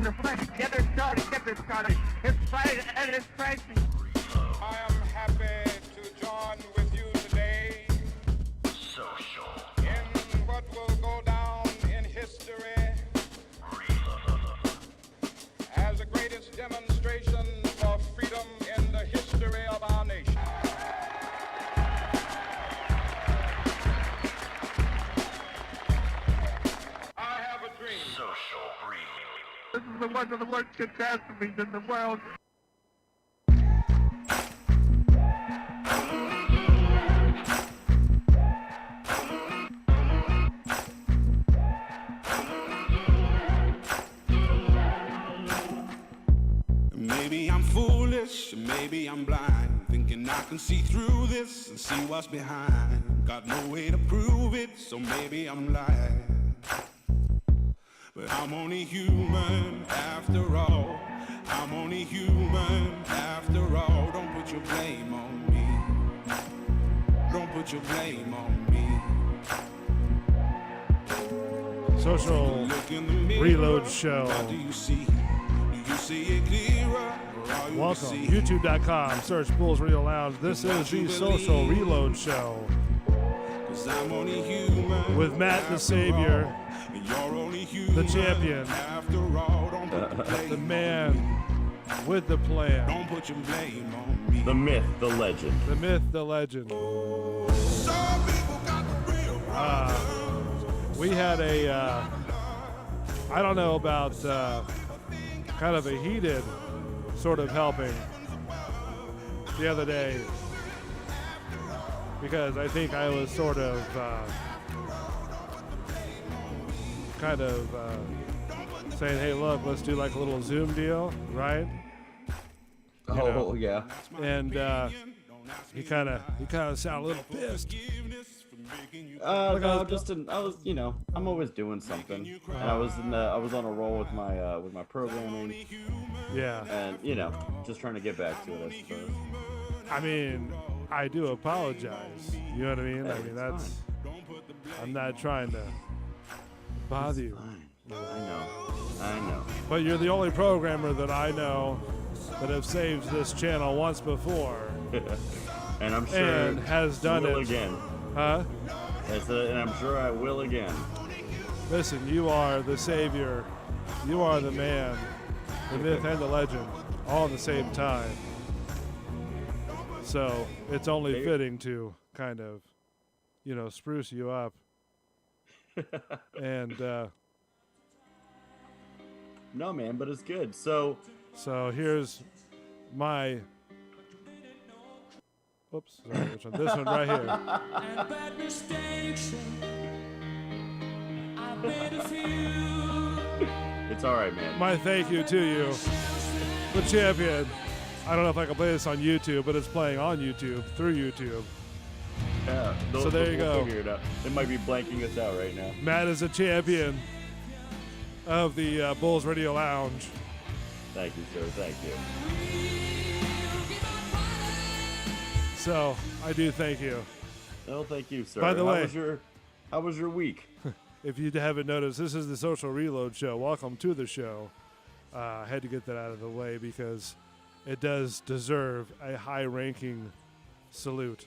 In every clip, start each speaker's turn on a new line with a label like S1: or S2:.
S1: Get this started. It's Friday and it's crazy.
S2: I am happy to join with you today in what will go down in history as the greatest demonstration for freedom in the history of our nation. I have a dream.
S1: This is one of the worst catastrophes in the world.
S3: Maybe I'm foolish, maybe I'm blind, thinking I can see through this and see what's behind. Got no way to prove it, so maybe I'm lying. But I'm only human after all. I'm only human after all. Don't put your blame on me. Don't put your blame on me.
S4: Social
S3: Look in the mirror,
S4: Reload Show.
S3: what do you see? Do you see it clearer? Or all you
S4: Welcome.
S3: see?
S4: YouTube.com. Search Bulls Radio Lounge. This is the Social Reload Show
S3: 'Cause I'm only human
S4: with Matt the
S3: after
S4: Savior,
S3: all, and you're only human
S4: the champion,
S3: after all. Don't put the blame
S4: the
S3: on
S4: man
S3: me.
S4: with the plan,
S3: Don't put your blame on me.
S5: The myth, the legend.
S4: the myth, the legend.
S3: Some people got the real problems.
S4: We had a, I don't know about kind of a heated sort of helping the other day because I think I was sort of kind of saying, hey, look, let's do like a little Zoom deal, right?
S5: Oh, yeah.
S4: And he kind of sounded a little pissed.
S5: No, I was, I'm always doing something. And I was on a roll with my programming,
S4: Yeah.
S5: and just trying to get back to it, I suppose.
S4: I mean, I do apologize. You know what I mean? I mean, that's. I'm not trying to bother you.
S5: I know.
S4: But you're the only programmer that I know that have saved this channel once before
S5: And I'm sure
S4: and has done
S5: will
S4: it.
S5: again.
S4: Huh?
S5: And I'm sure I will again.
S4: Listen, you are the savior. You are the man, the myth and the legend, all at the same time. So it's only fitting to kind of, spruce you up. And
S5: No, man, but it's good. So
S4: here's my. Oops, sorry, which one? This one right here.
S6: And bad mistakes, I made a few.
S5: it's all right, man.
S4: My thank you to you, the champion. I don't know if I can play this on YouTube, but it's playing on YouTube, through YouTube.
S5: Yeah,
S4: So there you
S5: we'll
S4: go.
S5: Figure it out. It might be blanking us out right now.
S4: Matt is a champion of the Bulls Radio Lounge.
S5: Thank you, sir. Thank you.
S4: So I do thank you.
S5: Oh, thank you, sir.
S4: By the way-
S5: How was your week?
S4: If you haven't noticed, this is the Social Reload Show. Welcome to the show. I had to get that out of the way because it does deserve a high-ranking salute.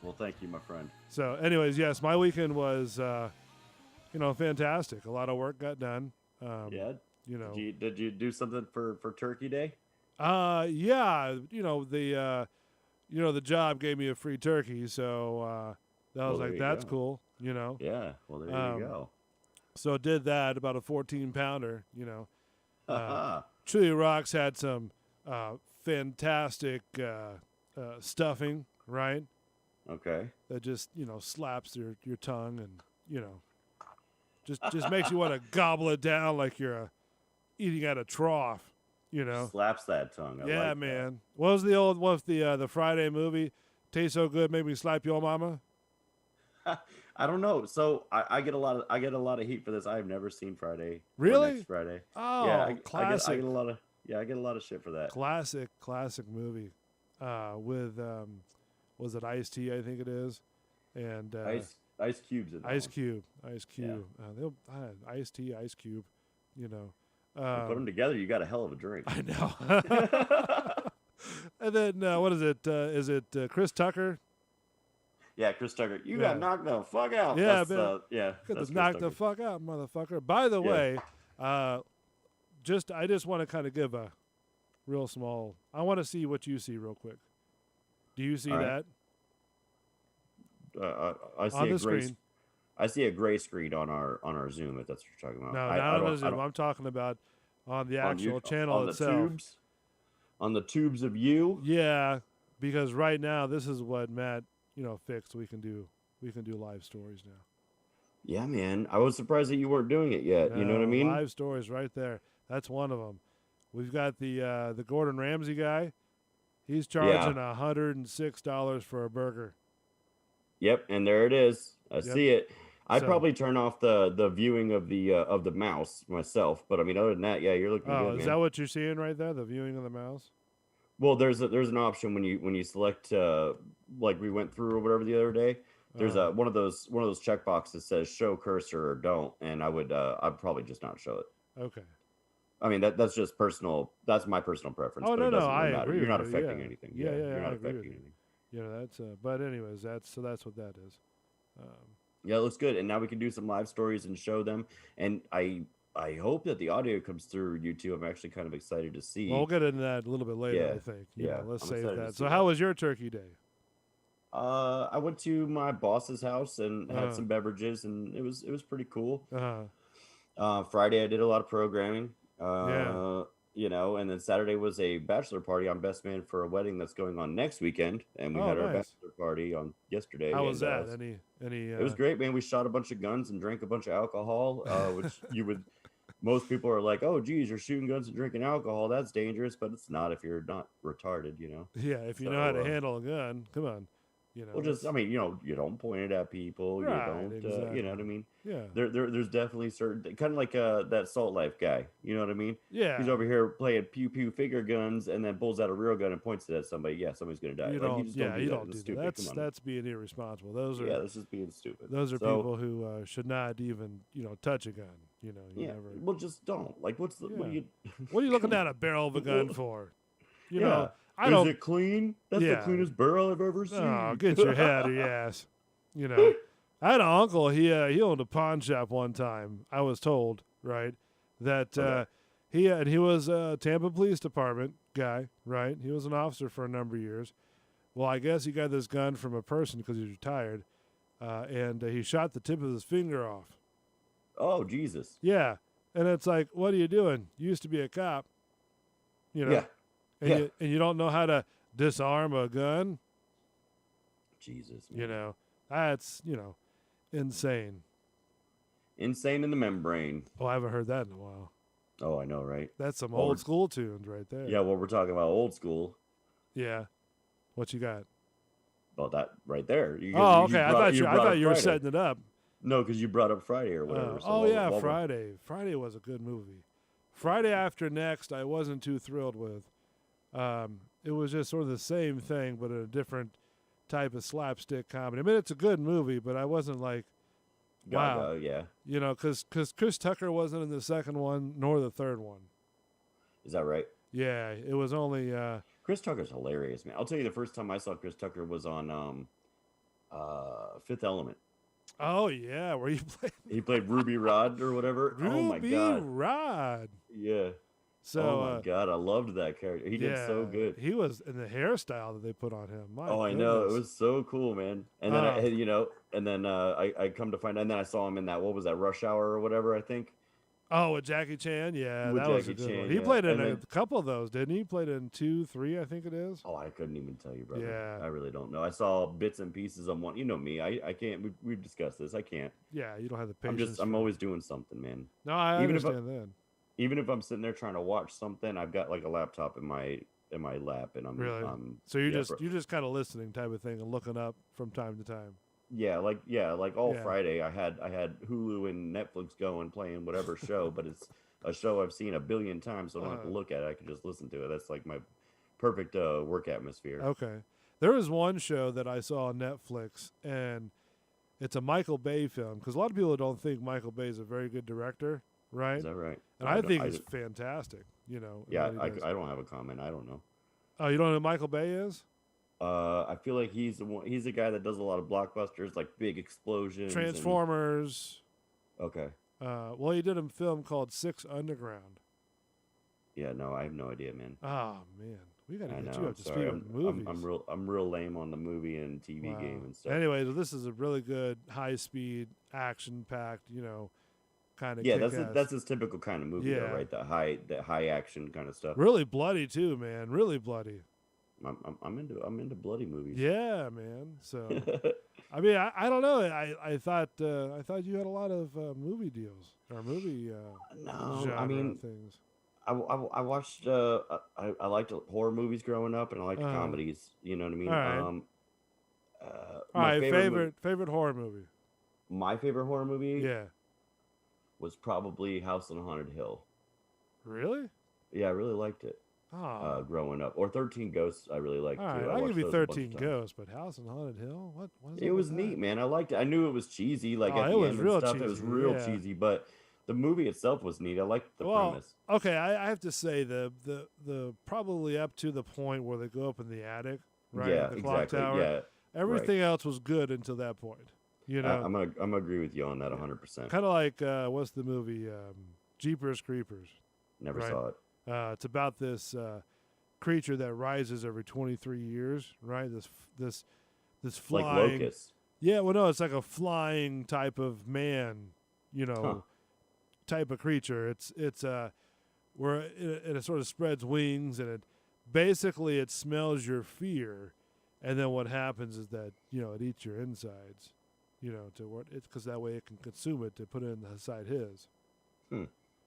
S5: Well, thank you, my friend.
S4: So, anyways, yes, my weekend was, fantastic. A lot of work got done.
S5: Yeah. Did you do something for Turkey Day?
S4: Yeah, the job gave me a free turkey, so that was
S5: there
S4: like,
S5: you
S4: that's
S5: go.
S4: cool,
S5: Yeah. Well, there you go.
S4: So did that, about a 14-pounder,
S5: Haha.
S4: Chili Rocks had some fantastic stuffing, right?
S5: Okay.
S4: That just, slaps your tongue and, just makes you want to gobble it down like you're eating at a trough,
S5: Slaps that tongue. I
S4: Yeah,
S5: like that.
S4: man. What was the old, what's the Friday movie? Taste so good, make me slap your mama?
S5: I don't know. So I get a lot of heat for this. I've never seen Friday. or
S4: Really?
S5: Next Friday.
S4: Oh,
S5: yeah,
S4: classic.
S5: I get a lot of shit for that.
S4: Classic movie. With, was it Ice-T, I think it is? And
S5: Ice Cube's in that
S4: Ice
S5: one.
S4: Cube. Ice-T, Ice Cube,
S5: Put them together, you got a hell of a drink.
S4: I know. And then what is it? Is it Chris Tucker?
S5: Yeah, Chris Tucker. You
S4: Yeah.
S5: got knocked the fuck out.
S4: Yeah,
S5: That's,
S4: man.
S5: yeah.
S4: Get
S5: That's
S4: the
S5: Chris
S4: knock the
S5: Tucker.
S4: fuck out, motherfucker. By the
S5: Yeah.
S4: way, I just want to kind of give a real small. I want to see what you see real quick. Do you see
S5: All right.
S4: that
S5: I see
S4: on
S5: a
S4: the
S5: gray.
S4: screen?
S5: I see a gray screen on our Zoom. If that's what you're talking about.
S4: No,
S5: I
S4: not on
S5: don't-
S4: the
S5: I
S4: Zoom.
S5: don't-
S4: I'm talking about on the
S5: on
S4: actual
S5: you-
S4: channel
S5: on the
S4: itself.
S5: tubes. On the tubes of you.
S4: Yeah, because right now this is what Matt, fixed. We can do live stories now.
S5: Yeah, man. I was surprised that you weren't doing it yet. You know what I
S4: No,
S5: mean?
S4: Live stories right there. That's one of them. We've got the Gordon Ramsay guy. He's charging $106 for a burger.
S5: Yep, and there it is. I see it. I'd
S4: So-
S5: probably turn off the viewing of the mouse myself, but I mean, other than that, yeah, you're looking
S4: Oh,
S5: good,
S4: is
S5: man.
S4: that what you're seeing right there? The viewing of the mouse?
S5: Well, there's an option when you select like we went through or whatever the other day. There's
S4: Oh.
S5: one of those check boxes that says show cursor or don't, and I'd probably just not show it.
S4: Okay.
S5: I mean that's just personal. That's my personal preference.
S4: Oh,
S5: but it
S4: no,
S5: doesn't really
S4: I
S5: matter.
S4: agree
S5: You're not
S4: with you,
S5: affecting
S4: yeah.
S5: anything.
S4: Yeah, yeah,
S5: you're
S4: I
S5: not
S4: agree with
S5: affecting
S4: you.
S5: anything.
S4: That's but anyways, that's what that is.
S5: Yeah, it looks good. And now we can do some live stories and show them. And I hope that the audio comes through YouTube. I'm actually kind of excited to see.
S4: Well, we'll get into that a little bit later,
S5: Yeah,
S4: I think.
S5: yeah,
S4: Let's
S5: I'm
S4: save
S5: excited to
S4: that.
S5: see
S4: So
S5: that.
S4: how was your turkey day?
S5: I went to my boss's house and had
S4: Uh-huh.
S5: some beverages, and it was pretty cool.
S4: Uh,
S5: Friday I did a lot of programming.
S4: Yeah.
S5: And then Saturday was a bachelor party. I'm best man for a wedding that's going on next weekend, and we
S4: Oh,
S5: had our
S4: nice.
S5: bachelor party on yesterday.
S4: how was
S5: and,
S4: that? Any
S5: It was great, man. We shot a bunch of guns and drank a bunch of alcohol, which most people are like, oh, geez, you're shooting guns and drinking alcohol. That's dangerous, but it's not if you're not retarded,
S4: Yeah, if you know how to
S5: So,
S4: handle a gun, come on.
S5: Well, just, I mean, you don't point it at people.
S4: Right,
S5: you don't,
S4: exactly.
S5: you know what I mean?
S4: yeah.
S5: There's definitely certain, kind of like that Salt Life guy. You know what I mean?
S4: Yeah.
S5: He's over here playing pew pew finger guns and then pulls out a real gun and points it at somebody. Yeah, somebody's gonna die.
S4: You
S5: Like,
S4: don't,
S5: just
S4: yeah, you
S5: that.
S4: don't
S5: It's
S4: do
S5: stupid.
S4: that.
S5: Come on.
S4: That's being irresponsible. Those are
S5: Yeah, that's just being stupid.
S4: those are
S5: So,
S4: people who should not even, touch a gun. You
S5: Yeah,
S4: never.
S5: well, just don't. Like, what are
S4: Yeah.
S5: you?
S4: What are you looking at a barrel of a gun for? You
S5: Yeah.
S4: know, I
S5: Is
S4: don't.
S5: it clean? That's
S4: Yeah.
S5: the cleanest barrel I've ever seen.
S4: Oh, get your head out of your ass. I had an uncle. He owned a pawn shop one time. I was told, right, that
S5: Okay.
S4: he was a Tampa Police Department guy, right? He was an officer for a number of years. Well, I guess he got this gun from a person because he's retired, and he shot the tip of his finger off.
S5: Oh, Jesus.
S4: Yeah, and it's like, what are you doing? You used to be a cop,
S5: Yeah.
S4: and
S5: Yeah.
S4: you don't know how to disarm a gun.
S5: Jesus. Man.
S4: That's insane.
S5: Insane in the membrane.
S4: Oh, I haven't heard that in a while.
S5: Oh, I know, right?
S4: That's some
S5: Well,
S4: old
S5: we're-
S4: school tunes right there.
S5: Yeah, well, we're talking about old school.
S4: Yeah. What you got?
S5: Well, that right there.
S4: Oh, okay. I
S5: brought-
S4: thought you
S5: brought up
S4: were
S5: Friday.
S4: setting it up.
S5: No, because you brought up Friday or whatever. so
S4: Oh
S5: while-
S4: yeah,
S5: while we're-
S4: Friday. Friday was a good movie. Friday After Next, I wasn't too thrilled with. It was just sort of the same thing, but a different type of slapstick comedy. I mean, it's a good movie, but I wasn't like, wow,
S5: Gaga, yeah.
S4: because Chris Tucker wasn't in the second one nor the third one.
S5: Is that right?
S4: Yeah, it was only.
S5: Chris Tucker's hilarious, man. I'll tell you, the first time I saw Chris Tucker was on Fifth Element.
S4: Oh yeah, where you played
S5: He played Ruby Rod or whatever. Oh my
S4: Ruby
S5: god.
S4: Rod.
S5: Yeah.
S4: So
S5: oh my god, I loved that character. He did so good.
S4: He was in the hairstyle that they put on him. My
S5: Oh, I know. It
S4: goodness.
S5: was so cool, man. And then
S4: Oh.
S5: I come to find out, and then I saw him in that, what was that, Rush Hour or whatever, I think.
S4: Oh, with Jackie Chan, yeah,
S5: With
S4: that was a
S5: Jackie
S4: good one.
S5: Chan,
S4: He
S5: yeah.
S4: played in
S5: And
S4: a
S5: then-
S4: couple of those, didn't he? He played in 2, 3, I think it is.
S5: Oh, I couldn't even tell you, brother.
S4: Yeah.
S5: I really don't know. I saw bits and pieces on one. You know me. I can't. We've discussed this. I can't.
S4: Yeah, you don't have the patience.
S5: I'm
S4: for-
S5: always doing something, man.
S4: No, I
S5: even if I-
S4: understand that.
S5: Even if I'm sitting there trying to watch something, I've got like a laptop in my lap, and I'm
S4: Really?
S5: I'm,
S4: So you're
S5: yeah,
S4: just
S5: bro.
S4: you're just kind of listening type of thing and looking up from time to time.
S5: like all
S4: Yeah.
S5: Friday I had Hulu and Netflix going playing whatever show, but it's a show I've seen a billion times, so I don't have to
S4: Uh-huh.
S5: look at it. I can just listen to it. That's like my perfect work atmosphere.
S4: Okay. There was one show that I saw on Netflix, and it's a Michael Bay film, because a lot of people don't think Michael Bay is a very good director, right?
S5: Is that right?
S4: And I think
S5: I
S4: he's
S5: don't-
S4: fantastic. You know. in
S5: yeah,
S4: what he does.
S5: I don't have a comment. I don't know.
S4: Oh, you don't know who Michael Bay is?
S5: I feel like he's the one. He's the guy that does a lot of blockbusters, like big explosions. and-
S4: Transformers.
S5: Okay.
S4: Well, he did a film called Six Underground.
S5: Yeah. No, I have no idea, man.
S4: Oh man, we got to
S5: I
S4: get
S5: know.
S4: you
S5: I'm
S4: up to
S5: sorry.
S4: speed on the movies.
S5: I'm real lame on the movie and TV
S4: Wow.
S5: game and stuff.
S4: Anyway, so this is a really good, high-speed, action-packed, kind of
S5: Yeah,
S4: kick-ass.
S5: that's his typical kind of movie, though,
S4: Yeah.
S5: right? That high action kind of stuff.
S4: really bloody too, man. Really bloody.
S5: I'm into bloody movies.
S4: Yeah, man. So I mean, I don't know. I thought you had a lot of movie deals or movie
S5: No,
S4: genre
S5: I mean,
S4: things.
S5: I watched I liked horror movies growing up, and I liked comedies. You know what I mean?
S4: All right. All
S5: My
S4: right,
S5: favorite
S4: favorite horror movie.
S5: my favorite horror movie
S4: Yeah.
S5: was probably House on Haunted Hill.
S4: Really?
S5: Yeah, I really liked it
S4: Oh.
S5: growing up. Or 13 Ghosts, I really liked
S4: All
S5: too.
S4: right,
S5: I
S4: I'll
S5: watched
S4: give you
S5: those a bunch of
S4: 13
S5: times.
S4: Ghosts, but House on Haunted Hill? What is
S5: It
S4: up
S5: was
S4: with that?
S5: neat, man. I liked it. I knew it was cheesy, like
S4: Oh,
S5: at
S4: it
S5: the
S4: was
S5: end
S4: real
S5: and stuff. It was
S4: cheesy,
S5: real
S4: yeah.
S5: cheesy, but the movie itself was neat. I liked the
S4: Well,
S5: premise.
S4: okay, I have to say the probably up to the point where they go up in the attic, right?
S5: Yeah,
S4: the clock
S5: exactly.
S4: tower.
S5: Yeah,
S4: Everything else was good until that point. You know,
S5: I'm gonna agree with you on that 100%.
S4: kind of like what's the movie Jeepers Creepers?
S5: Never
S4: right.
S5: saw it.
S4: It's about this creature that rises every 23 years, right? This
S5: Like
S4: flying.
S5: Locust.
S4: Yeah, well, no, it's like a flying type of man,
S5: Huh.
S4: type of creature. It's where it sort of spreads wings and it smells your fear, and then what happens is that it eats your insides, to what it's because that way it can consume it to put it inside his.
S5: Hmm.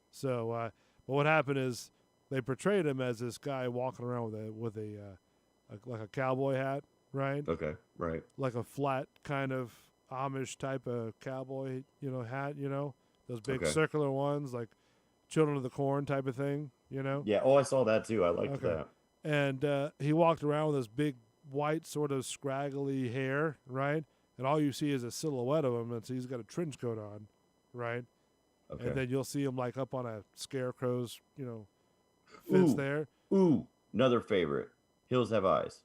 S4: So, but what happened is they portrayed him as this guy walking around with a like a cowboy hat, right?
S5: Okay, right.
S4: Like a flat kind of Amish type of cowboy, hat, those big
S5: Okay.
S4: circular ones, like Children of the Corn type of thing,
S5: Yeah. Oh, I saw that too. I liked
S4: Okay.
S5: that.
S4: And he walked around with this big white sort of scraggly hair, right? And all you see is a silhouette of him, and so he's got a trench coat on, right?
S5: Okay.
S4: And then you'll see him like up on a scarecrow's, fence
S5: Ooh.
S4: there.
S5: Ooh, another favorite. Hills Have Eyes.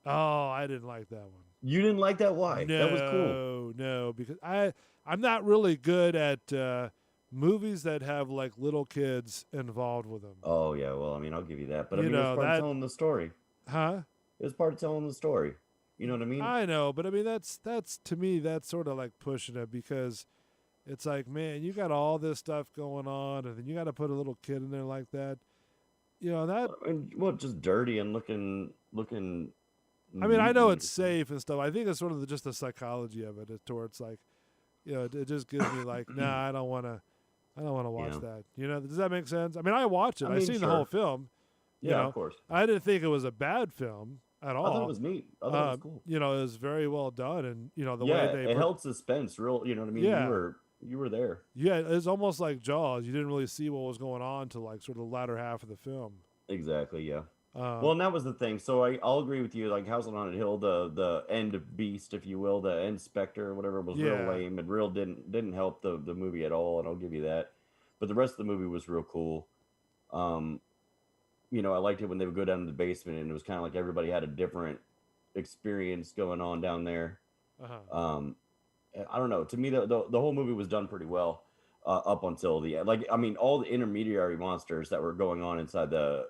S4: Oh, I didn't like that one.
S5: You didn't like that? Why?
S4: No,
S5: That was cool.
S4: no, because I'm not really good at movies that have like little kids involved with them.
S5: Oh yeah. Well, I mean, I'll give you that. But I
S4: You
S5: mean, it
S4: know,
S5: was part
S4: that-
S5: of telling the story.
S4: Huh?
S5: It was part of telling the story. You know what I mean?
S4: I know, but I mean that's to me that's sort of like pushing it because it's like, man, you got all this stuff going on, and then you got to put a little kid in there like that. That.
S5: I mean, well, just dirty and looking.
S4: I mean, I know
S5: mean
S4: it's safe and stuff. I think it's sort of just the psychology of it, towards like, it just gives me like, nah, I don't want to watch
S5: Yeah.
S4: that. Does that make sense? I mean, I watched it.
S5: I
S4: I
S5: mean,
S4: seen the
S5: sure.
S4: whole film. you
S5: Yeah,
S4: know.
S5: of course.
S4: I didn't think it was a bad film at all.
S5: I thought it was neat. I thought it was cool.
S4: It was very well done, and the
S5: Yeah,
S4: way they
S5: it held suspense. Real, you know what I mean?
S4: Yeah.
S5: You were there.
S4: Yeah, it's almost like Jaws. You didn't really see what was going on till like sort of the latter half of the film.
S5: Exactly. Yeah.
S4: Um,
S5: Well, and that was the thing. So I'll agree with you. Like House on Haunted Hill, the end beast, if you will, the end specter, or whatever, was
S4: Yeah.
S5: real lame and real didn't help the movie at all. And I'll give you that. But the rest of the movie was real cool. I liked it when they would go down to the basement, and it was kind of like everybody had a different experience going on down there.
S4: uh-huh.
S5: I don't know. To me, the whole movie was done pretty well up until the end. Like, I mean, all the intermediary monsters that were going on inside the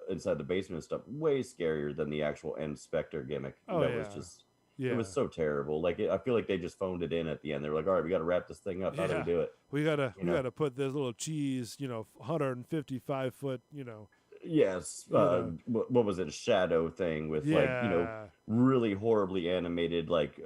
S5: basement and stuff, way scarier than the actual end Spectre gimmick.
S4: Oh,
S5: that
S4: yeah.
S5: was just,
S4: Yeah,
S5: it was so terrible. Like, I feel like they just phoned it in at the end. They were like, all right, we got to wrap this thing up. How do
S4: Yeah.
S5: we do it?
S4: we gotta
S5: you know.
S4: put this little cheese, 155 foot,
S5: Yes.
S4: Yeah.
S5: What was it? A shadow thing with
S4: yeah,
S5: really horribly animated, like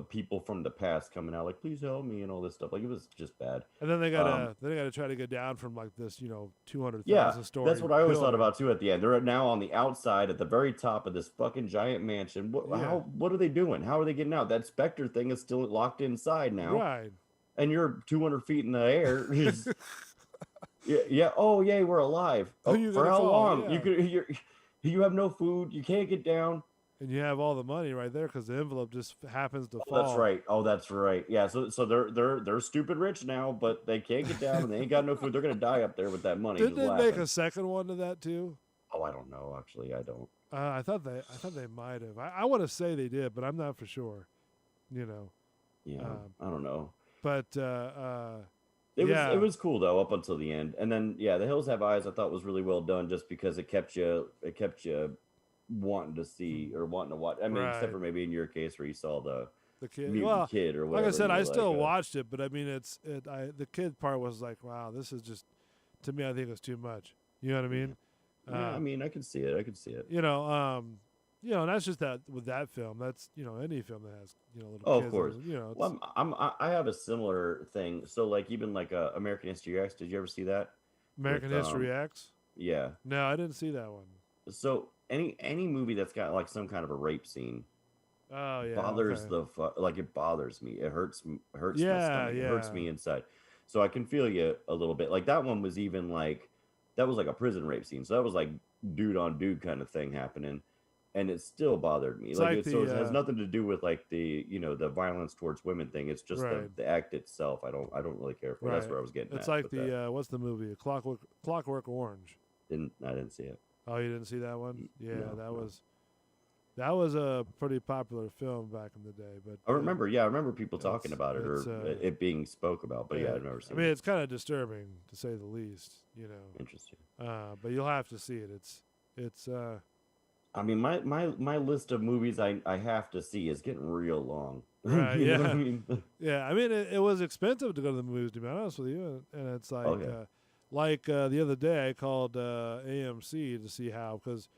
S5: people from the past coming out, like, please help me and all this stuff. Like, it was just bad.
S4: and then they gotta try to get down from like this, 200,000
S5: Yeah,
S4: story.
S5: that's what I always thought
S4: building.
S5: about too. At the end, they're now on the outside at the very top of this fucking giant mansion.
S4: Yeah.
S5: What are they doing? How are they getting out? That Spectre thing is still locked inside now,
S4: Right.
S5: and you're 200 feet in the air. Yeah. Oh, yay, we're alive.
S4: Who
S5: Oh,
S4: you
S5: for
S4: gonna
S5: how
S4: call?
S5: long?
S4: Yeah.
S5: You have no food. You can't get down.
S4: and you have all the money right there because the envelope just happens to
S5: Oh,
S4: fall.
S5: that's right. Oh, that's right. Yeah. So they're stupid rich now, but they can't get down and they ain't got no food. They're gonna die up there with that money.
S4: Didn't
S5: just
S4: they make
S5: laughing.
S4: a second one to that too?
S5: Oh, I don't know. Actually, I don't.
S4: I thought they might have. I want to say they did, but I'm not for sure. You know,
S5: Yeah.
S4: Um,
S5: I don't know.
S4: but
S5: It was cool though up until the end, and then yeah, The Hills Have Eyes I thought was really well done just because it kept you wanting to see or wanting to watch. I mean,
S4: Right.
S5: except for maybe in your case where you saw the
S4: the kid.
S5: mutant
S4: Well,
S5: kid or
S4: like
S5: whatever.
S4: I said,
S5: you
S4: I
S5: were
S4: still
S5: like,
S4: watched it, but I mean, the kid part was like, wow, this is just, to me, I think it's too much. You know what I mean?
S5: Yeah, I mean, I can see it. I can see it.
S4: You know, and that's just that with that film. That's any film that has little
S5: Oh,
S4: kids.
S5: of course.
S4: You know, it's,
S5: Well, I have a similar thing. So like even like American History X. Did you ever see that?
S4: American
S5: with,
S4: History X.
S5: Yeah.
S4: No, I didn't see that one.
S5: So any movie that's got like some kind of a rape scene
S4: Oh yeah,
S5: bothers
S4: okay.
S5: like it bothers me. It hurts my
S4: Yeah,
S5: stomach. It hurts
S4: yeah.
S5: me inside. So I can feel you a little bit. Like that one was even like that was like a prison rape scene. So that was like dude on dude kind of thing happening. And it still bothered me.
S4: It's
S5: Like,
S4: like
S5: it, so it
S4: the,
S5: has nothing to do with like the the violence towards women thing. It's just
S4: Right.
S5: the act itself. I don't really care for. That's
S4: Right.
S5: where I was getting
S4: It's
S5: at.
S4: like
S5: with that.
S4: the what's the movie? Clockwork Orange.
S5: I didn't see it.
S4: Oh, you didn't see that one? Yeah,
S5: No,
S4: that
S5: no.
S4: was a pretty popular film back in the day. But
S5: I remember. Yeah, I remember people talking
S4: It's-
S5: about it or
S4: it's,
S5: it being spoke about. But yeah, I've never
S4: I
S5: seen
S4: mean,
S5: it.
S4: it's kind of disturbing to say the least.
S5: Interesting.
S4: But you'll have to see it. It's
S5: I mean, my list of movies I have to see is getting real long.
S4: Right,
S5: You know what
S4: yeah.
S5: I mean?
S4: yeah. I mean, it was expensive to go to the movies, to be honest with you. And it's like,
S5: Oh, yeah.
S4: the other day I called AMC to see how, because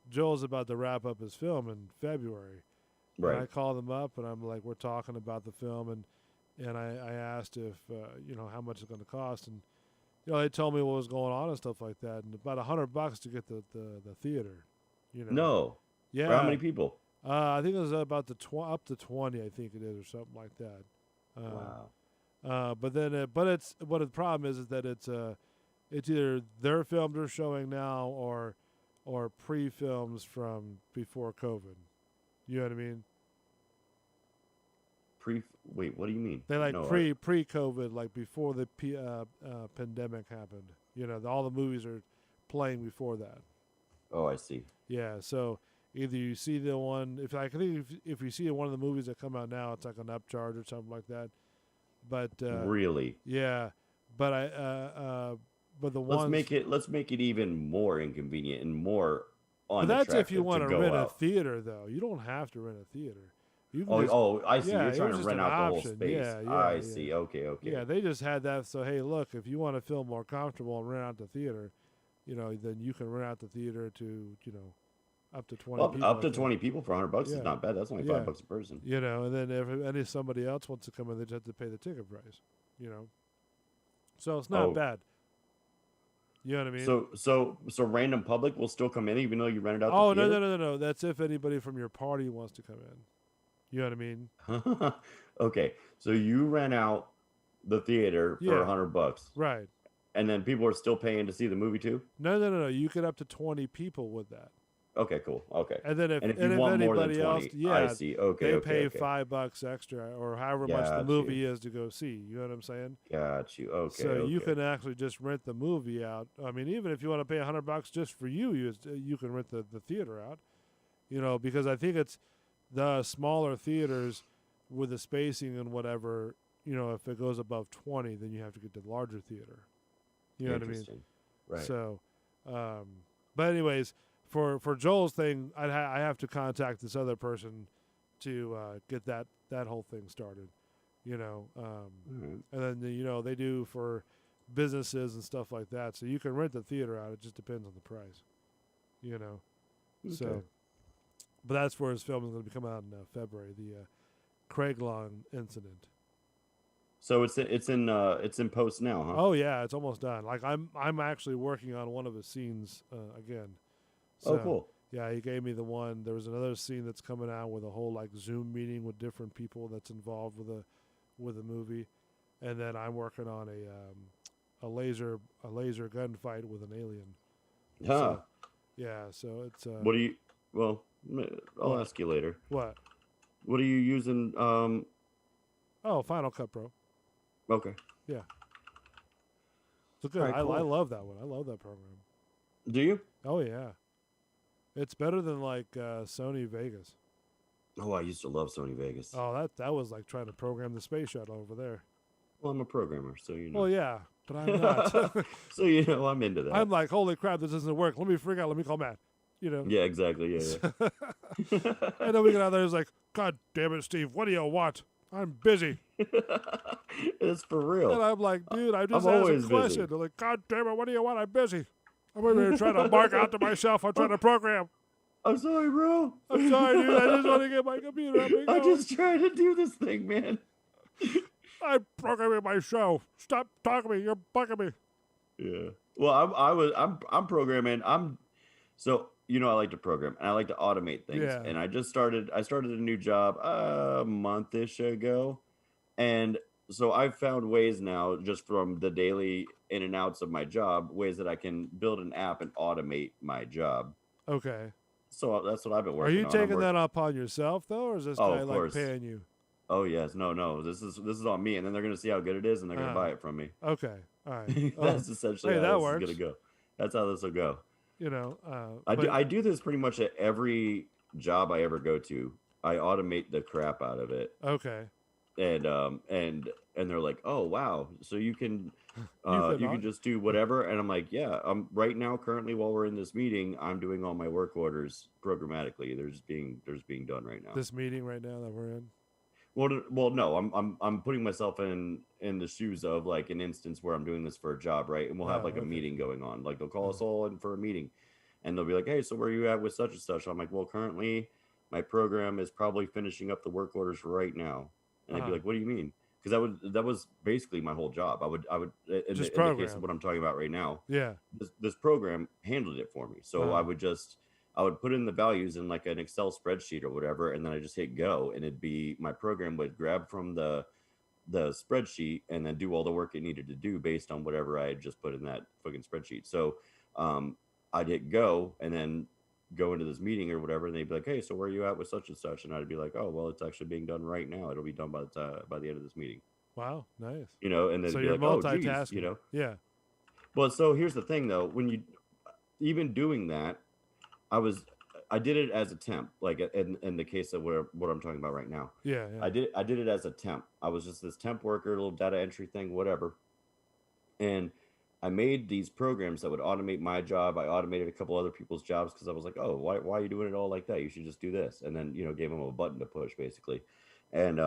S4: Joel's about to wrap up his film in February. And I
S5: Right.
S4: called them up and I'm like, we're talking about the film, and I asked if how much it's going to cost, and they told me what was going on and stuff like that, and about $100 to get the theater.
S5: No.
S4: Yeah.
S5: For how many people?
S4: I think it was about up to 20. I think it is, or something like that.
S5: Wow.
S4: But then, but the problem is that it's either their film they're showing now or pre-films from before COVID. You know what I mean?
S5: Wait, what do you mean?
S4: They like
S5: No,
S4: pre-COVID, like before the pandemic happened. All the movies are playing before that.
S5: Oh, I see.
S4: Yeah, so either you see the one, I think if you see one of the movies that come out now, it's like an upcharge or something like that. But
S5: Really?
S4: yeah, but but the ones.
S5: Let's make it even more inconvenient and more
S4: But that's if you
S5: unattractive
S4: want
S5: to
S4: to
S5: go
S4: rent a
S5: out.
S4: theater, though. You don't have to rent a theater. You can
S5: Oh,
S4: just,
S5: I see.
S4: yeah,
S5: You're
S4: it
S5: trying
S4: was
S5: to
S4: just
S5: rent
S4: an
S5: out the whole
S4: option.
S5: space.
S4: Yeah, yeah,
S5: I
S4: yeah.
S5: see. Okay.
S4: Yeah, they just had that. So hey, look, if you want to feel more comfortable and rent out the theater, then you can rent out the theater to up to 20 people.
S5: Up
S4: I
S5: to
S4: think.
S5: 20 people for $100
S4: Yeah.
S5: is not bad. That's only
S4: Yeah.
S5: $5 a person.
S4: And then if somebody else wants to come in, they just have to pay the ticket price. So it's not
S5: Oh.
S4: bad. You know what I mean?
S5: So random public will still come in even though you rented out
S4: oh
S5: the
S4: no. That's if anybody from your party wants to come in. You know what I mean?
S5: theater? Okay. So you rent out the theater for
S4: Yeah.
S5: $100,
S4: Right.
S5: and then people are still paying to see the movie too?
S4: No. You get up to 20 people with that.
S5: Okay, cool. Okay.
S4: And then if
S5: you want more than
S4: anybody
S5: 20,
S4: else, yeah,
S5: I see. Okay,
S4: they
S5: okay,
S4: pay
S5: okay.
S4: $5 extra or however much the
S5: Got
S4: movie
S5: you.
S4: is to go see. You know what I'm saying?
S5: Got you. Okay.
S4: So you
S5: okay.
S4: can actually just rent the movie out. I mean, even if you want to pay $100 just for you can rent the theater out. Because I think it's the smaller theaters with the spacing and whatever. If it goes above 20, then you have to get the larger theater. You know what I mean?
S5: Interesting. Right.
S4: So, but anyways, for Joel's thing, I have to contact this other person to get that whole thing started.
S5: Mhm.
S4: And then they do for businesses and stuff like that. So you can rent the theater out. It just depends on the price. So,
S5: Okay.
S4: but that's where his film is going to be coming out in February. The Craig Long incident.
S5: So it's in post now, huh?
S4: Oh yeah, it's almost done. Like I'm actually working on one of his scenes again.
S5: Oh,
S4: So,
S5: cool.
S4: Yeah, he gave me the one. There was another scene that's coming out with a whole like Zoom meeting with different people that's involved with the movie, and then I'm working on a laser gunfight with an alien.
S5: Huh.
S4: Yeah, so it's
S5: What do you? Well, I'll
S4: What?
S5: ask you later.
S4: What?
S5: What are you using?
S4: Oh, Final Cut Pro.
S5: Okay.
S4: Yeah. So good.
S5: Alright,
S4: I
S5: cool.
S4: love that one. I love that program.
S5: Do you?
S4: Oh yeah. It's better than like Sony Vegas.
S5: Oh, I used to love Sony Vegas.
S4: Oh, that was like trying to program the space shuttle over there.
S5: Well, I'm a programmer, so you know.
S4: Well, yeah, but I'm not.
S5: So you know, I'm into that.
S4: I'm like, holy crap, this doesn't work. Let me freak out. Let me call Matt. You know.
S5: Yeah, exactly. Yeah.
S4: And then we get out there. It's like, God damn it, Steve. What do you want? I'm busy.
S5: It's for real.
S4: And I'm like, dude, I just
S5: I'm
S4: asked
S5: always
S4: a
S5: busy.
S4: question. They're like, God damn it, what do you want? I'm busy. I'm over here trying to mark out to myself. I'm trying to program.
S5: I'm sorry, bro.
S4: I'm sorry, dude. I just want to get my computer up and
S5: I'm
S4: going.
S5: just trying to do this thing, man.
S4: I'm programming my show. Stop talking to me. You're bugging me.
S5: Yeah. Well, I'm programming. So you know I like to program and I like to automate things.
S4: Yeah.
S5: And I started a new job a month-ish ago. And so I've found ways now, just from the daily in and outs of my job, ways that I can build an app and automate my job.
S4: Okay.
S5: So that's what I've been
S4: Are
S5: working
S4: you
S5: on.
S4: taking that upon yourself though, or is this
S5: Oh,
S4: guy
S5: of
S4: like
S5: course.
S4: paying you?
S5: Oh yes, no. This is on me, and then they're gonna see how good it is, and they're gonna buy it from me.
S4: Okay. All right.
S5: That's essentially
S4: hey,
S5: how
S4: that
S5: this
S4: works.
S5: is gonna go. That's how this will go.
S4: You know,
S5: I do this pretty much at every job I ever go to. I automate the crap out of it,
S4: okay.
S5: and they're like, oh wow, so you can
S4: can
S5: you can
S4: aut-
S5: just do whatever, and I'm like, yeah. Right now, currently, while we're in this meeting, I'm doing all my work orders programmatically. They're just being done right now.
S4: This meeting right now that we're in.
S5: Well, no, I'm putting myself in the shoes of like an instance where I'm doing this for a job, right? And we'll have
S4: Oh,
S5: like a
S4: okay.
S5: meeting going on. Like they'll call us all in for a meeting, and they'll be like, "Hey, so where are you at with such and such?" I'm like, "Well, currently, my program is probably finishing up the work orders right now." And they'd
S4: Uh-huh.
S5: be like, "What do you mean?" Because that was basically my whole job. I would in
S4: Just
S5: the case
S4: program.
S5: of what I'm talking about right now,
S4: Yeah.
S5: this program handled it for me. So
S4: Uh-huh.
S5: I would put in the values in like an Excel spreadsheet or whatever, and then I just hit go, and it'd be my program would grab from the spreadsheet and then do all the work it needed to do based on whatever I had just put in that fucking spreadsheet. So I'd hit go and then go into this meeting or whatever, and they'd be like, "Hey, so where are you at with such and such?" And I'd be like, "Oh, well, it's actually being done right now. It'll be done by the end of this meeting."
S4: Wow. Nice.
S5: You know, and then
S4: So
S5: be
S4: you're
S5: like, "Oh, geez,"
S4: multitasking.
S5: you know.
S4: Yeah.
S5: Well, so here's the thing though, when you even doing that, I did it as a temp, like in the case of what I'm talking about right now.
S4: Yeah. Yeah.
S5: I did it as a temp. I was just this temp worker, little data entry thing, whatever. And I made these programs that would automate my job. I automated a couple other people's jobs because I was like, oh, why are you doing it all like that? You should just do this. And then, you know, gave them a button to push basically. And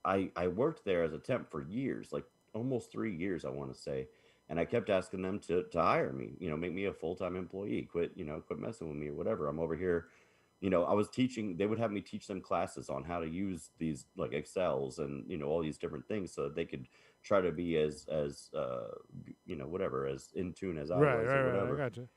S5: I worked there as a temp for years, like almost 3 years, I want to say. And I kept asking them to hire me, you know, make me a full-time employee, quit messing with me or whatever. I'm over here, you know, I was teaching, they would have me teach them classes on how to use these like Excels and, you know, all these different things so that they could try to be as you know, whatever, as in tune as I was or
S4: Right.
S5: whatever.
S4: I gotcha.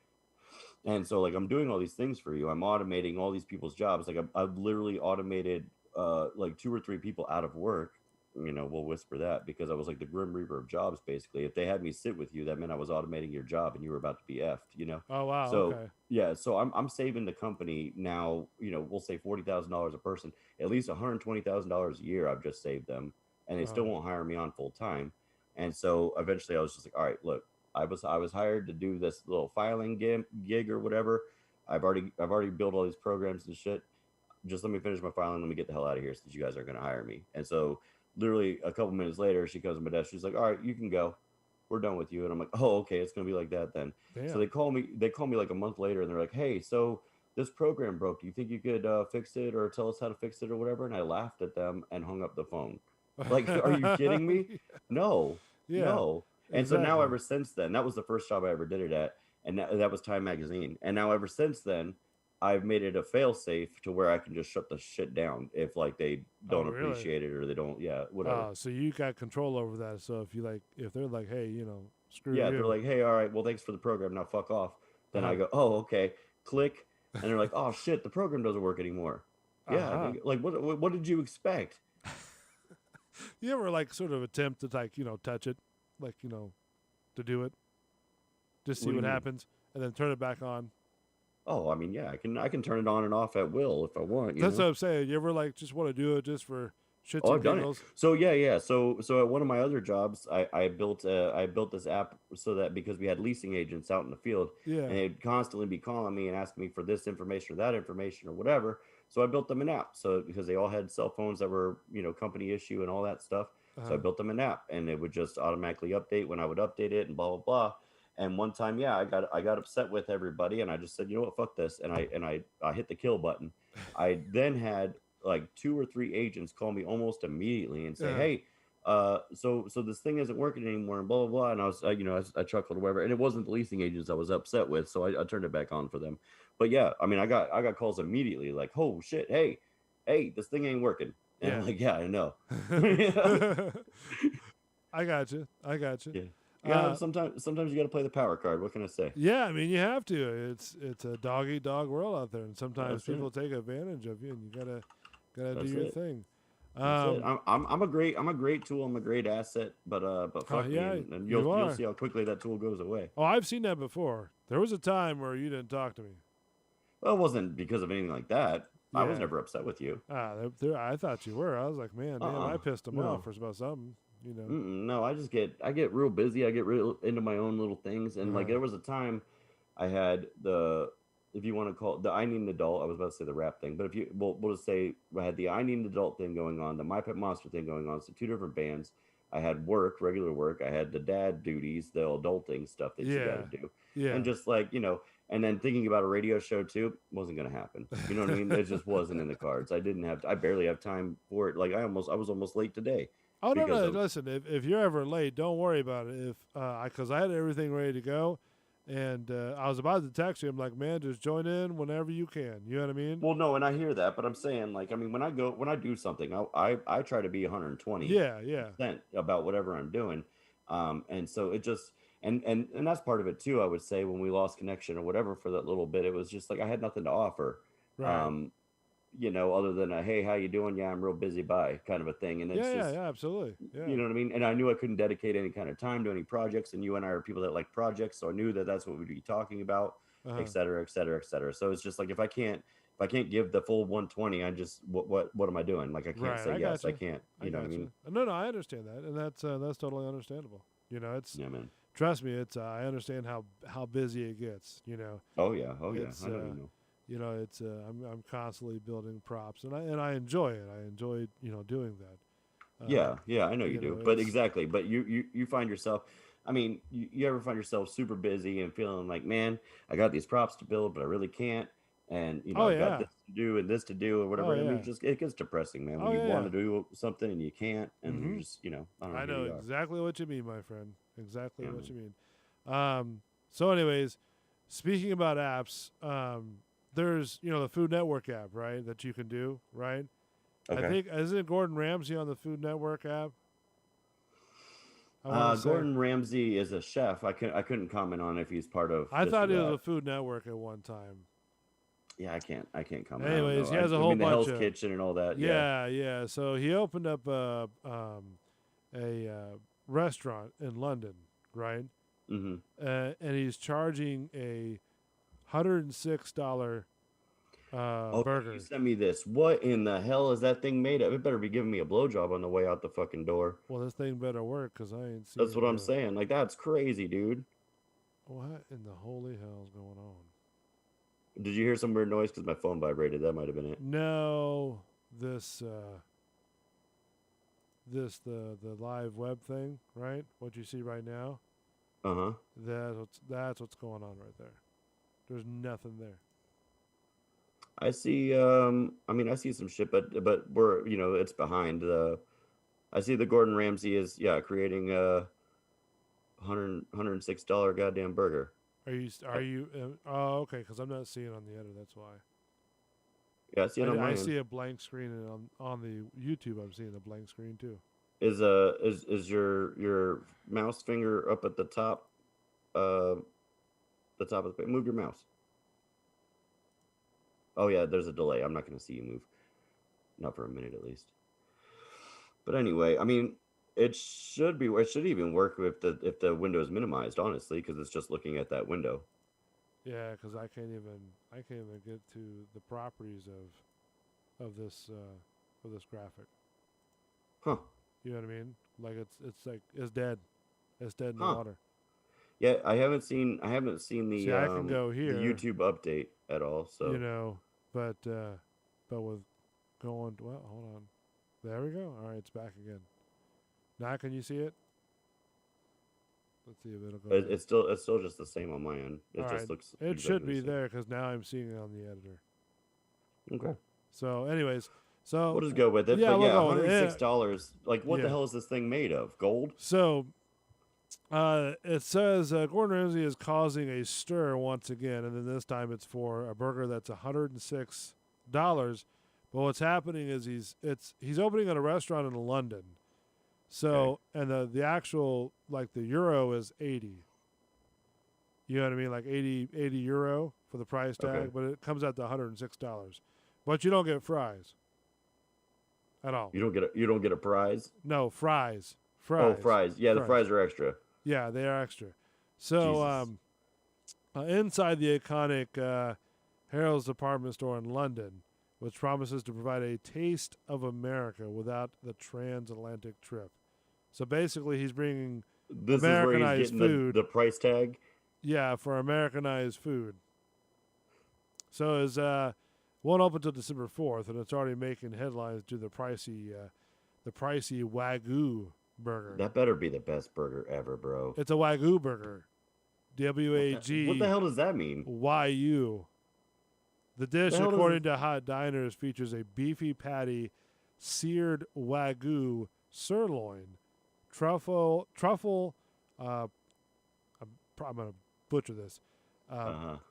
S5: And so like I'm doing all these things for you. I'm automating all these people's jobs. Like I've literally automated like 2 or 3 people out of work. You know, we'll whisper that because I was like the Grim Reaper of jobs basically. If they had me sit with you, that meant I was automating your job and you were about to be effed, you know.
S4: Oh wow.
S5: So
S4: Okay.
S5: yeah, so I'm saving the company now, you know, we'll say $40,000 a person, at least $120,000 a year I've just saved them, and they still
S4: Wow.
S5: won't hire me on full time. And so eventually I was just like, all right, look, I was hired to do this little filing gig or whatever. I've already built all these programs and shit. Just let me finish my filing. Let me get the hell out of here since you guys are going to hire me. And so literally a couple minutes later, she comes to my desk. She's like, all right, you can go. We're done with you. And I'm like, oh, okay. It's going to be like that then.
S4: Damn.
S5: So they call me like a month later and they're like, hey, so this program broke. Do you think you could fix it or tell us how to fix it or whatever? And I laughed at them and hung up the phone. Like, are you kidding me? No,
S4: Yeah.
S5: no. And so now
S4: exactly.
S5: ever since then, that was the first job I ever did it at. And that was Time Magazine. And now ever since then, I've made it a fail safe to where I can just shut the shit down if like they don't
S4: really?
S5: appreciate it or they don't, whatever.
S4: Oh, so you got control over that. So if they're like, hey, you know, screw
S5: Yeah,
S4: you.
S5: they're like, hey, all right, well, thanks for the program. Now fuck off. Then I go, oh, okay, click. And they're like, oh shit, the program doesn't work anymore. Yeah,
S4: Uh-huh.
S5: like what did you expect?
S4: You ever like sort of attempt to like, you know, touch it, like, you know, to do it, just see
S5: What do
S4: what
S5: you mean?
S4: happens, and then turn it back on.
S5: Oh, I mean, yeah, I can turn it on and off at will if I want. You
S4: That's
S5: know?
S4: what I'm saying. You ever like just want to do it just for shits
S5: Oh,
S4: and
S5: I've done it.
S4: giggles?
S5: So yeah. So at one of my other jobs, I built this app so that because we had leasing agents out in the field,
S4: Yeah.
S5: and they'd constantly be calling me and asking me for this information or that information or whatever. So I built them an app. So because they all had cell phones that were company issue and all that stuff. So I
S4: Uh-huh.
S5: built them an app, and it would just automatically update when I would update it and blah blah blah. And one time, yeah, I got upset with everybody, and I just said, you know what, fuck this, and I hit the kill button. I then had like 2 or 3 agents call me almost immediately and say,
S4: Yeah.
S5: "Hey, so this thing isn't working anymore," and blah blah blah. And I was, I chuckled or whatever, and it wasn't the leasing agents I was upset with, so I turned it back on for them. But yeah, I mean, I got calls immediately like, "Oh shit, hey, this thing ain't working," and I'm
S4: Yeah.
S5: like, "Yeah, I know."
S4: I got you. I got you.
S5: Yeah. Yeah,
S4: Uh,
S5: sometimes you got to play the power card. What can I say?
S4: Yeah, I mean you have to. It's a dog eat dog world out there, and sometimes
S5: That's it.
S4: people take advantage of you, and you gotta do
S5: That's
S4: your
S5: it.
S4: thing.
S5: That's it. I'm a great tool. I'm a great asset, but fuck me,
S4: yeah,
S5: and
S4: you
S5: you'll
S4: are.
S5: see how quickly that tool goes away.
S4: Oh, I've seen that before. There was a time where you didn't talk to me.
S5: Well, it wasn't because of anything like that. I was
S4: Yeah.
S5: never upset with you.
S4: I thought you were. I was like, man, damn, I pissed him
S5: no.
S4: off for about something. You know.
S5: No, I get real busy. I get real into my own little things, and like
S4: Uh-huh.
S5: there was a time I had if you want to call it the I Need an Adult. I was about to say the rap thing, but if you we'll just say I had the I Need an Adult thing going on, the My Pet Monster thing going on. So 2 different bands. I had work, regular work. I had the dad duties, the adulting stuff that you got to do,
S4: Yeah.
S5: and just like and then thinking about a radio show too wasn't gonna happen. You know what I mean? It just wasn't in the cards. I barely have time for it. Like I was almost late today.
S4: Oh no,
S5: because
S4: no!
S5: of-
S4: Listen, if you're ever late, don't worry about it. If because I had everything ready to go, and I was about to text you. I'm like, man, just join in whenever you can. You know what I mean?
S5: Well, no, and I hear that, but I'm saying like I mean when I do something, I try to be 120
S4: Yeah, yeah,
S5: percent about whatever I'm doing, and so it just and that's part of it too. I would say when we lost connection or whatever for that little bit, it was just like I had nothing to offer.
S4: right.
S5: Other than a hey, how you doing? Yeah, I'm real busy. Bye, kind of a thing. And it's
S4: Yeah,
S5: just
S4: absolutely. Yeah,
S5: you know what I mean. And I knew I couldn't dedicate any kind of time to any projects. And you and I are people that like projects, so I knew that that's what we'd be talking about,
S4: uh-huh.
S5: et cetera, et cetera, et cetera. So it's just like if I can't give the full 120, I just what am I doing? Like I can't
S4: Right,
S5: say
S4: I
S5: yes. I
S4: gotcha.
S5: can't. You know what I
S4: gotcha.
S5: mean?
S4: No, I understand that, and that's totally understandable. You know, it's
S5: Yeah, man.
S4: trust me, it's I understand how busy it gets. You know,
S5: Oh yeah. Oh yeah.
S4: It's,
S5: I know you know.
S4: you know, it's I'm constantly building props, and I enjoy it. I enjoy doing that.
S5: Yeah, I know you
S4: you
S5: do.
S4: know,
S5: But
S4: it's-
S5: exactly. But you find yourself. I mean, you ever find yourself super busy and feeling like, man, I got these props to build, but I really can't. And
S4: Oh,
S5: I've got
S4: yeah.
S5: this to do and this to do or whatever.
S4: Oh,
S5: I mean,
S4: yeah.
S5: it gets depressing, man. When
S4: Oh,
S5: you want
S4: yeah.
S5: to do something and you can't, and
S4: Mhm.
S5: you just, I don't know.
S4: I
S5: here
S4: know
S5: you are.
S4: exactly what you mean, my friend. Exactly
S5: Yeah,
S4: what
S5: man.
S4: you mean. So, anyways, speaking about apps, there's the Food Network app, right? That you can do, right? I
S5: Okay.
S4: think isn't it Gordon Ramsay on the Food Network app? I want to say.
S5: Gordon Ramsay is a chef. I couldn't comment on if he's part of.
S4: I
S5: this
S4: thought
S5: or
S4: he was
S5: that.
S4: a Food Network at one time.
S5: Yeah, I can't comment. I don't
S4: Anyways,
S5: know.
S4: he has a
S5: I
S4: whole
S5: mean, the
S4: bunch
S5: Hell's
S4: of
S5: Kitchen and all that.
S4: yeah. So he opened up a restaurant in London, right?
S5: Mm-hmm.
S4: And he's charging a $106
S5: Oh,
S4: burger.
S5: you sent me this. What in the hell is that thing made of? It better be giving me a blowjob on the way out the fucking door.
S4: Well, this thing better work because I ain't seen.
S5: That's what I'm saying. Like that's crazy, dude.
S4: What in the holy hell is going on?
S5: Did you hear some weird noise? Because my phone vibrated. That might have been it.
S4: No, the live web thing, right? What you see right now.
S5: Uh huh.
S4: That's what's going on right there. There's nothing there.
S5: I see. I mean, I see some shit, but we're it's behind the. I see the Gordon Ramsay is creating a $106 goddamn burger.
S4: Are you? Oh, okay. Because I'm not seeing on the edit. That's why.
S5: Yeah, I see it on
S4: I
S5: my end.
S4: see a blank screen, and on the YouTube, I'm seeing a blank screen too.
S5: Is your mouse finger up at the top? The top of the move your mouse. Oh yeah, there's a delay. I'm not going to see you move. Not for a minute at least. But anyway, I mean, it should even work if the window is minimized, honestly, because it's just looking at that window.
S4: Yeah, because I can't even get to the properties of this graphic.
S5: Huh.
S4: You know what I mean? Like it's dead. It's dead in the
S5: Huh.
S4: water.
S5: Yeah, I haven't seen the
S4: See, I can go
S5: the
S4: here.
S5: YouTube update at all. So
S4: You know, but with going well, hold on. There we go. All right, it's back again. Now can you see it? Let's see if it'll go.
S5: it's still just the same on my end. It
S4: All
S5: just
S4: right.
S5: looks.
S4: It
S5: exactly
S4: should
S5: the
S4: be
S5: same.
S4: there because now I'm seeing it on the editor.
S5: Okay.
S4: So, anyways, so
S5: We'll just go with it.
S4: Yeah,
S5: but
S4: we'll
S5: yeah,
S4: go with it.
S5: $106. Like, what
S4: Yeah.
S5: the hell is this thing made of? Gold?
S4: So, it says Gordon Ramsay is causing a stir once again, and then this time it's for a burger that's $106. But what's happening is he's opening at a restaurant in London. So and the actual like the euro is 80. You know what I mean? Like 80 euro for the price tag,
S5: Okay.
S4: but it comes out to $106. But you don't get fries at all.
S5: You don't get a prize?
S4: No, fries.
S5: Oh, fries. Yeah, the fries are extra.
S4: Yeah, they are extra. So inside the iconic Harold's department store in London, which promises to provide a taste of America without the transatlantic trip. So basically, he's bringing
S5: This is where
S4: Americanized
S5: he's getting
S4: food.
S5: the price tag.
S4: Yeah, for Americanized food. So it's won't open until December 4th, and it's already making headlines due to the pricey Wagyu burger.
S5: That better be the best burger ever, bro.
S4: It's a Wagyu burger. W-A-G.
S5: What the hell does that mean?
S4: YU. The dish,
S5: The hell does
S4: according to Hot Diners, features a beefy patty, seared Wagyu sirloin, truffle. I'm gonna butcher this.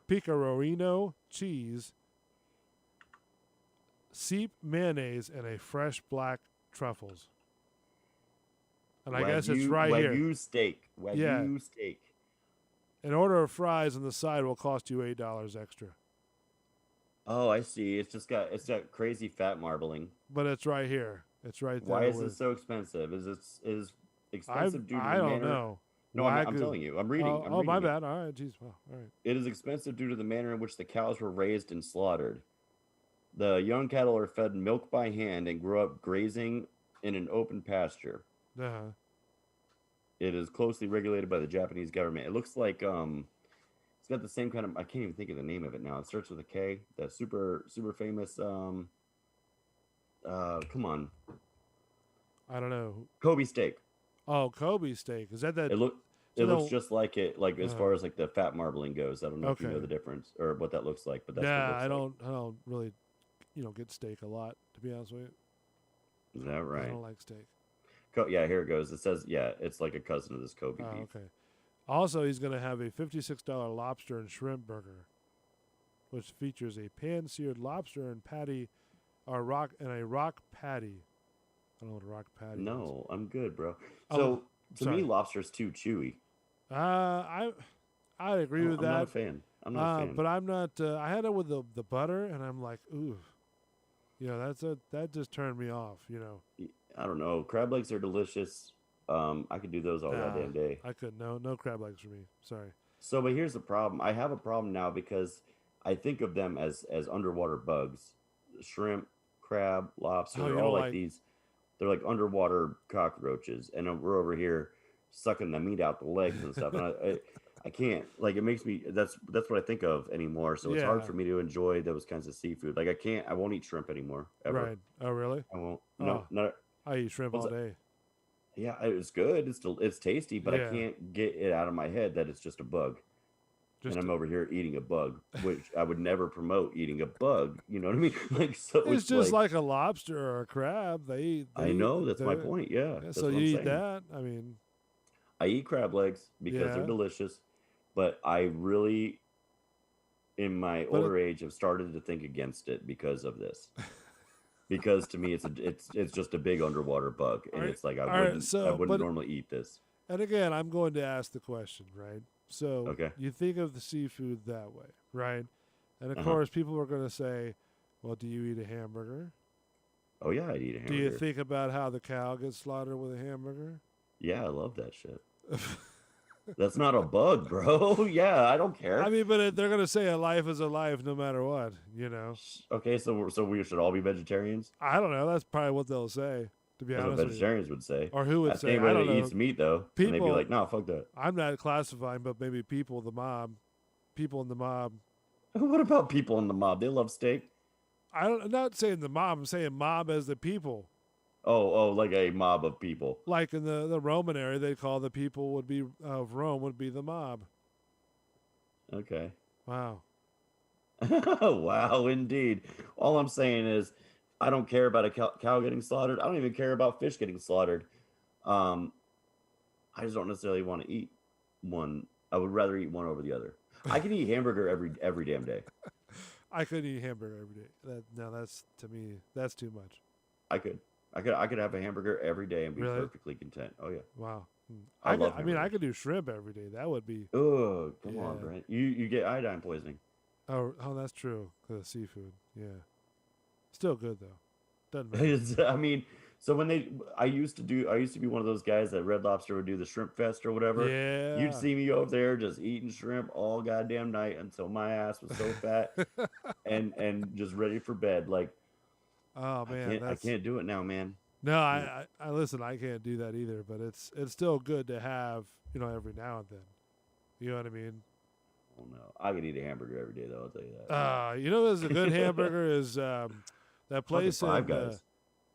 S4: Pecorino cheese, Seep mayonnaise, and a fresh black truffles. And I guess it's right here.
S5: Wagyu steak. Wagyu steak.
S4: An order of fries on the side will cost you $8 extra.
S5: Oh, I see. It's got crazy fat marbling.
S4: But it's right here. It's right there.
S5: Why is it so expensive? Is expensive due to the
S4: I don't
S5: manner?
S4: know.
S5: No, I'm
S4: Wagyu.
S5: telling you. I'm reading. I'm
S4: Oh,
S5: reading
S4: my
S5: it.
S4: bad. All right. Jeez. Well, all right.
S5: It is expensive due to the manner in which the cows were raised and slaughtered. The young cattle are fed milk by hand and grow up grazing in an open pasture.
S4: Uh-huh.
S5: It is closely regulated by the Japanese government. It looks like it's got the same kind of, I can't even think of the name of it now. It starts with a K. That super famous come on.
S4: I don't know.
S5: Kobe steak.
S4: Oh, Kobe steak. Is that that?
S5: It
S4: so
S5: looks
S4: the-
S5: just like it, like as far as like the fat marbling goes. I don't know if you know
S4: Okay.
S5: the difference or what that looks like, but that's what it
S4: Nah,
S5: looks
S4: I
S5: like.
S4: don't really, get steak a lot, to be honest with you.
S5: Is that
S4: I
S5: right?
S4: don't like steak.
S5: Yeah, here it goes. It says, yeah, it's like a cousin of this Kobe
S4: Oh,
S5: beef.
S4: okay. Also, he's going to have a $56 lobster and shrimp burger, which features a pan-seared lobster and patty, a rock patty. I don't know what a rock patty is.
S5: No, I'm good, bro.
S4: Oh,
S5: So to
S4: sorry.
S5: me, lobster's too chewy.
S4: I agree with
S5: I'm not a
S4: that.
S5: fan. I'm not a fan.
S4: But I'm not. I had it with the butter, and I'm like, ooh, that just turned me off.
S5: I don't know. Crab legs are delicious. I could do those all goddamn day.
S4: I couldn't. No crab legs for me. Sorry.
S5: So, but here's the problem. I have a problem now because I think of them as underwater bugs. Shrimp, crab, lobster,
S4: Oh,
S5: they're
S4: you
S5: all
S4: don't
S5: like these. They're like underwater cockroaches, and we're over here sucking the meat out the legs and stuff. And I can't. Like, it makes me. That's what I think of anymore. So it's hard
S4: Yeah.
S5: for me to enjoy those kinds of seafood. Like I won't eat shrimp anymore ever.
S4: Right. Oh, really?
S5: I won't.
S4: Oh.
S5: No, not.
S4: I eat shrimp
S5: What's
S4: all day.
S5: Yeah, it's good. It's tasty, but
S4: Yeah.
S5: I can't get it out of my head that it's just a bug.
S4: Just
S5: And I'm over here eating a bug, which I would never promote eating a bug. You know what I mean? Like, so
S4: it's just like a lobster or a crab.
S5: I know that's my point. Yeah. That's
S4: So
S5: what
S4: you
S5: I'm
S4: eat
S5: saying.
S4: that? I mean,
S5: I eat crab legs because
S4: Yeah.
S5: they're delicious, but I really, in my
S4: But
S5: older age, have started to think against it because of this. Because to me, it's just a big underwater bug, and
S4: Alright,
S5: it's like I
S4: alright,
S5: wouldn't
S4: so, but-
S5: normally eat this.
S4: and again, I'm going to ask the question, right? So
S5: Okay.
S4: you think of the seafood that way, right? And of
S5: Uh-huh.
S4: course, people are going to say, well, do you eat a hamburger?
S5: Oh yeah, I'd eat a hamburger.
S4: Do you think about how the cow gets slaughtered with a hamburger?
S5: Yeah, I love that shit. That's not a bug, bro. Yeah, I don't care.
S4: I mean, but they're gonna say a life is a life no matter what. You know.
S5: Okay, so we should all be vegetarians.
S4: I don't know. That's probably what they'll say. To be
S5: That's what
S4: honest with you.
S5: vegetarians would say.
S4: Or who would
S5: Ask
S4: say? I
S5: anybody
S4: don't
S5: that
S4: know.
S5: eats meat though, and they'd be
S4: People-
S5: like, "No, fuck that."
S4: I'm not classifying, but maybe people, the mob, people in the mob.
S5: What about people in the mob? They love steak.
S4: I'm not saying the mob. I'm saying mob as the people.
S5: Oh, like a mob of people.
S4: Like in the Roman area, they call the people would be of Rome would be the mob.
S5: Okay.
S4: Wow.
S5: Wow, indeed. All I'm saying is, I don't care about a cow getting slaughtered. I don't even care about fish getting slaughtered. I just don't necessarily want to eat one. I would rather eat one over the other. I can eat hamburger every damn day.
S4: I couldn't eat hamburger every day. That's to me. That's too much.
S5: I could have a hamburger every day and be
S4: Really?
S5: perfectly content. Oh yeah.
S4: Wow.
S5: I love
S4: I could do shrimp every day. That would be.
S5: Oh, come on,
S4: Yeah.
S5: Brent. You get iodine poisoning.
S4: Oh, that's true. The seafood. Yeah. Still good though. Doesn't matter.
S5: I mean, so I used to be one of those guys that Red Lobster would do the shrimp fest or whatever.
S4: Yeah.
S5: You'd see me over there just eating shrimp all goddamn night until my ass was so fat and just ready for bed. Like,
S4: Oh man,
S5: I can't do it now, man.
S4: No, I listen. I can't do that either. But it's still good to have, every now and then. You know what I mean?
S5: Oh no, I could eat a hamburger every day though. I'll tell you that.
S4: There's a good hamburger is that place in
S5: Five Guys.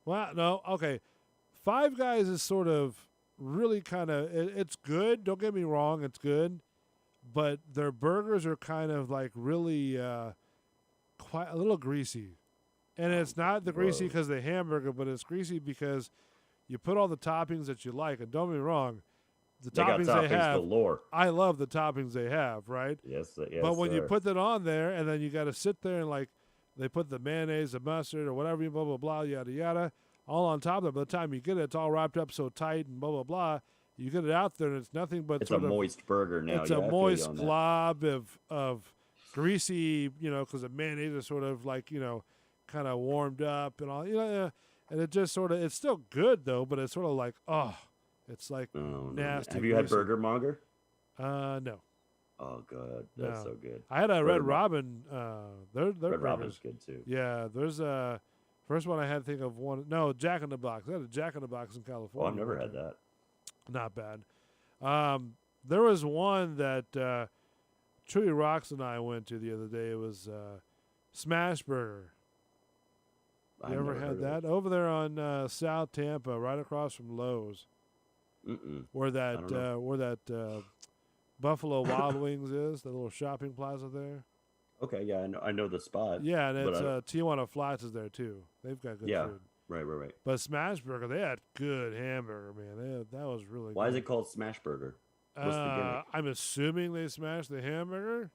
S4: Well, no, okay. Five Guys is sort of really kind of it's good. Don't get me wrong, it's good, but their burgers are kind of like really quite a little greasy, and it's not the greasy
S5: Whoa.
S4: because the hamburger, but it's greasy because you put all the toppings that you like. And don't get me wrong, the
S5: They got
S4: toppings
S5: toppings
S4: they have,
S5: galore.
S4: I love the toppings they have, right?
S5: Yes,
S4: But when you
S5: sir.
S4: put that on there, and then you got to sit there and like they put the mayonnaise, the mustard, or whatever, blah blah blah, yada yada, all on top of it. By the time you get it, it's all wrapped up so tight and blah blah blah. You get it out there, and it's nothing but
S5: it's a
S4: sort of
S5: moist burger now.
S4: it's
S5: Yeah,
S4: a
S5: I feel you
S4: moist
S5: on that.
S4: glob of greasy, because the mayonnaise is sort of like kind of warmed up and all, and it just sort of it's still good though, but it's sort of like it's like
S5: Oh, no.
S4: nasty.
S5: Have you had
S4: greasy.
S5: Burger Monger?
S4: No.
S5: Oh god, that's
S4: No.
S5: so good.
S4: I had a Red
S5: Burger Mo-
S4: Robin. Their
S5: Red
S4: burgers.
S5: Robin's good too.
S4: Yeah, there's a first one I had to think of one. No, Jack in the Box. I had a Jack in the Box in California.
S5: Oh, I've never
S4: one
S5: had
S4: time.
S5: that.
S4: Not bad. There was one that Chewy Rocks and I went to the other day. It was Smash Burger. You
S5: I've
S4: ever
S5: never
S4: had
S5: heard of
S4: that? Over there on South Tampa, right across from Lowe's,
S5: it. Mm-mm.
S4: where
S5: don't know.
S4: that Buffalo Wild Wings is, the little shopping plaza there.
S5: Okay, yeah, I know the spot.
S4: Yeah, and
S5: but
S4: it's
S5: I-
S4: Tijuana Flats is there too. They've got good
S5: Yeah.
S4: food.
S5: Right.
S4: But Smash Burger, they had good hamburger, man. That was really
S5: Why
S4: good.
S5: is it called Smash Burger? What's the gimmick?
S4: I'm assuming they smashed the hamburger.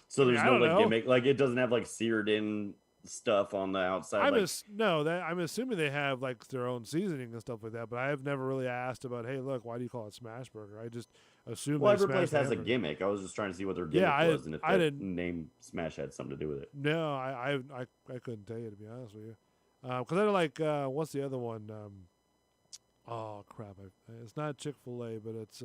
S5: So there's
S4: I
S5: no
S4: don't
S5: like
S4: know.
S5: gimmick. Like it doesn't have like seared in stuff on the outside.
S4: I'm assuming they have like their own seasoning and stuff like that. But I have never really asked about, hey, look, why do you call it Smash Burger? I just assume.
S5: Well,
S4: they
S5: every place
S4: smashed the
S5: has a
S4: hamburger.
S5: gimmick. I was just trying to see what their gimmick
S4: Yeah,
S5: was and if
S4: I
S5: the
S4: didn't-
S5: name Smash had something to do with it.
S4: No, I couldn't tell you, to be honest with you. Because I don't like what's the other one? Oh crap! It's not Chick-fil-A, but it's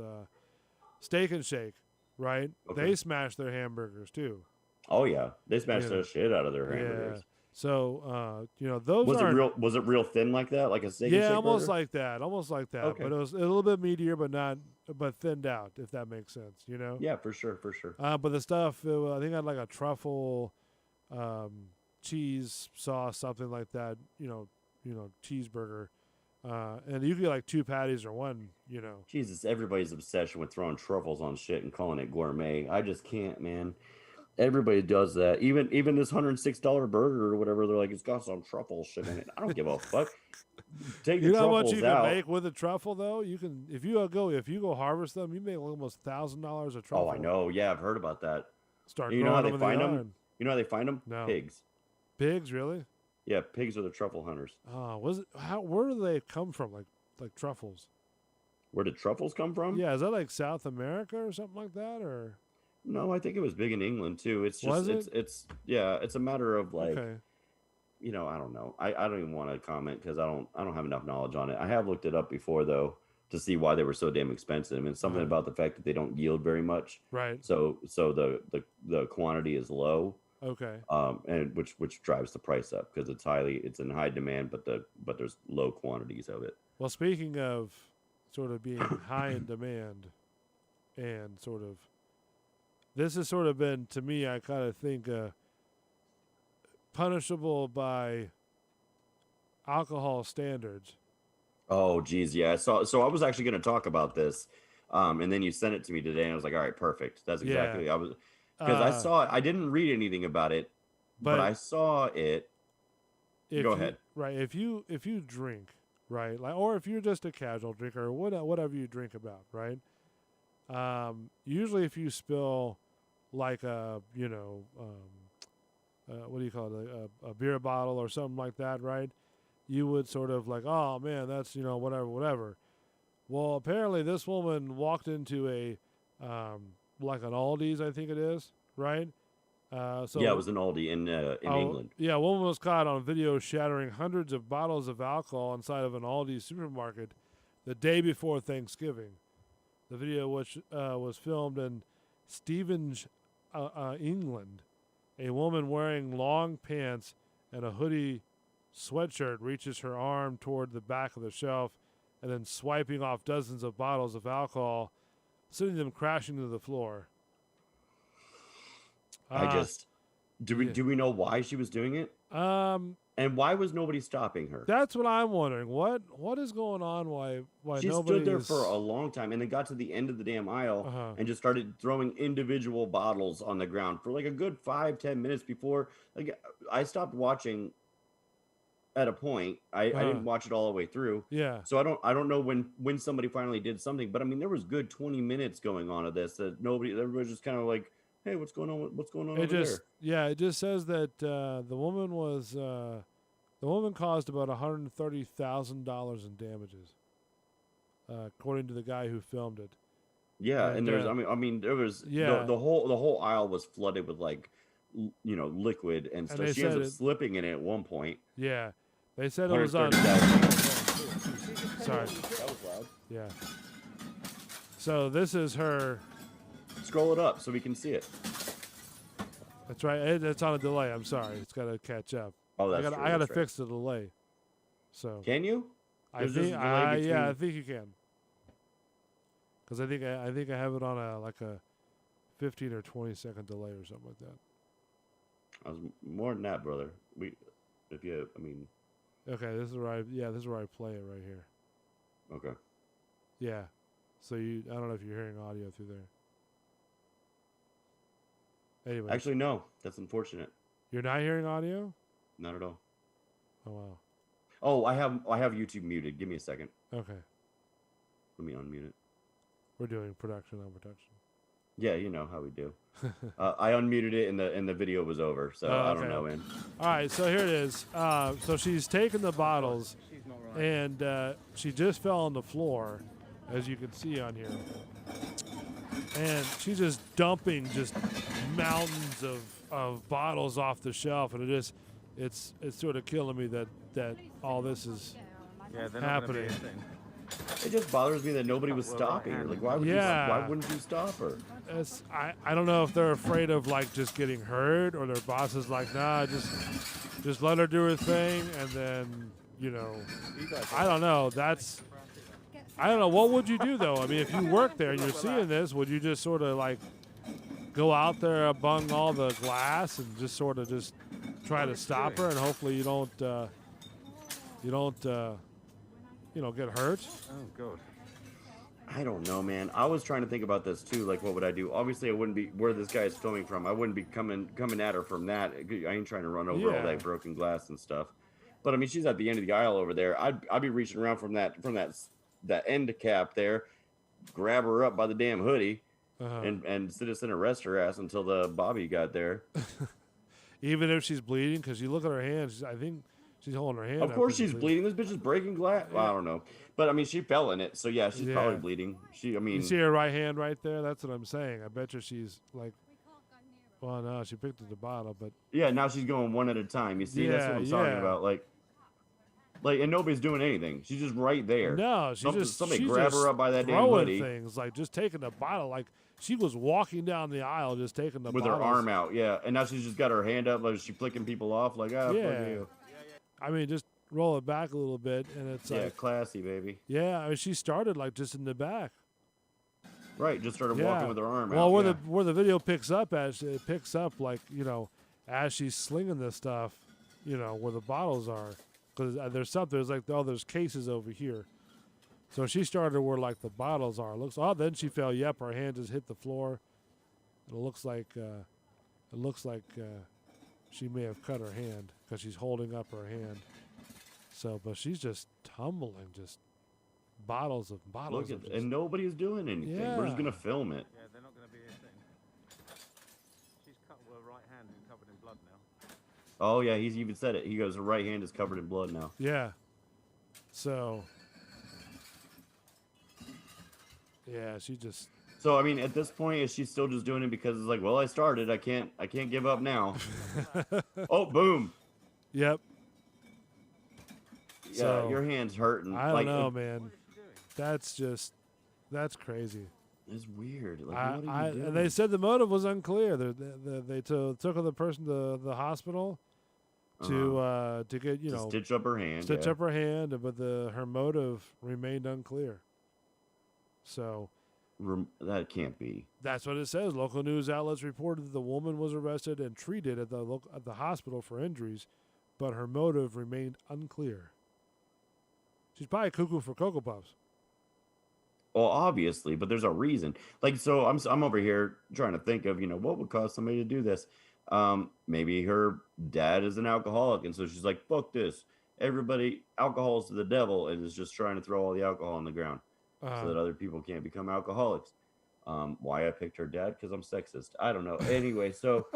S4: Steak and Shake, right?
S5: Okay.
S4: They smash their hamburgers too.
S5: Oh yeah, they smashed
S4: Yeah.
S5: the shit out of their
S4: Yeah.
S5: hamburgers.
S4: So those
S5: Was it
S4: aren't-
S5: Was it real thin like that, like a steak and
S4: Yeah,
S5: shake
S4: almost
S5: burger?
S4: like that. Almost like that.
S5: Okay.
S4: But it was a little bit meatier, but thinned out, if that makes sense.
S5: Yeah, for sure.
S4: But the stuff, I think I had like a truffle, cheese sauce, something like that. Cheeseburger, and you could get like two patties or one.
S5: Jesus, everybody's obsession with throwing truffles on shit and calling it gourmet. I just can't, man. Everybody does that. Even this $106 burger or whatever, they're like, it's got some truffle shit in it. I don't give a fuck. Take the
S4: You know how
S5: truffles
S4: much you can
S5: out.
S4: make with a truffle, though. You can if you go harvest them, you make almost $1,000 a truffle.
S5: Oh, I know. Yeah, I've heard about that.
S4: Start
S5: You know
S4: growing
S5: how they
S4: them in the
S5: find 'em?
S4: yard.
S5: You know how they find them?
S4: No.
S5: Pigs.
S4: Pigs, really?
S5: Yeah, pigs are the truffle hunters.
S4: Oh, where do they come from? Like truffles?
S5: Where did truffles come from?
S4: Yeah, is that like South America or something like that, or?
S5: No, I think it was big in England too. It's just
S4: Was it?
S5: it's yeah, it's a matter of like
S4: Okay.
S5: I don't know. I don't even want to comment because I don't have enough knowledge on it. I have looked it up before though. to see why they were so damn expensive, and something
S4: Uh-huh.
S5: about the fact that they don't yield very much.
S4: Right.
S5: So the quantity is low,
S4: Okay.
S5: and which drives the price up because it's in high demand, but there's low quantities of it.
S4: Well, speaking of sort of being high in demand and sort of, this has sort of been, to me, I kind of think, punishable by alcohol standards.
S5: Oh, geez, yeah. So I was actually going to talk about this, and then you sent it to me today, and I was like, all right, perfect. That's
S4: Yeah.
S5: exactly I was because I
S4: Uh,
S5: saw it. I didn't read anything about it, but
S4: But
S5: I saw it.
S4: if
S5: Go
S4: you-
S5: ahead.
S4: Right. If you drink, right, like, or if you're just a casual drinker, or whatever you drink about, right. Usually, if you spill like a, what do you call it, a beer bottle or something like that, right? You would sort of like, oh man, that's whatever. Well, apparently this woman walked into a like an Aldi's, I think it is, right? So
S5: Yeah, it was an Aldi in England.
S4: Yeah, a woman was caught on video shattering hundreds of bottles of alcohol inside of an Aldi supermarket the day before Thanksgiving. The video, which was filmed in Stevenage, England, a woman wearing long pants and a hoodie sweatshirt reaches her arm toward the back of the shelf and then swiping off dozens of bottles of alcohol, sending them crashing to the floor.
S5: I just do we
S4: yeah.
S5: do we know why she was doing it, and why was nobody stopping her?
S4: That's what I'm wondering. What is going on? Why
S5: She
S4: nobody
S5: stood there
S4: is,
S5: for a long time and then got to the end of the damn aisle
S4: Uh-huh.
S5: and just started throwing individual bottles on the ground for like a good 5-10 minutes before. Like I stopped watching at a point. I didn't watch it all the way through.
S4: Yeah.
S5: So I don't know when somebody finally did something, but I mean there was good 20 minutes going on of this that everybody was just kind of like, hey, what's going on? What's going on
S4: It
S5: over
S4: just it just says that the woman caused about $130,000 in damages, according to the guy who filmed it.
S5: Yeah, and there's
S4: uh,
S5: I mean there was
S4: yeah.
S5: the whole aisle was flooded with like liquid and stuff.
S4: they
S5: She ends
S4: said
S5: up slipping in it at one point.
S4: Yeah, they said it was on.
S5: 130,000.
S4: Sorry.
S5: That was loud.
S4: Yeah. So this is her.
S5: Scroll it up so we can see it.
S4: That's right. It's on a delay. I'm sorry. It's got to catch up.
S5: Oh, that's
S4: I gotta,
S5: true.
S4: I gotta
S5: that's right.
S4: fix the delay. So
S5: Can you?
S4: I
S5: There's
S4: think
S5: just a delay
S4: yeah, I
S5: between-
S4: think you can. Because I think I have it on a 15 or 20-second delay or something like that.
S5: I was more than that, brother.
S4: Okay, this is where I play it right here.
S5: Okay.
S4: Yeah. So I don't know if you're hearing audio through there. Anyway,
S5: Actually, no. That's unfortunate.
S4: you're not hearing audio?
S5: Not at all.
S4: Oh wow.
S5: Oh, I have YouTube muted. Give me a second.
S4: Okay,
S5: Let me unmute it.
S4: we're doing production on production.
S5: Yeah, you know how we do. I unmuted it and the video was over, so I don't
S4: okay.
S5: know, man.
S4: All right, so here it is. So she's taken the bottles, and she just fell on the floor, as you can see on here. And she's just dumping just mountains of bottles off the shelf, and it's sort of killing me that all this is happening.
S5: It just bothers me that nobody was stopping her. Like, why wouldn't you stop her?
S4: I don't know if they're afraid of like just getting hurt, or their boss is like, nah, just let her do her thing, and then I don't know. I don't know. What would you do though? I mean, if you work there and you're seeing this, would you just sort of like go out there among all the glass and just sort of just try to stop her, and hopefully you don't get hurt?
S1: Oh, God.
S5: I don't know, man. I was trying to think about this too. Like, what would I do? Obviously, I wouldn't be where this guy is filming from. I wouldn't be coming at her from that. I ain't trying to run over all
S4: Yeah.
S5: that broken glass and stuff. But I mean, she's at the end of the aisle over there. I'd be reaching around from that end cap there, grab her up by the damn hoodie, and citizen arrest her ass until the Bobby got there.
S4: Even if she's bleeding, because you look at her hands, I think she's holding her hand.
S5: Of
S4: up
S5: course
S4: 'cause
S5: she's bleeding. This bitch is breaking glass. Well, I don't know. But I mean, she fell in it. So yeah, she's probably
S4: Yeah.
S5: bleeding.
S4: You see her right hand right there? That's what I'm saying. I bet you she's like, well, no, she picked up the bottle, but
S5: yeah, now she's going one at a time. You see, that's what I'm talking
S4: yeah.
S5: about. Like, Like, and nobody's doing anything. She's just right there.
S4: No, she's
S5: Somebody
S4: she's
S5: grab
S4: just
S5: her up by that damn
S4: throwing
S5: hoodie
S4: things, like just taking the bottle. Like she was walking down the aisle, just taking the
S5: with her
S4: bottles.
S5: arm out. Yeah, and now she's just got her hand up, like she's flicking people off. Like, ah,
S4: Yeah.
S5: fuck you.
S4: I mean, just roll it back a little bit, and it's
S5: Yeah,
S4: like,
S5: classy, baby.
S4: yeah. I mean, she started like just in the back.
S5: Right, just started
S4: Yeah.
S5: walking with her arm
S4: Well,
S5: out.
S4: where
S5: yeah.
S4: the video picks up, as it picks up, like, you know, as she's slinging this stuff, you know, where the bottles are, because there's like, oh, there's cases over here. So she started where like the bottles are. Then she fell. Yep, her hand just hit the floor. It looks like she may have cut her hand because she's holding up her hand. So, but she's just tumbling, just bottles of
S5: Look
S4: of
S5: at, and nobody's doing anything. We're just
S4: Yeah.
S5: gonna film it.
S7: Yeah, they're not going to be here soon. She's cut with her right hand and covered in blood now.
S5: Oh yeah, he's even said it. He goes, her right hand is covered in blood now.
S4: Yeah. So. Yeah, she just.
S5: So I mean, at this point, is she still just doing it because it's like, well, I started. I can't give up now. Oh, boom.
S4: Yep.
S5: Yeah,
S4: So,
S5: your hand's hurting.
S4: I don't
S5: like,
S4: know, man. That's crazy.
S5: It's weird. Like, what are you doing?
S4: And they said the motive was unclear. They took the person to the hospital to get, you
S5: To
S4: know,
S5: stitch up her hand.
S4: stitch
S5: yeah.
S4: up her hand, but her motive remained unclear. So
S5: That can't be.
S4: that's what it says. Local news outlets reported that the woman was arrested and treated at the hospital for injuries, but her motive remained unclear. She's probably cuckoo for Cocoa Puffs.
S5: Well, obviously, but there's a reason. Like, so I'm over here trying to think of, you know, what would cause somebody to do this. Maybe her dad is an alcoholic, and so she's like, "Fuck this! Everybody, alcohol's to the devil," and is just trying to throw all the alcohol on the ground so that other people can't become alcoholics. Why I picked her dad? Because I'm sexist. I don't know. Anyway, so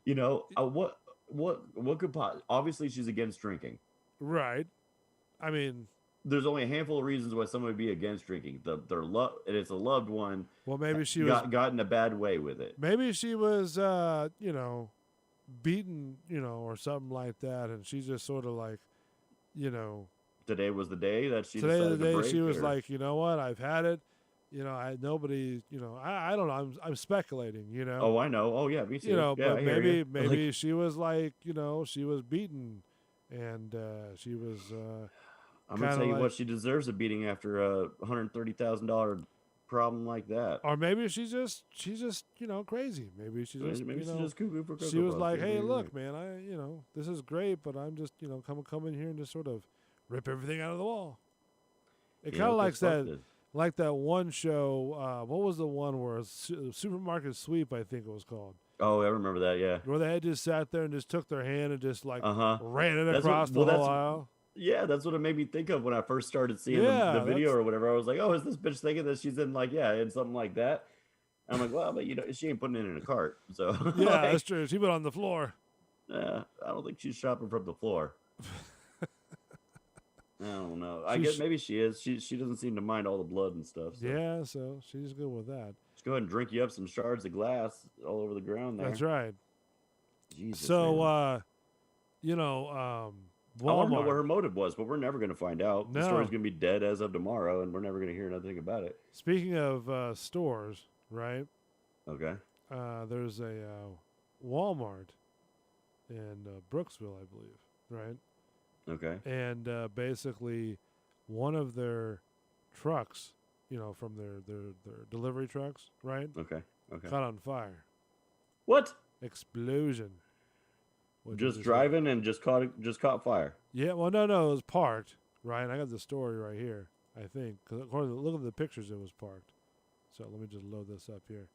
S5: you know, what could obviously she's against drinking.
S4: Right. I mean,
S5: There's only a handful of reasons why someone would be against drinking. Their love, and it's a loved one.
S4: well, maybe she was.
S5: Got in a bad way with it.
S4: Maybe she was, you know, beaten, you know, or something like that, and she's just sort of like, you know,
S5: Today was the day that she
S4: today
S5: decided
S4: the day
S5: to break,
S4: she was
S5: or-
S4: like, you know what, I've had it. You know, nobody, you know, I don't know. I'm speculating, you know.
S5: Oh, I know. Oh, yeah, me too.
S4: You know,
S5: yeah,
S4: but
S5: I hear you.
S4: maybe
S5: Like,
S4: she was like, you know, she was beaten, and she was.
S5: I'm gonna
S4: kinda
S5: tell you
S4: like-
S5: what, she deserves a beating after a $130,000 problem like that.
S4: Or maybe she's just you know crazy. Maybe she's just
S5: Maybe
S4: you
S5: she's
S4: know,
S5: just cuckoo for
S4: she
S5: Cocoa
S4: was
S5: Puffs.
S4: like,
S5: Yeah,
S4: hey,
S5: you're
S4: look,
S5: right.
S4: man, you know, this is great, but I'm just, you know, come in here and just sort of rip everything out of the wall. It
S5: Yeah,
S4: kind of
S5: 'cause
S4: likes
S5: fuck
S4: that,
S5: this.
S4: like that one show. What was the one where Supermarket Sweep? I think it was called,
S5: Oh, I remember that. Yeah.
S4: where they had just sat there and just took their hand and just like
S5: Uh-huh.
S4: ran it
S5: That's what-
S4: across
S5: well,
S4: the whole
S5: that's-
S4: aisle.
S5: Yeah, that's what it made me think of when I first started seeing
S4: Yeah,
S5: the video
S4: that's-
S5: or whatever. I was like, oh, is this bitch thinking that she's in like, yeah, in something like that? And I'm like, well, but you know, she ain't putting it in a cart. So
S4: Yeah,
S5: like,
S4: that's true. She put on the floor.
S5: I don't think she's shopping from the floor. I don't know. I
S4: She's-
S5: guess maybe she is. She doesn't seem to mind all the blood and stuff. So.
S4: Yeah, so she's good with that.
S5: Just go ahead and drink you up some shards of glass all over the ground there.
S4: That's right.
S5: Jesus,
S4: So,
S5: man.
S4: you know,
S5: I want to know what
S4: Walmart.
S5: her motive was, but we're never going to find out. The
S4: No.
S5: story's going to be dead as of tomorrow, and we're never going to hear nothing about it.
S4: Speaking of stores, right?
S5: Okay.
S4: There's a Walmart in Brooksville, I believe, right?
S5: Okay.
S4: And basically, one of their trucks, you know, from their delivery trucks, right,
S5: Okay. Okay.
S4: caught on fire.
S5: What?
S4: Explosion. Which
S5: Just
S4: is
S5: driving and just caught fire.
S4: Yeah, well, no, it was parked, right? I got the story right here, I think. Because according to look at the pictures, it was parked. So let me just load this up here.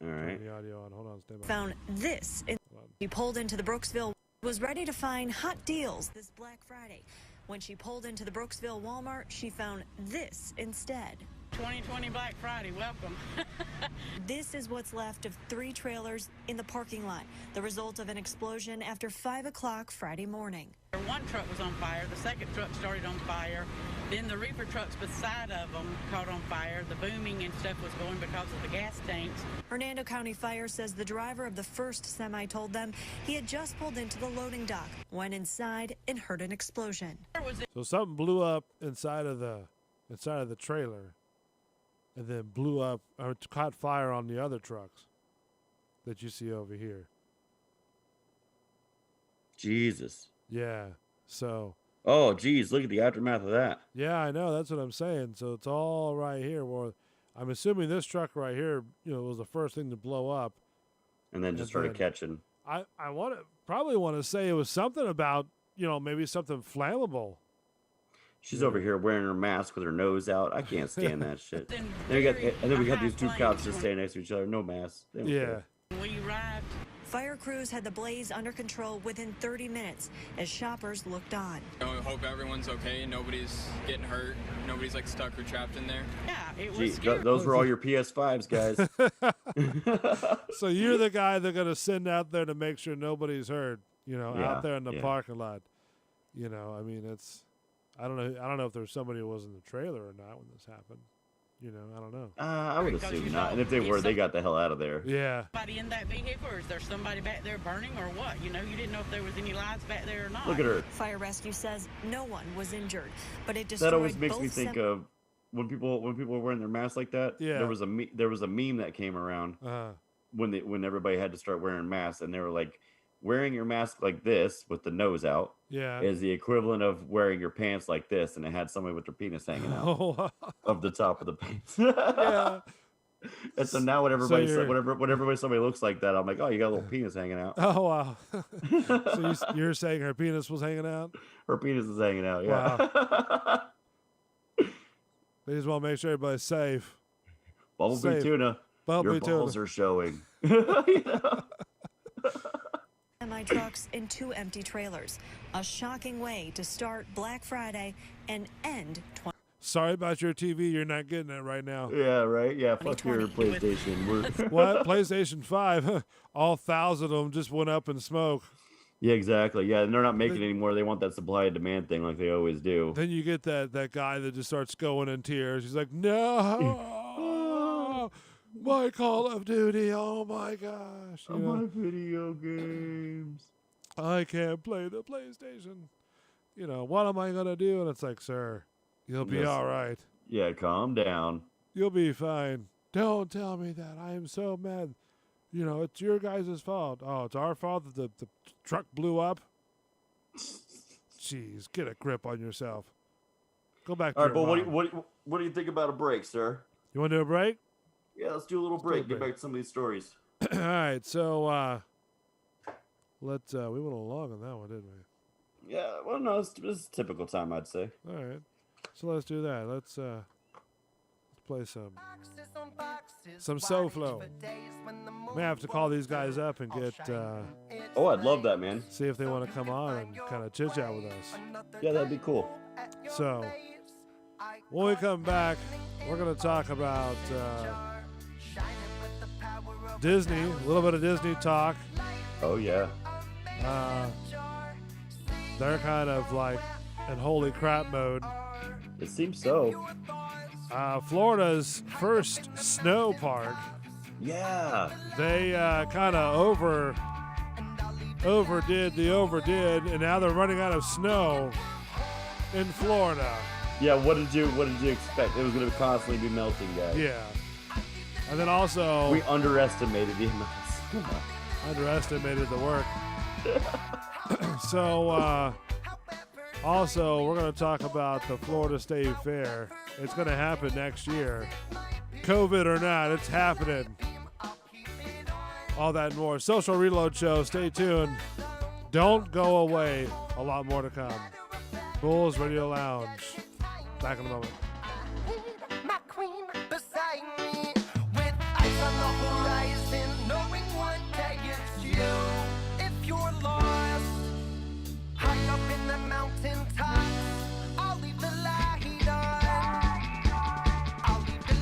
S5: All
S4: Turn
S5: right.
S4: the audio on. Hold on, stand by.
S8: Found this.
S4: Hold on.
S8: She pulled into the Brooksville, was ready to find hot deals this Black Friday. When she pulled into the Brooksville Walmart, she found this instead.
S9: 2020 Black Friday, welcome.
S8: This is what's left of 3 trailers in the parking lot, the result of an explosion after 5 o'clock Friday morning.
S9: One truck was on fire, the second truck started on fire, then the reefer trucks beside of them caught on fire. The booming and stuff was going because of the gas tanks.
S8: Hernando County Fire says the driver of the first semi told them he had just pulled into the loading dock, went inside, and heard an explosion.
S4: So something blew up inside of the trailer, and then blew up or caught fire on the other trucks that you see over here.
S5: Jesus.
S4: Yeah. So.
S5: Oh, geez, look at the aftermath of that.
S4: Yeah, I know. That's what I'm saying. So it's all right here. Well, I'm assuming this truck right here, was the first thing to blow up.
S5: And then just started catching.
S4: I probably want to say it was something about, maybe something flammable.
S5: She's over here wearing her mask with her nose out. I can't stand that shit. And then we got these 2 cops just standing next to each other, no masks.
S4: Yeah.
S9: We arrived.
S8: Fire crews had the blaze under control within 30 minutes as shoppers looked on.
S10: I hope everyone's okay. Nobody's getting hurt. Nobody's stuck or trapped in there.
S9: Yeah, it was scary.
S5: Those were all your PS5s, guys.
S4: So you're the guy they're going to send out there to make sure nobody's hurt, out there in the parking lot. I mean, I don't know if there's somebody who was in the trailer or not when this happened. I don't know.
S5: I would assume not. And if they were, they got the hell out of there.
S4: Yeah.
S9: Somebody in that vehicle, or is there somebody back there burning or what? You didn't know if there was any lives back there or not.
S5: Look at her.
S8: Fire rescue says no one was injured, but it destroyed
S5: That always makes
S8: both
S5: me think of when people were wearing their masks like that.
S4: Yeah.
S5: There was a meme that came around when everybody had to start wearing masks, and they were like, wearing your mask like this with the nose out is the equivalent of wearing your pants like this, and it had somebody with their penis hanging out of the top of the pants.
S4: Yeah.
S5: And so now whenever somebody looks like that, I'm like, oh, you got a little penis hanging out.
S4: Oh, wow. So you're saying her penis was hanging out?
S5: Her penis is hanging out, yeah.
S4: Wow. They just want to make sure everybody's safe.
S5: Bumblebee tuna. Your balls are showing.
S8: Semi-trucks and 2 empty trailers. A shocking way to start Black Friday and end
S4: Sorry about your TV. You're not getting it right now.
S5: Yeah, right? Yeah, fuck your PlayStation.
S4: What? PlayStation 5? All 1,000 of them just went up in smoke.
S5: Yeah, exactly. Yeah, and they're not making it anymore. They want that supply and demand thing like they always do.
S4: Then you get that guy that just starts going in tears. He's like, no, my Call of Duty. Oh, my gosh.
S5: My video games.
S4: I can't play the PlayStation. What am I going to do? And it's like, sir, you'll be all right.
S5: Yeah, calm down.
S4: You'll be fine. Don't tell me that. I am so mad. It's your guys' fault. Oh, it's our fault that the truck blew up? Jeez, get a grip on yourself. Go back to
S5: all right,
S4: your
S5: but
S4: mom.
S5: what do you think about a break, sir?
S4: You want to do a break?
S5: Yeah, let's do a little break. Get back to some of these stories.
S4: All right, so we went along on that one, didn't we?
S5: Yeah, well, no, this is typical time, I'd say.
S4: All right, so let's do that. Let's play some SoFlo. May have to call these guys up and get.
S5: Oh, I'd love that, man.
S4: See if they want to come on and kind of chit chat with us.
S5: Yeah, that'd be cool.
S4: So when we come back, we're gonna talk about Disney, a little bit of Disney talk.
S5: Oh yeah.
S4: They're kind of like in holy crap mode.
S5: It seems so.
S4: Florida's first snow park.
S5: Yeah.
S4: They kind of overdid, and now they're running out of snow in Florida.
S5: Yeah. What did you expect? It was going to constantly be melting, guys.
S4: Yeah. And then also
S5: we underestimated the amounts.
S4: Underestimated the work. So also we're going to talk about the Florida State Fair. It's going to happen next year. COVID or not, it's happening. All that and more. Social Reload Show. Stay tuned. Don't go away. A lot more to come. Bulls Radio Lounge. Back in a moment.
S11: My queen beside me, with ice on the horizon, knowing one day it's you. If you're lost, high up in the mountain tops, I'll leave the light on. I'll leave the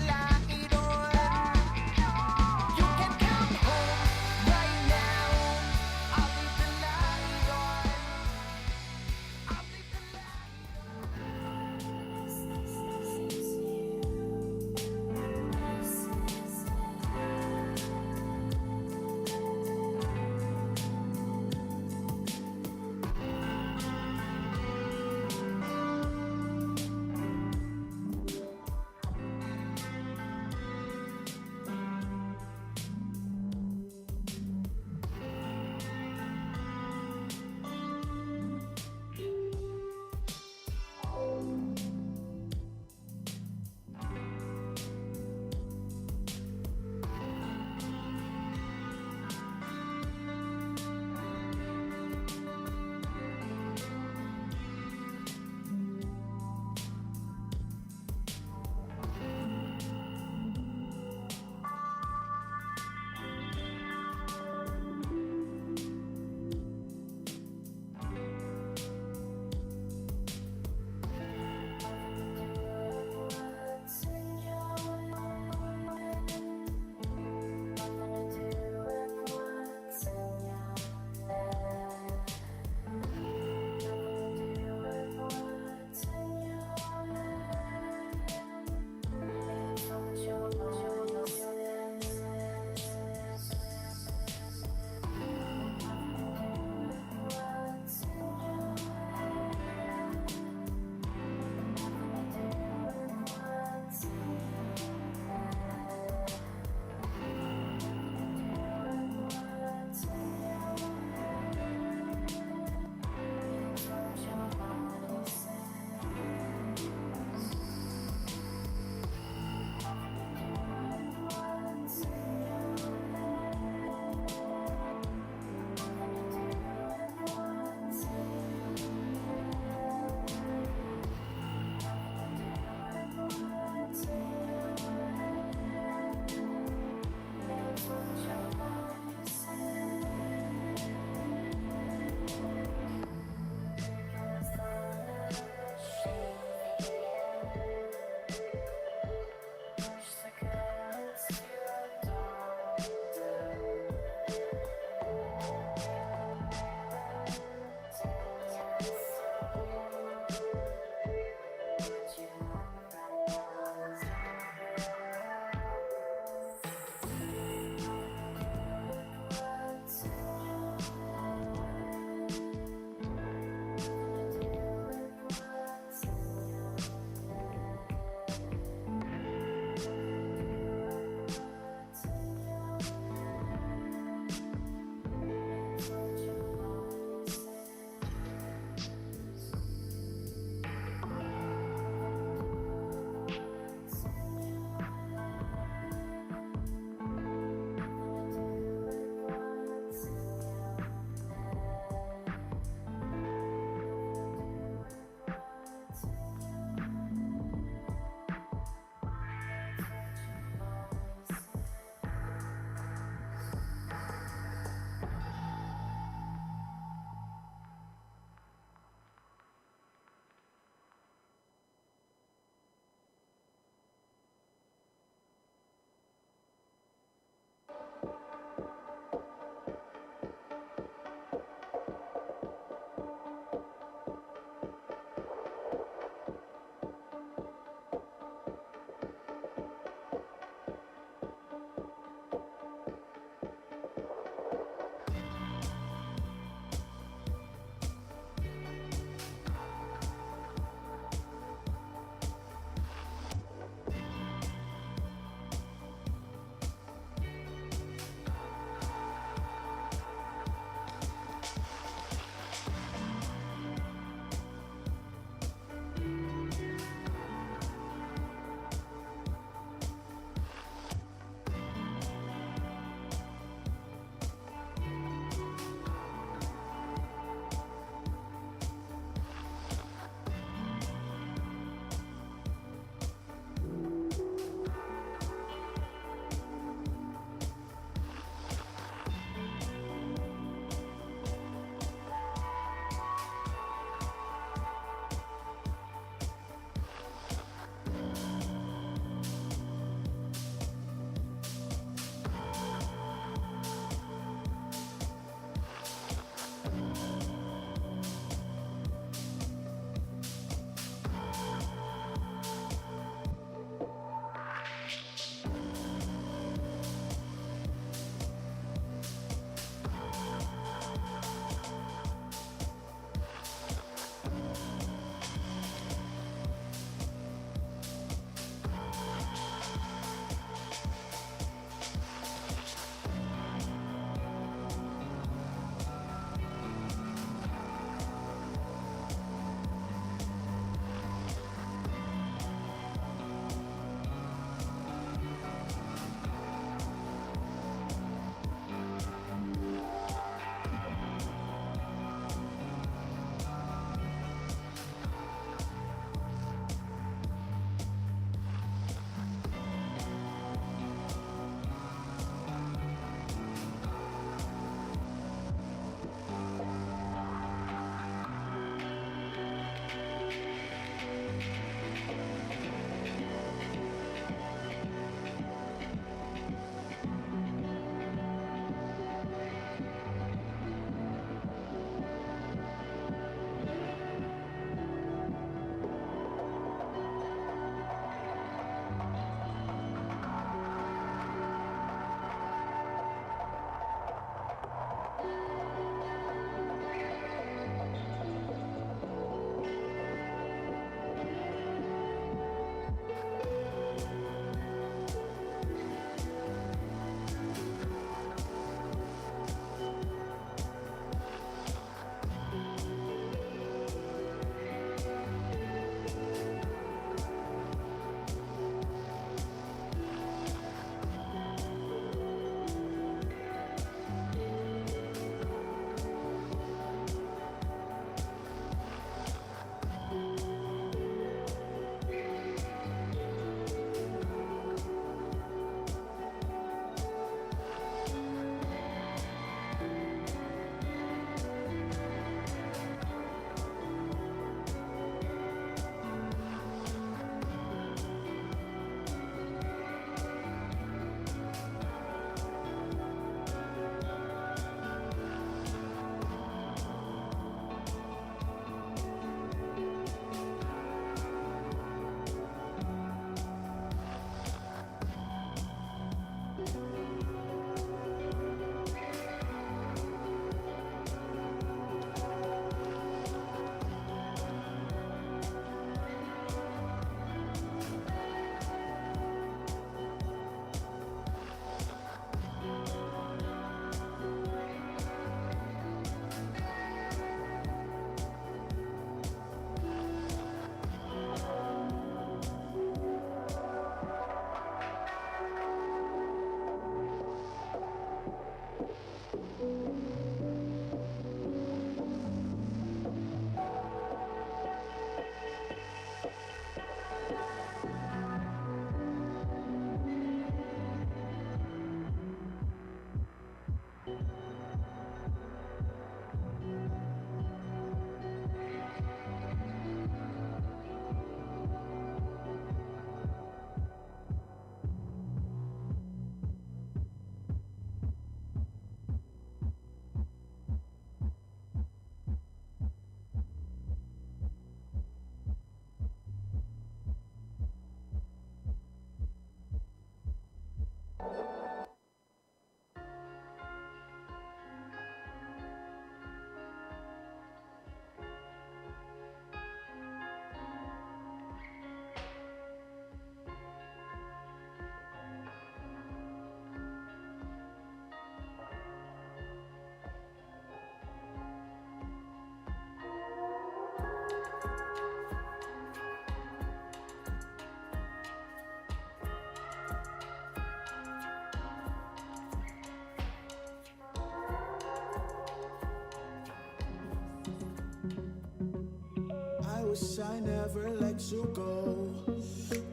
S12: wish I never let you go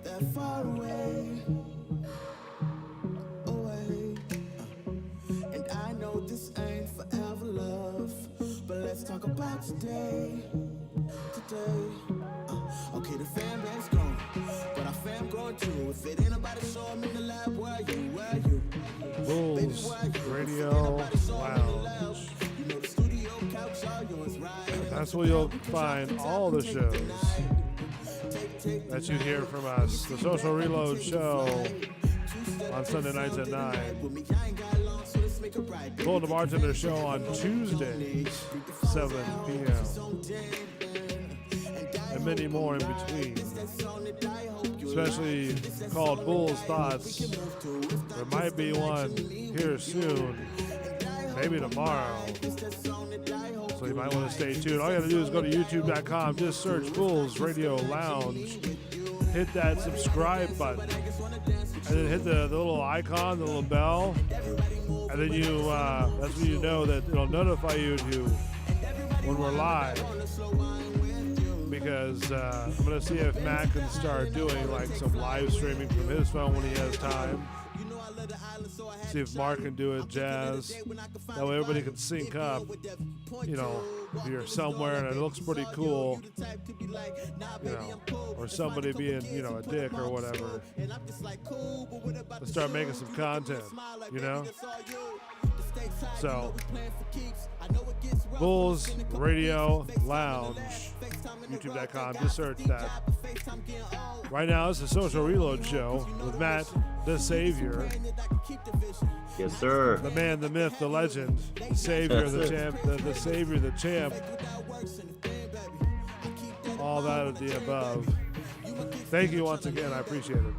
S12: that far away. And I know this ain't forever love, but let's talk about today. Okay, the fan base gone, but our fam growing too. If it ain't about to show 'em in the lab, where you?
S4: Bulls Radio Lounge.
S12: You know the studio couch all yours, right?
S4: That's where you'll find all the shows that you hear from us. The Social Reload Show on Sunday nights at 9. Bull the Bartender Show on Tuesdays, 7 p.m. And many more in between. Especially called Bull's Thoughts. There might be one here soon, maybe tomorrow. So you might want to stay tuned. All you got to do is go to youtube.com, just search Bulls Radio Lounge, hit that subscribe button, and then hit the little icon, the little bell, and then you that's when you know that it'll notify you when we're live. Because I'm going to see if Matt can start doing like some live streaming from his phone when he has time. See if Mark can do it, Jazz. That way everybody can sync up. You know, if you're somewhere and it looks pretty cool, you know, or somebody being, you know, a dick or whatever. Let's start making some content, you know? So, Bulls Radio Lounge, youtube.com, just search that. Right now, it's the Social Reload Show with Matt, the Savior.
S5: Yes, sir.
S4: The man, the myth, the legend, the Savior, the champ, the Savior, the champ. All that of the above. Thank you once again. I appreciate it.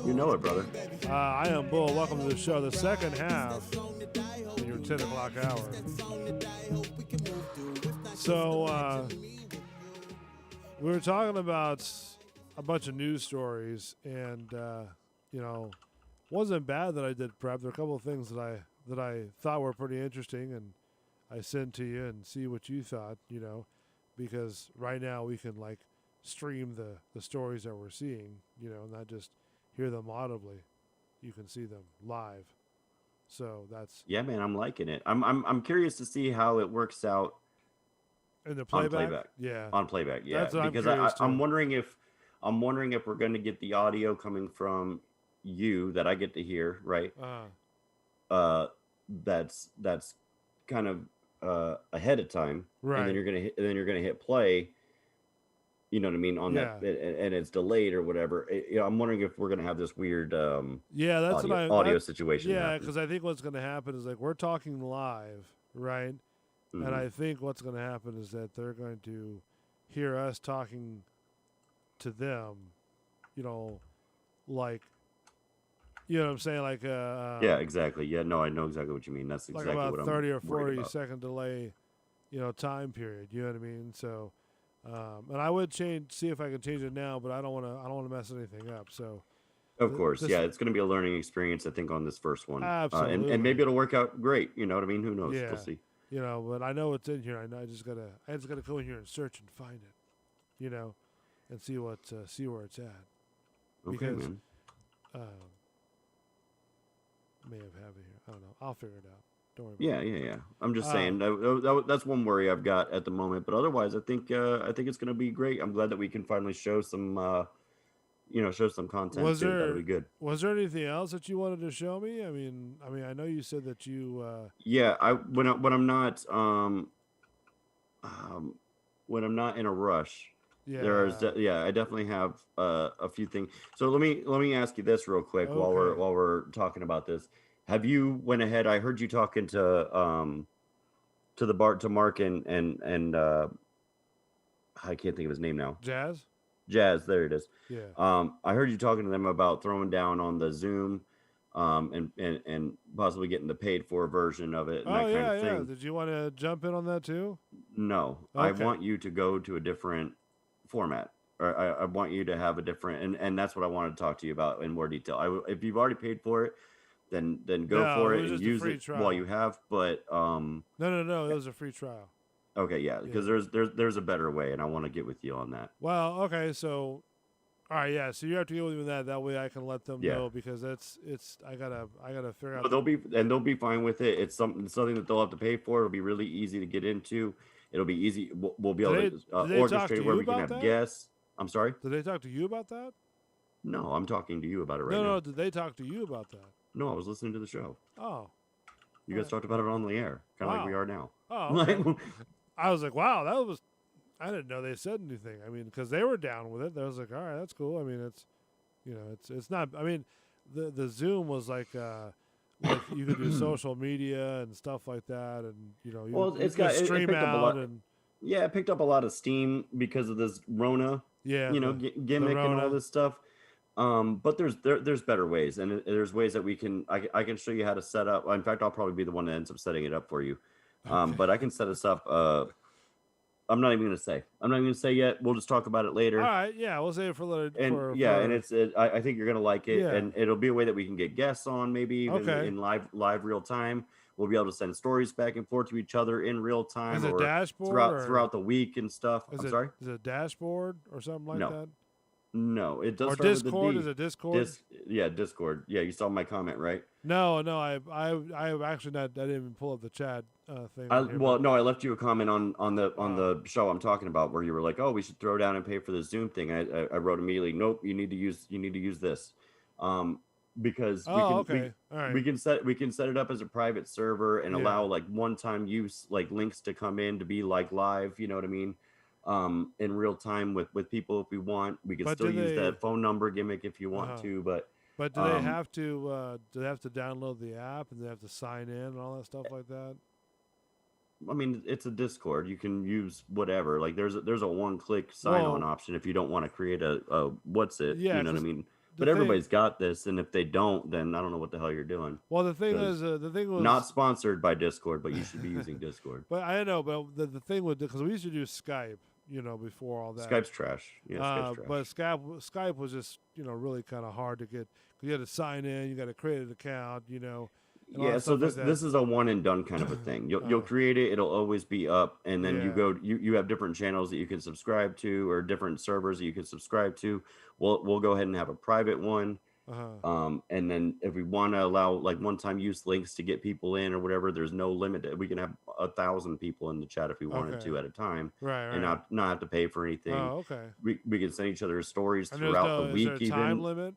S5: You know it, brother.
S4: I am Bull. Welcome to the show. The second half in your 10 o'clock hour. So, we were talking about a bunch of news stories, and, you know, wasn't bad that I did prep. There are a couple of things that I thought were pretty interesting, and I sent to you and see what you thought, you know, because right now we can, like, stream the stories that we're seeing, you know, not just hear them audibly. You can see them live. So that's
S5: man. I'm liking it. I'm curious to see how it works out
S4: in the playback.
S5: On playback.
S4: Yeah,
S5: on playback. Yeah,
S4: that's what
S5: because I'm wondering if we're going to get the audio coming from you that I get to hear, right? That's kind of ahead of time,
S4: right?
S5: And then you're gonna hit play. You know what I mean on that, and it's delayed or whatever. You know, I'm wondering if we're gonna have this weird
S4: that's
S5: audio situation.
S4: Yeah, because I think what's gonna happen is like we're talking live, right?
S5: Mm-hmm.
S4: And I think what's gonna happen is that they're going to hear us talking to them, you know, like, you know what I'm saying, like
S5: yeah, exactly. Yeah, no, I know exactly what you mean. That's exactly
S4: like
S5: what
S4: about
S5: I'm
S4: 30 or
S5: worried
S4: 40
S5: about.
S4: second delay, you know, time period. You know what I mean? So. And I would see if I can change it now, but I don't want to mess anything up. So,
S5: of course, it's going to be a learning experience, I think, on this first one.
S4: Absolutely,
S5: and maybe it'll work out great. You know what I mean? Who knows?
S4: Yeah.
S5: We'll see.
S4: You know, but I know it's in here. I just gotta go in here and search and find it. You know, and see where it's at.
S5: Okay,
S4: because,
S5: man.
S4: May have it here. I don't know. I'll figure it out. Don't worry.
S5: Yeah. I'm just saying that's one worry I've got at the moment, but otherwise, I think it's going to be great. I'm glad that we can finally show some, show some content. That'll be good.
S4: Was there anything else that you wanted to show me? I mean, I know you said that you.
S5: Yeah, when I'm not when I'm not in a rush. Yeah. I definitely have a few things. So let me ask you this real quick while we're talking about this. Have you went ahead? I heard you talking to Mark and I can't think of his name now.
S4: Jazz,
S5: there it is.
S4: Yeah.
S5: I heard you talking to them about throwing down on the Zoom, and possibly getting the paid for version of it. And that kind of thing.
S4: Yeah. Did you want to jump in on that too?
S5: No,
S4: okay.
S5: I want you to go to a different format. Or I want you to have a different, and that's what I wanted to talk to you about in more detail. If you've already paid for it, then go for it and use it while you have. But
S4: no, it was a free trial.
S5: Okay, yeah, because there's a better way, and I want to get with you on that.
S4: Well, okay, so all right, yeah. So you have to go with me with that. That way I can let them
S5: Yeah.
S4: know because it's I gotta figure out.
S5: But they'll be fine with it. It's something that they'll have to pay for. It'll be really easy to get into. It'll be easy. We'll be able
S4: Did
S5: to
S4: they talk to
S5: orchestrate where
S4: you
S5: we can
S4: about
S5: have
S4: that?
S5: guests. I'm sorry.
S4: Did they talk to you about that?
S5: No, I'm talking to you about it right now.
S4: No. Did they talk to you about that?
S5: No, I was listening to the show.
S4: Oh.
S5: You guys talked about it on the air, kind of like we
S4: Wow.
S5: are now.
S4: Oh. Okay. I was like, wow, that was. I didn't know they said anything. I mean, because they were down with it. I was like, all right, that's cool. I mean, it's, it's not. I mean, the Zoom was like you could do social media and stuff like that, and you could stream
S5: picked up a
S4: out
S5: lot.
S4: and
S5: Yeah, it picked up a lot of steam because of this Rona, gimmick and all
S4: Rona.
S5: this stuff. But there's better ways, and there's ways that we can. I can show you how to set up. In fact, I'll probably be the one that ends up setting it up for you. But I can set us up. I'm not even gonna say. I'm not even gonna say yet. We'll just talk about it later.
S4: all right, yeah, we'll save it for later.
S5: And I think you're gonna like it,
S4: Yeah.
S5: and it'll be a way that we can get guests on, maybe even
S4: Okay.
S5: in live real time. We'll be able to send stories back and forth to each other in real time,
S4: Is it
S5: or
S4: dashboard or-
S5: throughout the week and stuff.
S4: Is
S5: I'm
S4: it,
S5: sorry.
S4: Is it a dashboard or something like
S5: No.
S4: that?
S5: No, it does.
S4: Or
S5: start with a
S4: Discord?
S5: D.
S4: Is it Discord?
S5: Discord. Yeah, you saw my comment, right?
S4: No, I actually not. I didn't even pull up the chat thing. on here, but-
S5: I left you a comment on the show I'm talking about where you were like, "Oh, we should throw down and pay for the Zoom thing." I wrote immediately, "Nope, you need to use this," because
S4: okay, all right.
S5: we can set it up as a private server and
S4: Yeah.
S5: allow like one-time use, like links to come in to be like live. You know what I mean? In real time with people if we want. We can
S4: But
S5: still
S4: do
S5: use
S4: they-
S5: that phone number gimmick if you want
S4: Uh-huh.
S5: to, but.
S4: But do they have to? Do they have to download the app and they have to sign in and all that stuff like that?
S5: I mean, it's a Discord. You can use whatever. Like there's a one-click sign-on
S4: Well-
S5: option if you don't want to create a what's it?
S4: Yeah,
S5: You know what I
S4: 'cause
S5: mean?
S4: the
S5: But everybody's got this, and if they don't, then I don't know what the hell you're doing.
S4: Well, the thing
S5: 'Cause
S4: is, the thing was
S5: Not sponsored by Discord, but you should be using Discord.
S4: But I know, but the thing with because we used to do Skype, before all that.
S5: Skype's trash. Yeah, Skype's trash.
S4: But Skype was just really kind of hard to get. 'Cause you had to sign in, you got to create an account, and all
S5: Yeah,
S4: that
S5: so
S4: stuff like that.
S5: this is a one and done kind of a thing. You'll create it, it'll always be up, and then
S4: Yeah.
S5: you have different channels that you can subscribe to or different servers that you can subscribe to. We'll go ahead and have a private one. And then if we want to allow like one-time use links to get people in or whatever, there's no limit. We can have 1,000 people in the chat if we wanted
S4: Okay.
S5: to at a time,
S4: Right,
S5: and
S4: right.
S5: not have to pay for anything.
S4: Oh, okay.
S5: We can send each other stories
S4: And there's
S5: throughout the
S4: is
S5: week.
S4: there a time
S5: even
S4: limit?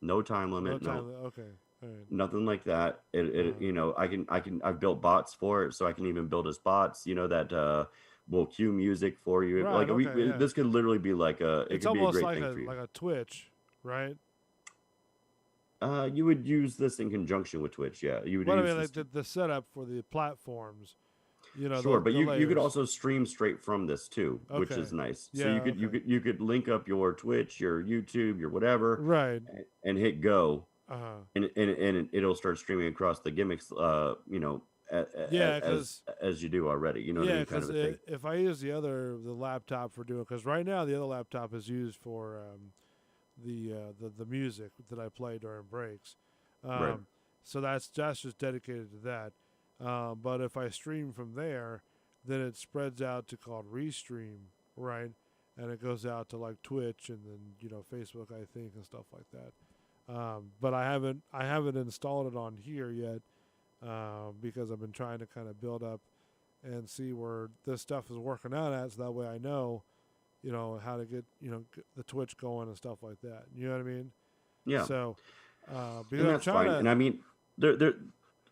S5: no time limit.
S4: No
S5: No,
S4: time okay. All right.
S5: nothing like that. I've built bots for it, so I can even build us bots. That will cue music for you.
S4: Right,
S5: Like
S4: okay, yeah.
S5: this could literally be like it
S4: It's
S5: could be a
S4: almost
S5: great
S4: like
S5: thing for you.
S4: like a Twitch, right?
S5: You would use this in conjunction with Twitch. Yeah, you would.
S4: But I
S5: use
S4: mean,
S5: this
S4: like the setup for the platforms,
S5: Sure, but
S4: the
S5: you could
S4: layers.
S5: also stream straight from this too, which
S4: Okay.
S5: is nice. So
S4: Yeah,
S5: you could link up your Twitch, your YouTube, your whatever,
S4: Right.
S5: and hit go,
S4: Uh-huh.
S5: and it'll start streaming across the gimmicks.
S4: Yeah, 'cause-
S5: as you do already. You know what I
S4: Yeah,
S5: mean, kind
S4: because
S5: of a thing.
S4: if I use the laptop for doing, because right now the other laptop is used for the music that I play during breaks.
S5: Right.
S4: So that's just dedicated to that. But if I stream from there, then it spreads out to called Restream, right? And it goes out to like Twitch and then Facebook, I think, and stuff like that. But I haven't installed it on here yet because I've been trying to kind of build up and see where this stuff is working out at, so that way I know, how to get the Twitch going and stuff like that. You know what I mean?
S5: Yeah.
S4: So,
S5: And
S4: because I'm
S5: that's
S4: trying
S5: fine.
S4: to.
S5: And I mean,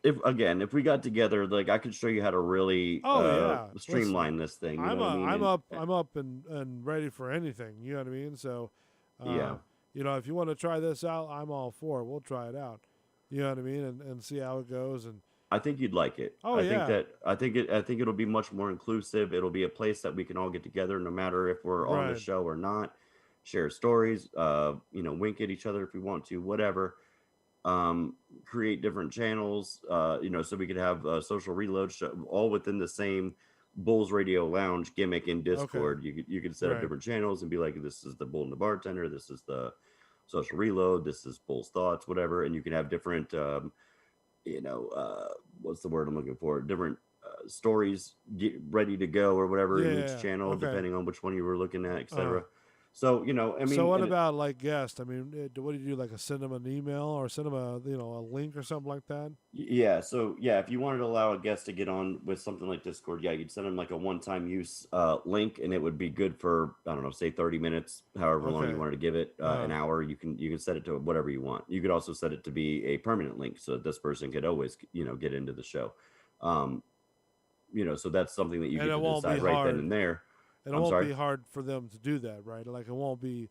S5: if we got together, like I could show you how to really streamline this thing. You know what I mean?
S4: I'm up and ready for anything. You know what I mean? So,
S5: Yeah.
S4: if you want to try this out, I'm all for it. We'll try it out. You know what I mean? And see how it goes. And
S5: I think you'd like it.
S4: Oh, yeah.
S5: I think it'll be much more inclusive. It'll be a place that we can all get together, no matter if we're on the
S4: Right.
S5: show or not. Share stories, wink at each other if we want to, whatever. Create different channels, so we could have a social reload show, all within the same Bulls Radio Lounge gimmick in Discord. You could set up
S4: Right.
S5: different channels and be like, this is the Bull and the Bartender, this is the Social Reload, this is Bull's Thoughts, whatever, and you can have different, what's the word I'm looking for? Different stories get ready to go or whatever in
S4: Yeah,
S5: each channel,
S4: okay.
S5: depending on which one you were looking at, etc. So I mean,
S4: so what
S5: and
S4: about like guests? I mean, what do you do? Like send them an email or send them a a link or something like that?
S5: Yeah, so yeah, if you wanted to allow a guest to get on with something like Discord, yeah, you'd send them like a one-time use link, and it would be good for, I don't know, say 30 minutes, however long you
S4: Okay.
S5: wanted to give it, an hour. You can set it to whatever you want. You could also set it to be a permanent link, so that this person could always get into the show. So that's something that you
S4: And
S5: get
S4: it
S5: to
S4: won't be
S5: decide right then
S4: hard.
S5: and there.
S4: And it
S5: I'm
S4: won't
S5: sorry.
S4: be hard for them to do that, right? Like it won't be,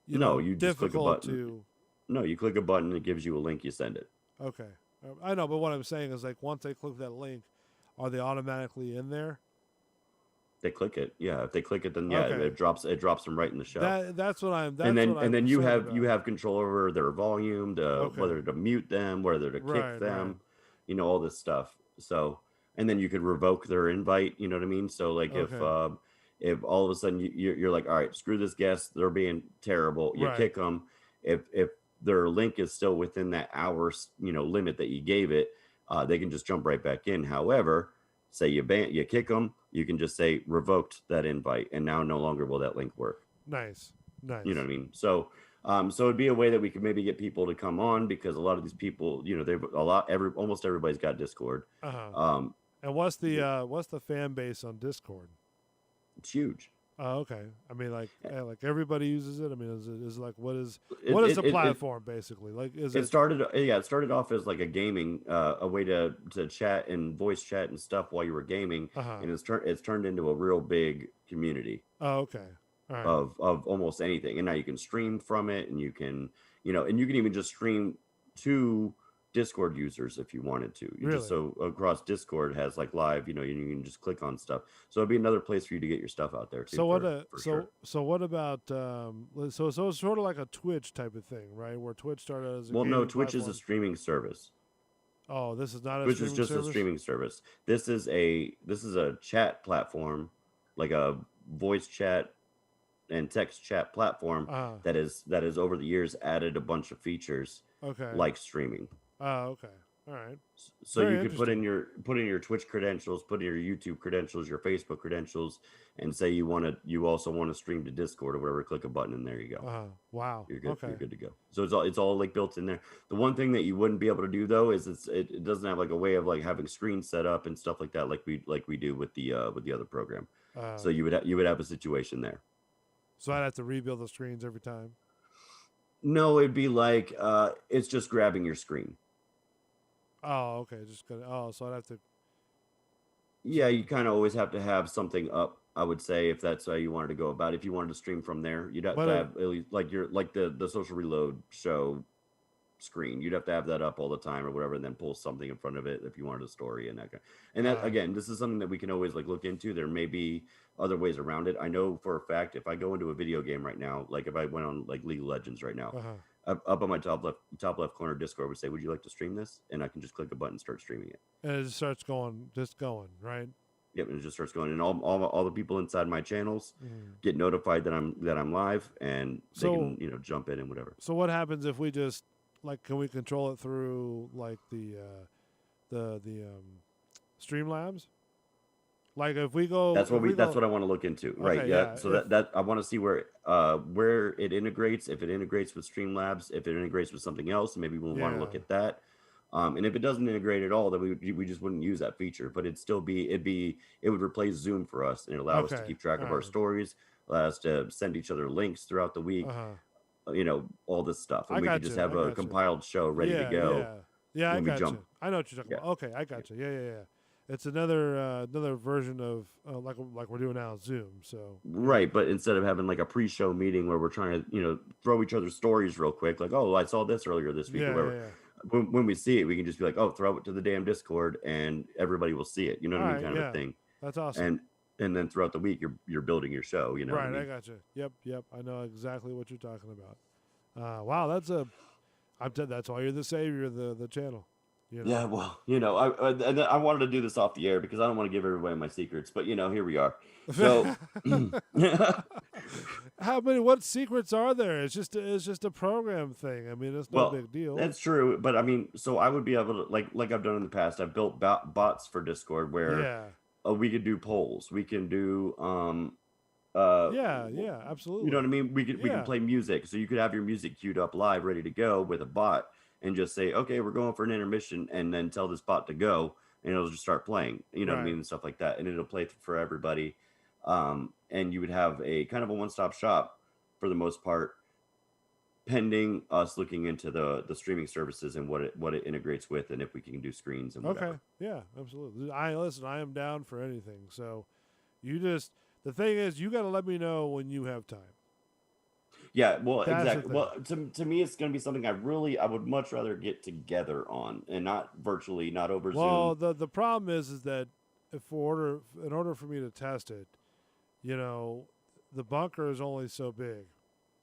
S5: No, you just click a
S4: difficult
S5: button.
S4: to.
S5: No, you click a button, it gives you a link, you send it.
S4: Okay, I know, but what I'm saying is like once they click that link, are they automatically in there?
S5: They click it. Yeah, if they click it, then yeah,
S4: Okay.
S5: it drops them right in the show.
S4: That's what I'm. That's
S5: and then
S4: what I'm
S5: and then you
S4: concerned
S5: have
S4: about.
S5: you have control over their volume,
S4: Okay.
S5: whether to mute them, whether to kick
S4: Right,
S5: them, all this stuff. So, and then you could revoke their invite. You know what I mean? So like
S4: Okay.
S5: if all of a sudden you're like, all right, screw this guest, they're being terrible, you
S4: Right.
S5: kick them. If their link is still within that hour limit that you gave it, they can just jump right back in. However, say you kick them, you can just say revoked that invite, and now no longer will that link work.
S4: Nice.
S5: You know what I mean? So it'd be a way that we could maybe get people to come on, because a lot of these people, they've almost everybody's got Discord.
S4: Uh-huh. And what's the fan base on Discord?
S5: It's huge.
S4: Oh, okay. I mean, like everybody uses it. I mean, is it like what is
S5: It-
S4: the
S5: it-
S4: platform basically? Like, is
S5: It started off as like a gaming, a way to chat and voice chat and stuff while you were gaming,
S4: Uh-huh.
S5: and it's turned into a real big community
S4: Oh, okay. All right.
S5: of almost anything. And now you can stream from it, and you can even just stream to Discord users if you wanted to. So across Discord has like live, you can just click on stuff. So it'd be another place for you to get your stuff out there too.
S4: So what?
S5: for sure.
S4: So what about? So it's sort of like a Twitch type of thing, right? Where Twitch started as a
S5: Well, no,
S4: gaming
S5: Twitch is a
S4: platform.
S5: streaming service.
S4: Oh, this is not a
S5: Twitch
S4: streaming
S5: is just
S4: service?
S5: a streaming service. This is a chat platform, like a voice chat and text chat platform
S4: Uh-huh.
S5: that is over the years added a bunch of features
S4: Okay.
S5: like streaming.
S4: Oh, okay. All right.
S5: So
S4: Very
S5: you could put in your Twitch credentials, put in your YouTube credentials, your Facebook credentials, and say you also want to stream to Discord or whatever. Click a button and there you go.
S4: Wow.
S5: You're good.
S4: Okay.
S5: You're good to go. So it's all like built in there. The one thing that you wouldn't be able to do though is it doesn't have like a way of like having screens set up and stuff like that like we do with the other program. So you would have a situation there.
S4: So I'd have to rebuild the screens every time.
S5: No, it'd be like it's just grabbing your screen.
S4: Oh, okay. Just gonna. Oh, so I'd have to.
S5: Yeah, you kind of always have to have something up, I would say, if that's how you wanted to go about it. If you wanted to stream from there, you'd have
S4: But,
S5: to have at least like the Social Reload show screen. You'd have to have that up all the time or whatever, and then pull something in front of it if you wanted a story and that kind. And that again, this is something that we can always like look into. There may be other ways around it. I know for a fact if I go into a video game right now, like if I went on like League of Legends right now, up on my top left corner, Discord would say, "Would you like to stream this?" And I can just click a button and start streaming it.
S4: And it just starts going, right?
S5: Yep, and it just starts going, and all the people inside my channels
S4: Mm.
S5: get notified that I'm live, and they
S4: So-
S5: can jump in and whatever.
S4: So what happens if we just like? Can we control it through like the Streamlabs? Like if we go,
S5: That's what
S4: if
S5: that's
S4: go-
S5: what I want to look into, right?
S4: Okay,
S5: Yeah.
S4: yeah,
S5: So
S4: if-
S5: that I want to see where it integrates. If it integrates with Streamlabs, if it integrates with something else, maybe we'll want to look
S4: Yeah.
S5: at that. And if it doesn't integrate at all, then we just wouldn't use that feature. But it would replace Zoom for us, and it allow us to
S4: Okay,
S5: keep track of our
S4: alright.
S5: stories, allow us to send each other links throughout the week. All this stuff, and
S4: I
S5: we
S4: got
S5: could just
S4: you,
S5: have
S4: I
S5: a
S4: got you.
S5: compiled show ready to go.
S4: Yeah, I
S5: when we
S4: got
S5: jump.
S4: you. I know what you're talking about. Okay, I got you. Yeah. It's another version of like we're doing now, Zoom. So
S5: Right, but instead of having like a pre-show meeting where we're trying to, throw each other stories real quick, like, oh, I saw this earlier this week,
S4: Yeah,
S5: or whatever.
S4: yeah,
S5: When we see it, we can just be like, oh, throw it to the damn Discord, and everybody will see it. You know what I mean,
S4: Alright,
S5: kind of
S4: yeah.
S5: a thing.
S4: That's awesome.
S5: And then throughout the week, you're building your show. You know, what
S4: right,
S5: I
S4: I
S5: mean?
S4: got you. Yep. I know exactly what you're talking about. Wow, that's why you're the savior of the channel. You know?
S5: Yeah, well, I wanted to do this off the air because I don't want to give everybody my secrets, but here we are. So,
S4: What secrets are there? It's just a program thing. I mean, it's no
S5: well,
S4: big deal.
S5: that's true, but I mean, so I would be able to like I've done in the past. I've built bots for Discord where
S4: Yeah.
S5: we could do polls. We can do
S4: Yeah, absolutely.
S5: you know what I mean? We can
S4: Yeah.
S5: play music. So you could have your music queued up live, ready to go with a bot, and just say, okay, we're going for an intermission, and then tell this bot to go, and it'll just start playing. You know what I
S4: Right.
S5: mean, and stuff like that, and it'll play for everybody. And you would have a kind of a one-stop shop for the most part, pending us looking into the streaming services and what it integrates with, and if we can do screens and whatever.
S4: Okay. Yeah, absolutely. I am down for anything. So the thing is, you got to let me know when you have time.
S5: Yeah, well,
S4: That's the
S5: exactly. Well, to me, it's going to be something I would much rather get together on, and not virtually, not over
S4: Well,
S5: Zoom.
S4: the problem is that in order for me to test it, the bunker is only so big.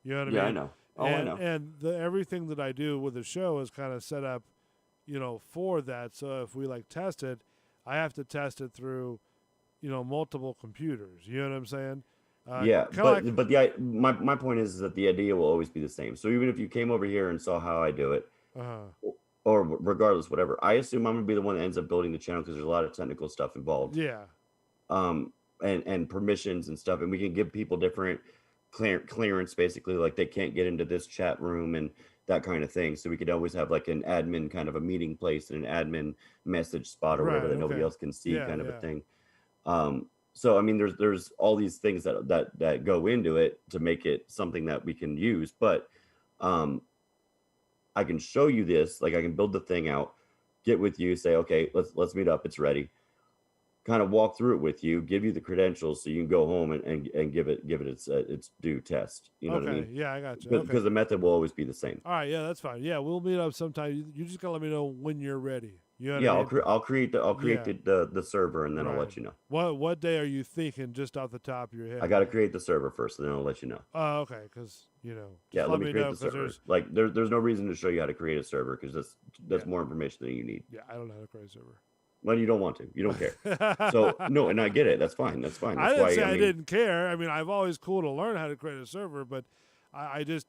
S4: You know what I
S5: Yeah,
S4: mean?
S5: I know. Oh, I
S4: and,
S5: know.
S4: And everything that I do with the show is kind of set up, for that. So if we test it, I have to test it through, multiple computers. You know what I'm saying?
S5: Yeah,
S4: kinda
S5: but my point is that the idea will always be the same. So even if you came over here and saw how I do it, or regardless, whatever, I assume I'm gonna be the one that ends up building the channel because there's a lot of technical stuff involved.
S4: Yeah.
S5: And permissions and stuff, and we can give people different clearance, basically, like they can't get into this chat room and that kind of thing. So we could always have like an admin kind of a meeting place and an admin message spot or whatever
S4: Right,
S5: that nobody
S4: okay.
S5: else can see,
S4: Yeah,
S5: kind of
S4: yeah.
S5: a thing. So I mean, there's all these things that go into it to make it something that we can use, but I can show you this, like I can build the thing out, get with you, say, okay, let's meet up, it's ready, kind of walk through it with you, give you the credentials so you can go home and give it its due test. You know what I
S4: Okay,
S5: mean?
S4: yeah, I got you.
S5: Because
S4: Okay.
S5: the method will always be the same.
S4: All right, yeah, that's fine. Yeah, we'll meet up sometime. You just gotta let me know when you're ready. You know what
S5: Yeah,
S4: I mean?
S5: I'll create
S4: Yeah.
S5: the server, and then I'll
S4: Right.
S5: let you know.
S4: What day are you thinking, just off the top of your head?
S5: I got to create the server first, and then I'll let you know.
S4: Oh, okay, because
S5: Yeah,
S4: just
S5: let me create
S4: know,
S5: the
S4: 'cause
S5: server.
S4: there's
S5: Like there's no reason to show you how to create a server because that's more information than you need.
S4: yeah, I don't know how to create a server.
S5: Well, you don't want to. You don't care. So no, and I get it. That's fine. That's fine.
S4: I
S5: That's
S4: didn't
S5: why
S4: say I
S5: mean,
S4: didn't care. I mean, I've always cool to learn how to create a server, but I just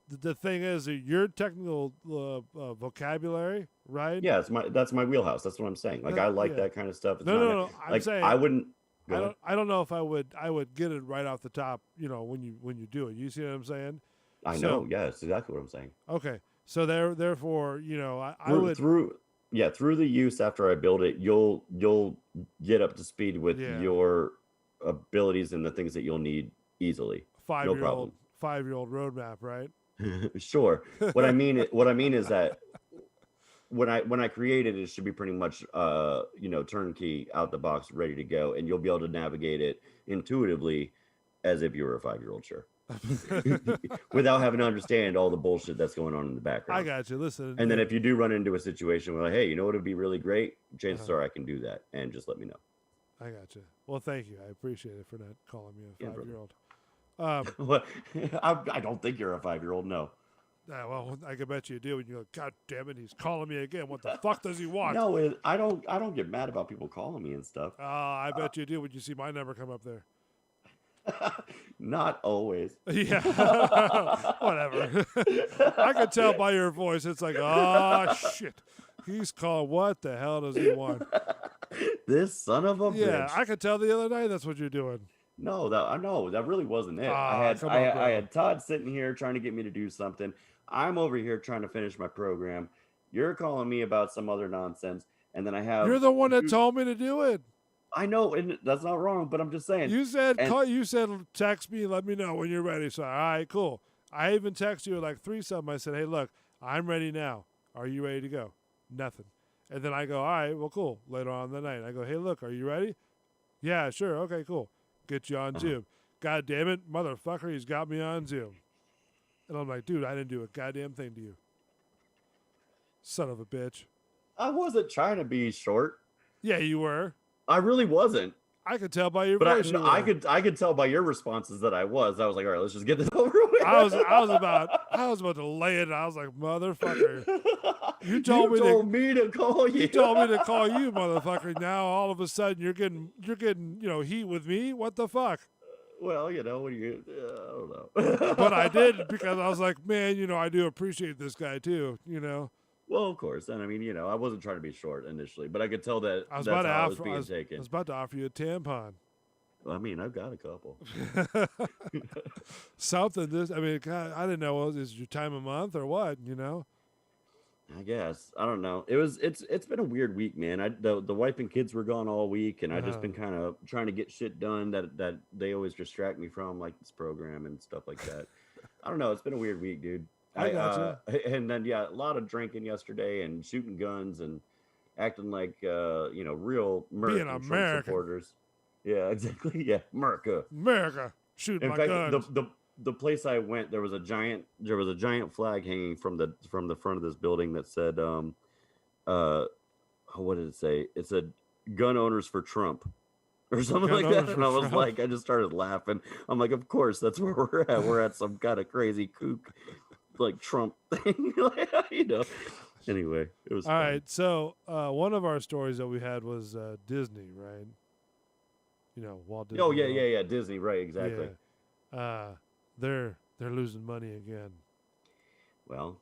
S4: the thing is that your technical vocabulary, right?
S5: Yeah, that's my wheelhouse. That's what I'm saying. Like I like
S4: yeah.
S5: that kind of stuff. It's
S4: No. I'm
S5: like
S4: saying
S5: I wouldn't. Go ahead.
S4: I don't know if I would get it right off the top. When you do it, you see what I'm saying?
S5: I know. Yeah, that's exactly what I'm saying.
S4: Okay, so therefore, I
S5: Through,
S4: would
S5: through the use after I build it, you'll get up to speed with
S4: Yeah.
S5: your abilities and the things that you'll need easily. No problem.
S4: 5-year-old roadmap, right?
S5: Sure. What I mean is that when I create it, it should be pretty much turnkey, out the box, ready to go, and you'll be able to navigate it intuitively as if you were a 5-year-old, sure. Without having to understand all the bullshit that's going on in the background.
S4: I got you. Listen.
S5: And then if you do run into a situation where, like, hey, you know what would be really great? Chances
S4: Uh-huh.
S5: are I can do that, and just let me know.
S4: I got you. Well, thank you. I appreciate it for not calling me a
S5: Yeah, brother.
S4: 5-year-old.
S5: What? I don't think you're a 5-year-old. No.
S4: Well, I can bet you do. And you go, God damn it, he's calling me again. What the fuck does he want?
S5: No, I don't get mad about people calling me and stuff.
S4: I bet you do when you see my number come up there.
S5: Not always.
S4: Yeah, whatever. I can tell by your voice. It's like, oh shit, he's calling. What the hell does he want?
S5: This son of a
S4: Yeah,
S5: bitch.
S4: I could tell the other night that's what you're doing.
S5: No, that really wasn't it.
S4: Ah, come on,
S5: I
S4: bro.
S5: had Todd sitting here trying to get me to do something. I'm over here trying to finish my program. You're calling me about some other nonsense, and then I have
S4: You're the one that told me to do it.
S5: I know, and that's not wrong, but I'm just saying.
S4: You said
S5: and-
S4: you said text me, let me know when you're ready. So all right, cool. I even texted you at like 3-something. I said, hey, look, I'm ready now. Are you ready to go? Nothing. And then I go, all right, well, cool. Later on in the night, I go, hey, look, are you ready? Yeah, sure. Okay, cool. Get you on Zoom. God damn it, motherfucker, he's got me on Zoom. And I'm like, dude, I didn't do a goddamn thing to you. Son of a bitch.
S5: I wasn't trying to be short.
S4: Yeah, you were.
S5: I really wasn't.
S4: I could tell by your
S5: But
S4: voice. you
S5: I
S4: were.
S5: could tell by your responses that I was. I was like, all right, let's just get this over with.
S4: I was about to lay it. I was like, motherfucker. You told
S5: me to call you.
S4: You told me to call you, motherfucker. Now all of a sudden you're getting heat with me. What the fuck?
S5: Well, what do you? I don't know.
S4: But I did because I was like, man, I do appreciate this guy too.
S5: Well, of course, and I mean, you know, I wasn't trying to be short initially, but I could tell that
S4: I was
S5: that's
S4: about to
S5: how it was
S4: offer.
S5: being
S4: I was
S5: taken.
S4: about to offer you a tampon.
S5: I mean, I've got a couple.
S4: Something. This. I mean, God, I didn't know. Is your time of month or what? You know.
S5: I guess I don't know. It's been a weird week, man. The wife and kids were gone all week, and I just been kind of trying to get shit done that they always distract me from, like this program and stuff like that. I don't know. It's been a weird week, dude.
S4: I gotcha.
S5: And then yeah, a lot of drinking yesterday and shooting guns and acting like you know, real American Trump
S4: American.
S5: supporters. Yeah, exactly. Yeah, America.
S4: Shoot
S5: In
S4: my
S5: fact,
S4: guns.
S5: the place I went, there was a giant flag hanging from the front of this building that said what did it say? It said gun owners for Trump or something
S4: Gun
S5: like that.
S4: owners
S5: And
S4: for
S5: I was
S4: Trump.
S5: like, I just started laughing. I'm like, of course, that's where we're at. We're at some kind of crazy kook like Trump thing. You know. Anyway, it was
S4: All
S5: fun.
S4: right. So one of our stories that we had was Disney, right? You know, Walt Disney.
S5: Oh yeah,
S4: World.
S5: yeah, Disney, right, exactly.
S4: Yeah. They're losing money again.
S5: Well,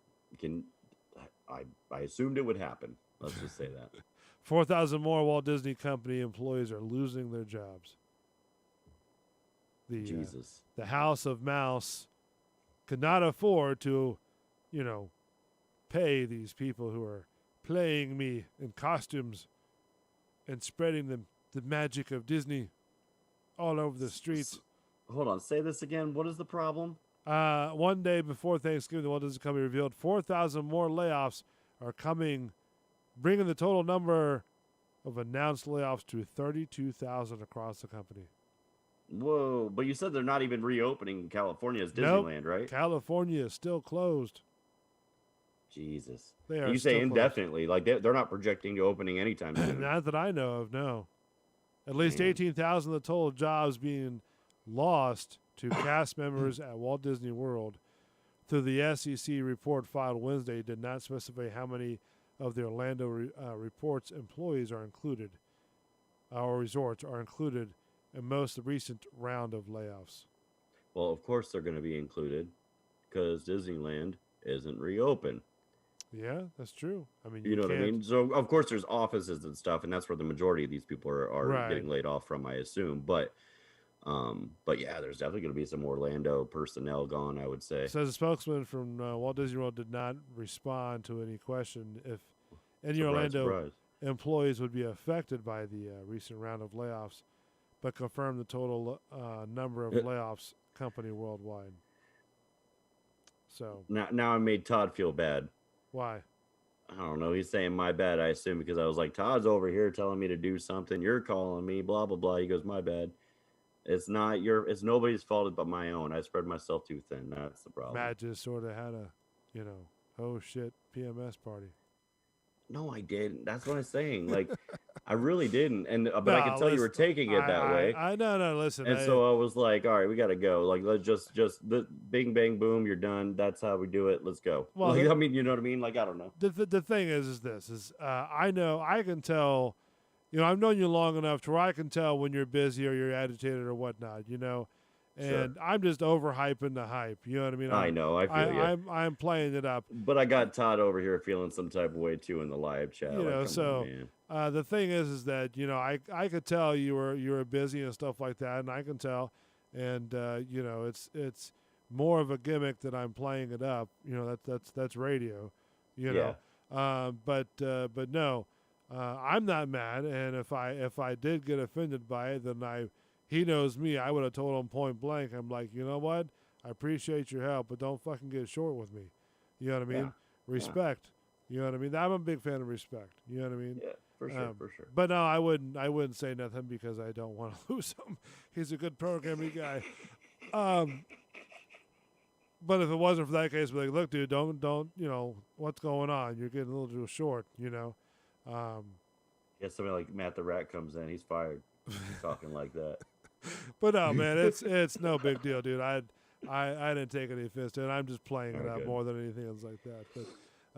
S5: I assumed it would happen. Let's just say that.
S4: 4,000 more Walt Disney Company employees are losing their jobs.
S5: Jesus.
S4: The House of Mouse could not afford to, you know, pay these people who are playing me in costumes and spreading the magic of Disney all over the streets.
S5: Hold on, say this again. What is the problem?
S4: One day before Thanksgiving, the Walt Disney Company revealed 4,000 more layoffs are coming, bringing the total number of announced layoffs to 32,000 across the company.
S5: Whoa, but you said they're not even reopening California as
S4: Nope.
S5: Disneyland, right?
S4: California is still closed.
S5: Jesus.
S4: They
S5: And
S4: are
S5: you
S4: still
S5: say
S4: closed.
S5: indefinitely, like they're not projecting to opening anytime soon.
S4: Not that I know of, no. At least
S5: Man.
S4: 18,000 of the total jobs being lost to cast members at Walt Disney World through the SEC report filed Wednesday did not specify how many of the Orlando report's employees are included, or resorts are included in most recent round of layoffs.
S5: Well, of course they're going to be included because Disneyland isn't reopened.
S4: Yeah, that's true. I mean,
S5: You know what I
S4: can't-
S5: mean? So of course there's offices and stuff, and that's where the majority of these people are
S4: Right.
S5: getting laid off from, I assume. But yeah, there's definitely going to be some Orlando personnel gone, I would say.
S4: Says a spokesman from Walt Disney World did not respond to any question if any
S5: Surprise,
S4: Orlando
S5: surprise.
S4: employees would be affected by the recent round of layoffs, but confirmed the total number of layoffs company worldwide. So
S5: Now I made Todd feel bad.
S4: why?
S5: I don't know. He's saying my bad, I assume, because I was like, Todd's over here telling me to do something. You're calling me, blah, blah, blah. He goes, my bad. It's nobody's fault but my own. I spread myself too thin. That's the problem.
S4: Matt just sort of had a, oh shit PMS party.
S5: No, I didn't. That's what I'm saying. Like, I really didn't. And but I can tell you were taking it that way.
S4: I no, listen.
S5: And so I was like, all right, we got to go. Like, let's just the bing, bang, boom, you're done. That's how we do it. Let's go.
S4: Well,
S5: Like, I mean, you know what I mean? Like, I don't know.
S4: The thing is this I know I can tell, I've known you long enough to where I can tell when you're busy or you're agitated or whatnot, and I'm just overhyping the hype. You know what I mean?
S5: I know. I feel you.
S4: I'm playing it up.
S5: But I got Todd over here feeling some type of way too in the live chat.
S4: You
S5: Like,
S4: know,
S5: come
S4: so
S5: on, man.
S4: the thing is that I could tell you were busy and stuff like that, and I can tell, and it's more of a gimmick that I'm playing it up. That's radio. But no, I'm not mad, and if I did get offended by it, then he knows me. I would have told him point blank. I'm like, you know what? I appreciate your help, but don't fucking get short with me. You know what I mean?
S5: Yeah.
S4: Respect. You know what I mean? I'm a big fan of respect. You know what I mean?
S5: Yeah, for sure, for sure.
S4: But no, I wouldn't say nothing because I don't want to lose him. He's a good programming guy. But if it wasn't for that case, I'd be like, look, dude, don't, what's going on? You're getting a little too short,
S5: Yeah, somebody like Matt the Rat comes in, he's fired. He's talking like that.
S4: But no, man, it's no big deal, dude. I didn't take any offense to it. I'm just playing it up more than anything else like that. But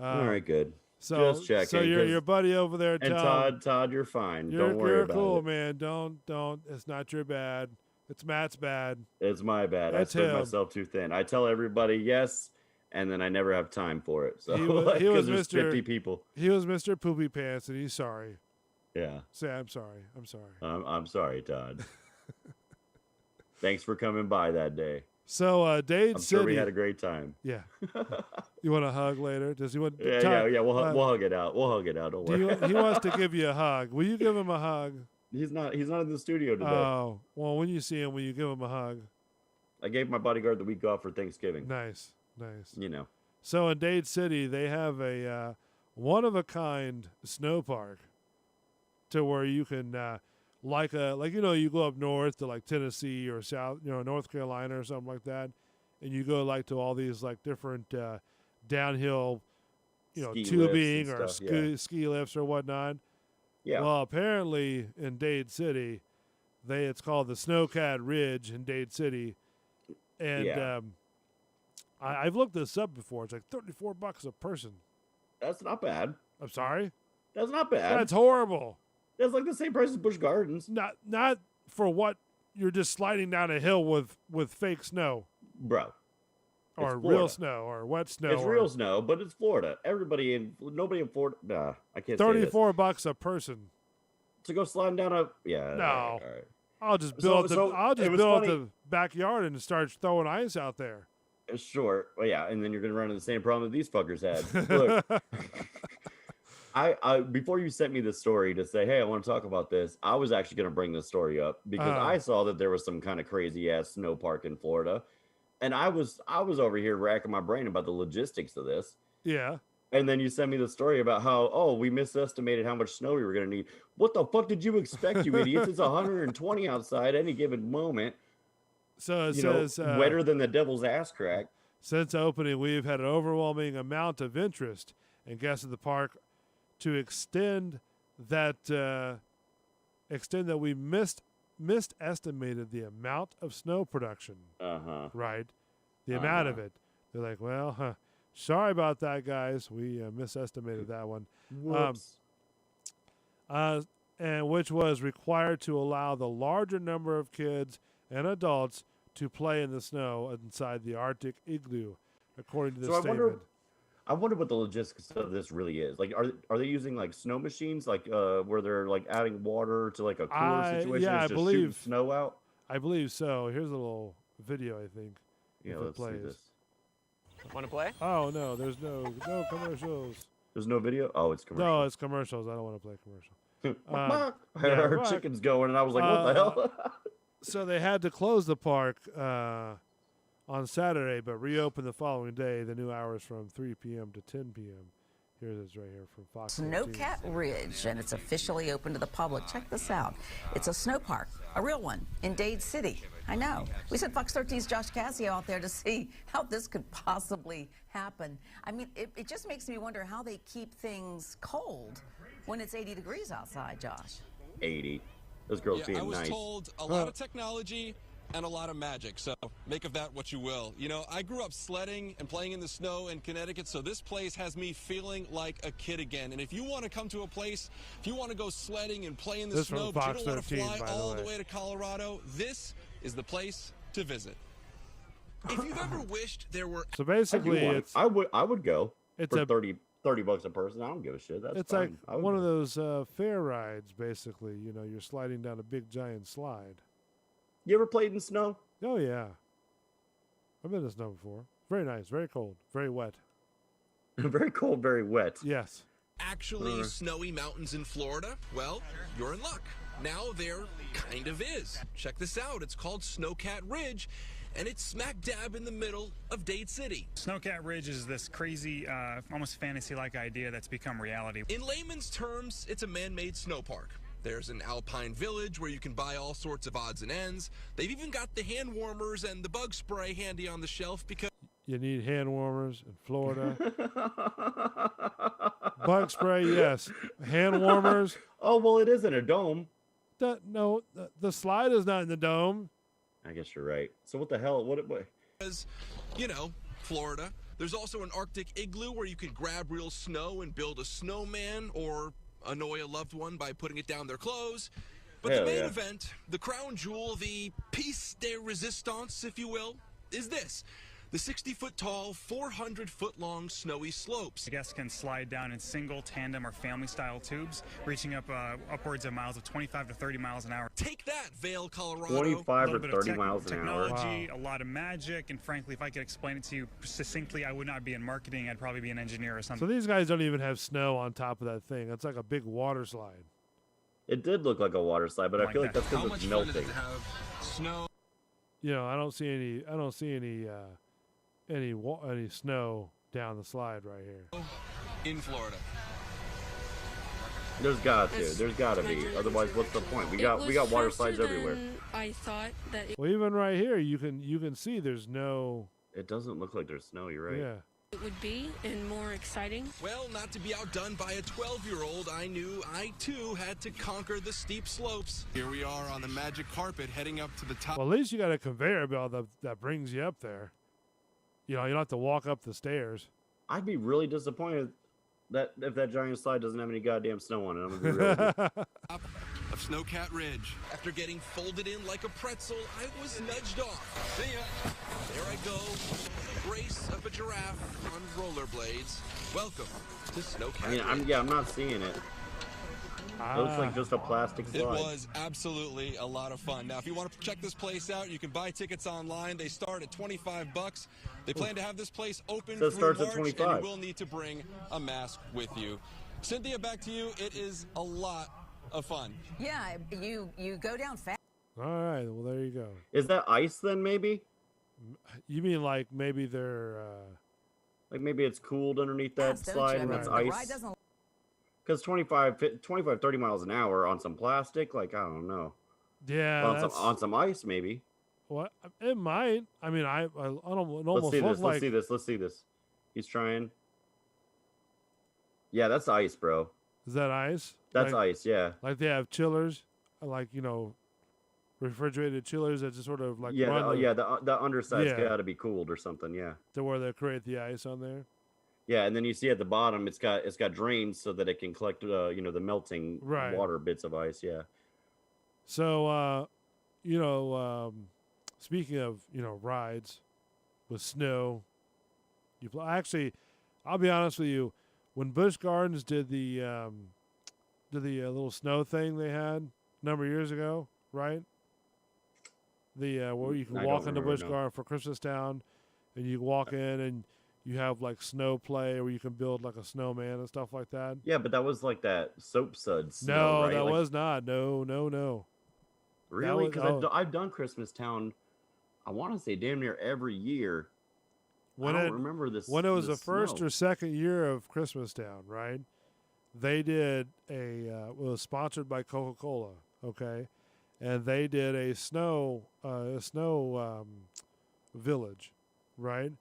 S5: All right, good.
S4: So
S5: just checking.
S4: So your buddy over there,
S5: and Todd, you're fine. Don't worry
S4: you're
S5: about
S4: cool,
S5: it.
S4: man. Don't. It's not your bad. It's Matt's bad.
S5: It's my bad.
S4: That's
S5: I spread
S4: him.
S5: myself too thin. I tell everybody, yes, and then I never have time for it. So
S4: He
S5: because
S4: was
S5: there's
S4: Mr.
S5: 50 people.
S4: He was Mr. Poopy Pants, and he's sorry.
S5: Yeah.
S4: Say, I'm sorry. I'm sorry.
S5: I'm sorry, Todd. Thanks for coming by that day.
S4: So, Dade
S5: I'm
S4: City.
S5: sure we had a great time.
S4: Yeah. You want a hug later? Does he want?
S5: Yeah. We'll hug it out. We'll hug it out. Don't worry.
S4: He wants to give you a hug. Will you give him a hug?
S5: He's not in the studio today.
S4: Oh, well, when you see him, will you give him a hug?
S5: I gave my bodyguard the week off for Thanksgiving.
S4: Nice.
S5: You know.
S4: So in Dade City, they have a one-of-a-kind snow park to where you can, you go up north to like Tennessee or South, North Carolina or something like that, and you go like to all these like different downhill,
S5: Ski
S4: tubing
S5: lifts
S4: or
S5: and stuff,
S4: ski lifts or whatnot.
S5: Yeah.
S4: Well, apparently in Dade City, it's called the Snowcat Ridge in Dade City, and I've looked this up before. It's like $34 a person.
S5: That's not bad.
S4: I'm sorry.
S5: That's not bad.
S4: That's horrible.
S5: That's like the same price as Busch Gardens.
S4: Not for what you're just sliding down a hill with fake snow,
S5: Bro.
S4: or
S5: It's
S4: real
S5: Florida.
S4: snow, or wet snow.
S5: It's real snow, but it's Florida. Nobody in Florida. Nah, I can't say this.
S4: $34 a person.
S5: To go sliding down a
S4: No.
S5: All right.
S4: I'll just
S5: So-
S4: build
S5: so
S4: I'll
S5: it
S4: just
S5: was
S4: build
S5: funny-
S4: the backyard and start throwing ice out there.
S5: Sure. Well, yeah, and then you're gonna run into the same problem that these fuckers had. Look, I before you sent me this story to say, hey, I want to talk about this, I was actually gonna bring this story up because I saw that there was some kind of crazy ass snow park in Florida, and I was over here racking my brain about the logistics of this.
S4: Yeah.
S5: And then you sent me the story about how, we misestimated how much snow we were going to need. What the fuck did you expect, you idiots? It's 120 outside any given moment.
S4: So it says
S5: wetter than the devil's ass crack.
S4: Since opening, we've had an overwhelming amount of interest and guests at the park to extend that we misestimated the amount of snow production. Right, the amount of it. They're like, well, sorry about that, guys. We misestimated that one.
S5: Whoops.
S4: And which was required to allow the larger number of kids and adults to play in the snow inside the Arctic igloo, according to the statement.
S5: I wonder what the logistics of this really is. Like, are they using like snow machines, like where they're like adding water to like a cooler situation?
S4: Yeah, I
S5: just
S4: believe
S5: shooting snow out.
S4: I believe so. Here's a little video, I think.
S5: Yeah,
S4: if it
S5: let's see
S4: plays.
S5: this.
S13: Want to play?
S4: Oh no, there's no commercials.
S5: There's no video. Oh, it's commercial.
S4: No, it's commercials. I don't want to play commercial.
S5: I heard chickens going, and I was like, "What the hell?"
S4: So they had to close the park on Saturday, but reopen the following day. The new hours from 3 p.m. to 10 p.m. Here it is right here from Fox.
S14: Snowcat Ridge, and it's officially open to the public. Check this out. It's a snow park, a real one, in Dade City. I know. We sent Fox 13's Josh Cassio out there to see how this could possibly happen. I mean, it just makes me wonder how they keep things cold when it's 80 degrees outside, Josh.
S5: 80. This girl's being
S15: I was
S5: nice.
S15: told a lot of technology and a lot of magic, so make of that what you will. You know, I grew up sledding and playing in the snow in Connecticut, so this place has me feeling like a kid again. And if you want to come to a place, if you want to go sledding and play in the
S4: This
S15: snow,
S4: from
S15: but you
S4: Fox
S15: don't want to
S4: 13,
S15: fly
S4: by the
S15: all the
S4: way.
S15: way to Colorado, this is the place to visit. If you've ever wished there were...
S4: So basically,
S5: I would go.
S4: It's
S5: for
S4: a
S5: 30 bucks a person. I don't give a shit. That's
S4: it's
S5: fine.
S4: like one of those fair rides, basically. You know, you're sliding down a big giant slide.
S5: You ever played in snow?
S4: Oh yeah, I've been in snow before. Very nice, very cold, very wet.
S5: Very cold, very wet.
S4: Yes.
S15: Actually snowy mountains in Florida? Well, you're in luck. Now there kind of is. Check this out. It's called Snowcat Ridge, and it's smack dab in the middle of Dade City.
S16: Snowcat Ridge is this crazy, almost fantasy-like idea that's become reality.
S15: In layman's terms, it's a man-made snow park. There's an alpine village where you can buy all sorts of odds and ends. They've even got the hand warmers and the bug spray handy on the shelf because
S4: You need hand warmers in Florida. Bug spray, yes. Hand warmers.
S5: Oh, well, it is in a dome.
S4: No, the slide is not in the dome.
S5: I guess you're right. So what the hell? What?
S15: Because, you know, Florida. There's also an Arctic igloo where you can grab real snow and build a snowman or annoy a loved one by putting it down their clothes. But
S5: Hell
S15: the main
S5: yeah.
S15: event, the crown jewel, the piece de resistance, if you will, is this. the 60-foot-tall, 400-foot-long snowy slopes.
S16: Guests can slide down in single, tandem, or family-style tubes, reaching up upwards of miles of 25 to 30 miles an hour.
S15: Take that, Vail, Colorado.
S5: 25 or 30 miles an hour.
S16: Technology, a lot of magic, and frankly, if I could explain it to you succinctly, I would not be in marketing. I'd probably be an engineer or something.
S4: So these guys don't even have snow on top of that thing. It's like a big water slide.
S5: It did look like a water slide, but I feel like that's because it's melting.
S15: Snow.
S4: You know, I don't see any snow down the slide right here.
S15: In Florida.
S5: There's gotta be. Otherwise, what's the point? We got water slides everywhere.
S17: I thought that
S4: Well, even right here, you can see there's no.
S5: It doesn't look like there's snow. You're right.
S4: Yeah.
S17: it would be and more exciting.
S15: Well, not to be outdone by a 12-year-old, I knew I too had to conquer the steep slopes. Here we are on the magic carpet heading up to the top.
S4: Well, at least you got a conveyor belt that brings you up there. You know, you don't have to walk up the stairs.
S5: I'd be really disappointed that if that giant slide doesn't have any goddamn snow on it. I'm gonna be real with you.
S15: Of Snowcat Ridge. After getting folded in like a pretzel, I was nudged off. See ya. There I go. Brace of a giraffe on rollerblades. Welcome to Snowcat Ridge.
S5: I'm not seeing it. It looks like just a plastic slide.
S15: It was absolutely a lot of fun. Now, if you want to check this place out, you can buy tickets online. They start at $25. They plan to have this place open
S5: So it
S15: through
S5: starts at
S15: March, and
S5: 25.
S15: you will need to bring a mask with you. Cynthia, back to you. It is a lot of fun.
S14: Yeah, you go down fast.
S4: All right, well there you go.
S5: Is that ice then? Maybe.
S4: You mean like maybe they're
S5: like maybe it's cooled underneath that
S14: Fast, don't
S5: slide
S14: you?
S5: and
S14: I
S5: it's
S14: mean, the ride
S5: ice.
S14: doesn't.
S5: Because 30 miles an hour on some plastic, like I don't know.
S4: yeah.
S5: On some ice, maybe.
S4: What it might. I mean, I don't. It
S5: Let's
S4: almost
S5: see
S4: look
S5: this.
S4: like.
S5: Let's see this. Let's see this. He's trying. Yeah, that's ice, bro.
S4: Is that ice?
S5: That's
S4: Like-
S5: ice. Yeah.
S4: Like they have chillers, like refrigerated chillers that just sort of like
S5: Yeah.
S4: run
S5: The underside's
S4: Yeah.
S5: got to be cooled or something. Yeah.
S4: to where they create the ice on there.
S5: Yeah, and then you see at the bottom, it's got drains so that it can collect, the melting
S4: Right.
S5: water bits of ice. Yeah.
S4: So, speaking of rides with snow, actually, I'll be honest with you, when Busch Gardens did the little snow thing they had a number of years ago, right? The where you can
S5: I
S4: walk
S5: don't
S4: into
S5: remember,
S4: Busch
S5: no.
S4: Garden for Christmas Town, and you walk in and you have like snow play where you can build like a snowman and stuff like that.
S5: Yeah, but that was like that soap sud snow,
S4: No,
S5: right?
S4: that
S5: Like,
S4: was not. No.
S5: really
S4: was-
S5: because I've done Christmas Town. I want to say damn near every year. I don't remember this.
S4: When it was the
S5: this
S4: first
S5: snow.
S4: or second year of Christmas Town, right? They did it was sponsored by Coca-Cola, okay, and they did a snow village, right,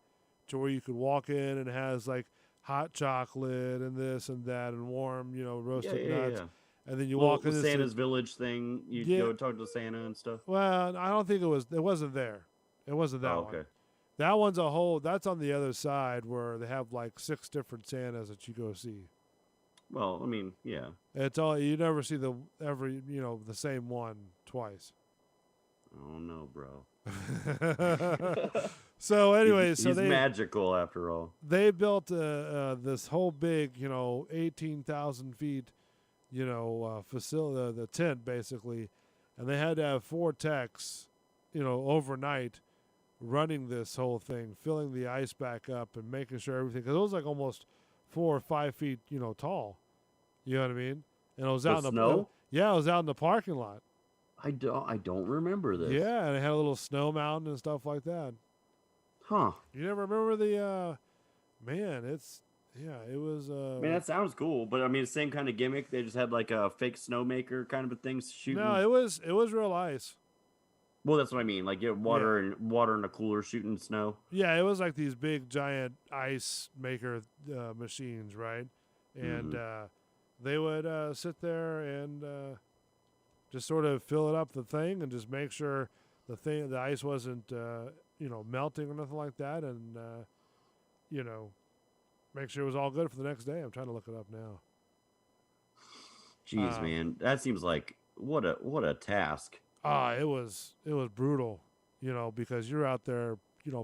S4: to where you could walk in and it has like hot chocolate and this and that and warm, roasted nuts, and then you walk in
S5: Santa's village thing. You
S4: Yeah.
S5: go talk to Santa and stuff.
S4: Well, I don't think it wasn't there. It wasn't that
S5: Oh,
S4: one.
S5: okay.
S4: That one's that's on the other side where they have like 6 different Santas that you go see.
S5: Well, I mean, yeah.
S4: It's all you never see the same one twice.
S5: Oh no, bro.
S4: So anyway,
S5: he's magical after all.
S4: They built this whole big, 18,000 feet, facility, the tent basically, and they had to have 4 techs, overnight, running this whole thing, filling the ice back up and making sure everything, because it was like almost 4 or 5 feet, tall. You know what I mean? And it was
S5: The
S4: out in
S5: snow?
S4: it was out in the parking lot.
S5: I don't remember this.
S4: Yeah, and it had a little snow mountain and stuff like that.
S5: Huh.
S4: You never remember the man, it was
S5: I mean, that sounds cool, but I mean, same kind of gimmick. They just had like a fake snowmaker kind of a thing shooting.
S4: No, it was real ice.
S5: Well, that's what I mean. Like, water in a cooler shooting snow.
S4: Yeah, it was like these big giant ice maker machines, right? And they would sit there and just sort of fill it up the thing and just make sure the ice wasn't melting or nothing like that, and make sure it was all good for the next day. I'm trying to look it up now.
S5: Jeez, man, that seems like what a task.
S4: It was brutal, because you're out there,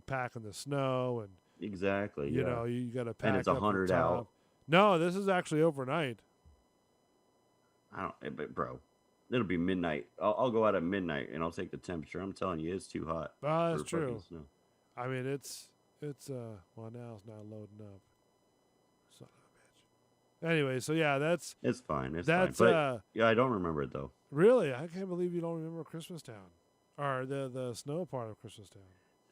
S4: packing the snow and
S5: Exactly.
S4: you
S5: yeah.
S4: know you got to pack.
S5: And it's
S4: up the
S5: 100
S4: top.
S5: out.
S4: No, this is actually overnight.
S5: I don't, but bro, it'll be midnight. I'll go out at midnight and I'll take the temperature. I'm telling you, it's too hot.
S4: That's
S5: for fucking
S4: true.
S5: snow.
S4: I mean, it's well, now it's not loading up. Son of a bitch. Anyway, so yeah,
S5: It's fine. It's
S4: that's
S5: fine. But yeah, I don't remember it though.
S4: really, I can't believe you don't remember Christmas Town or the snow part of Christmas Town.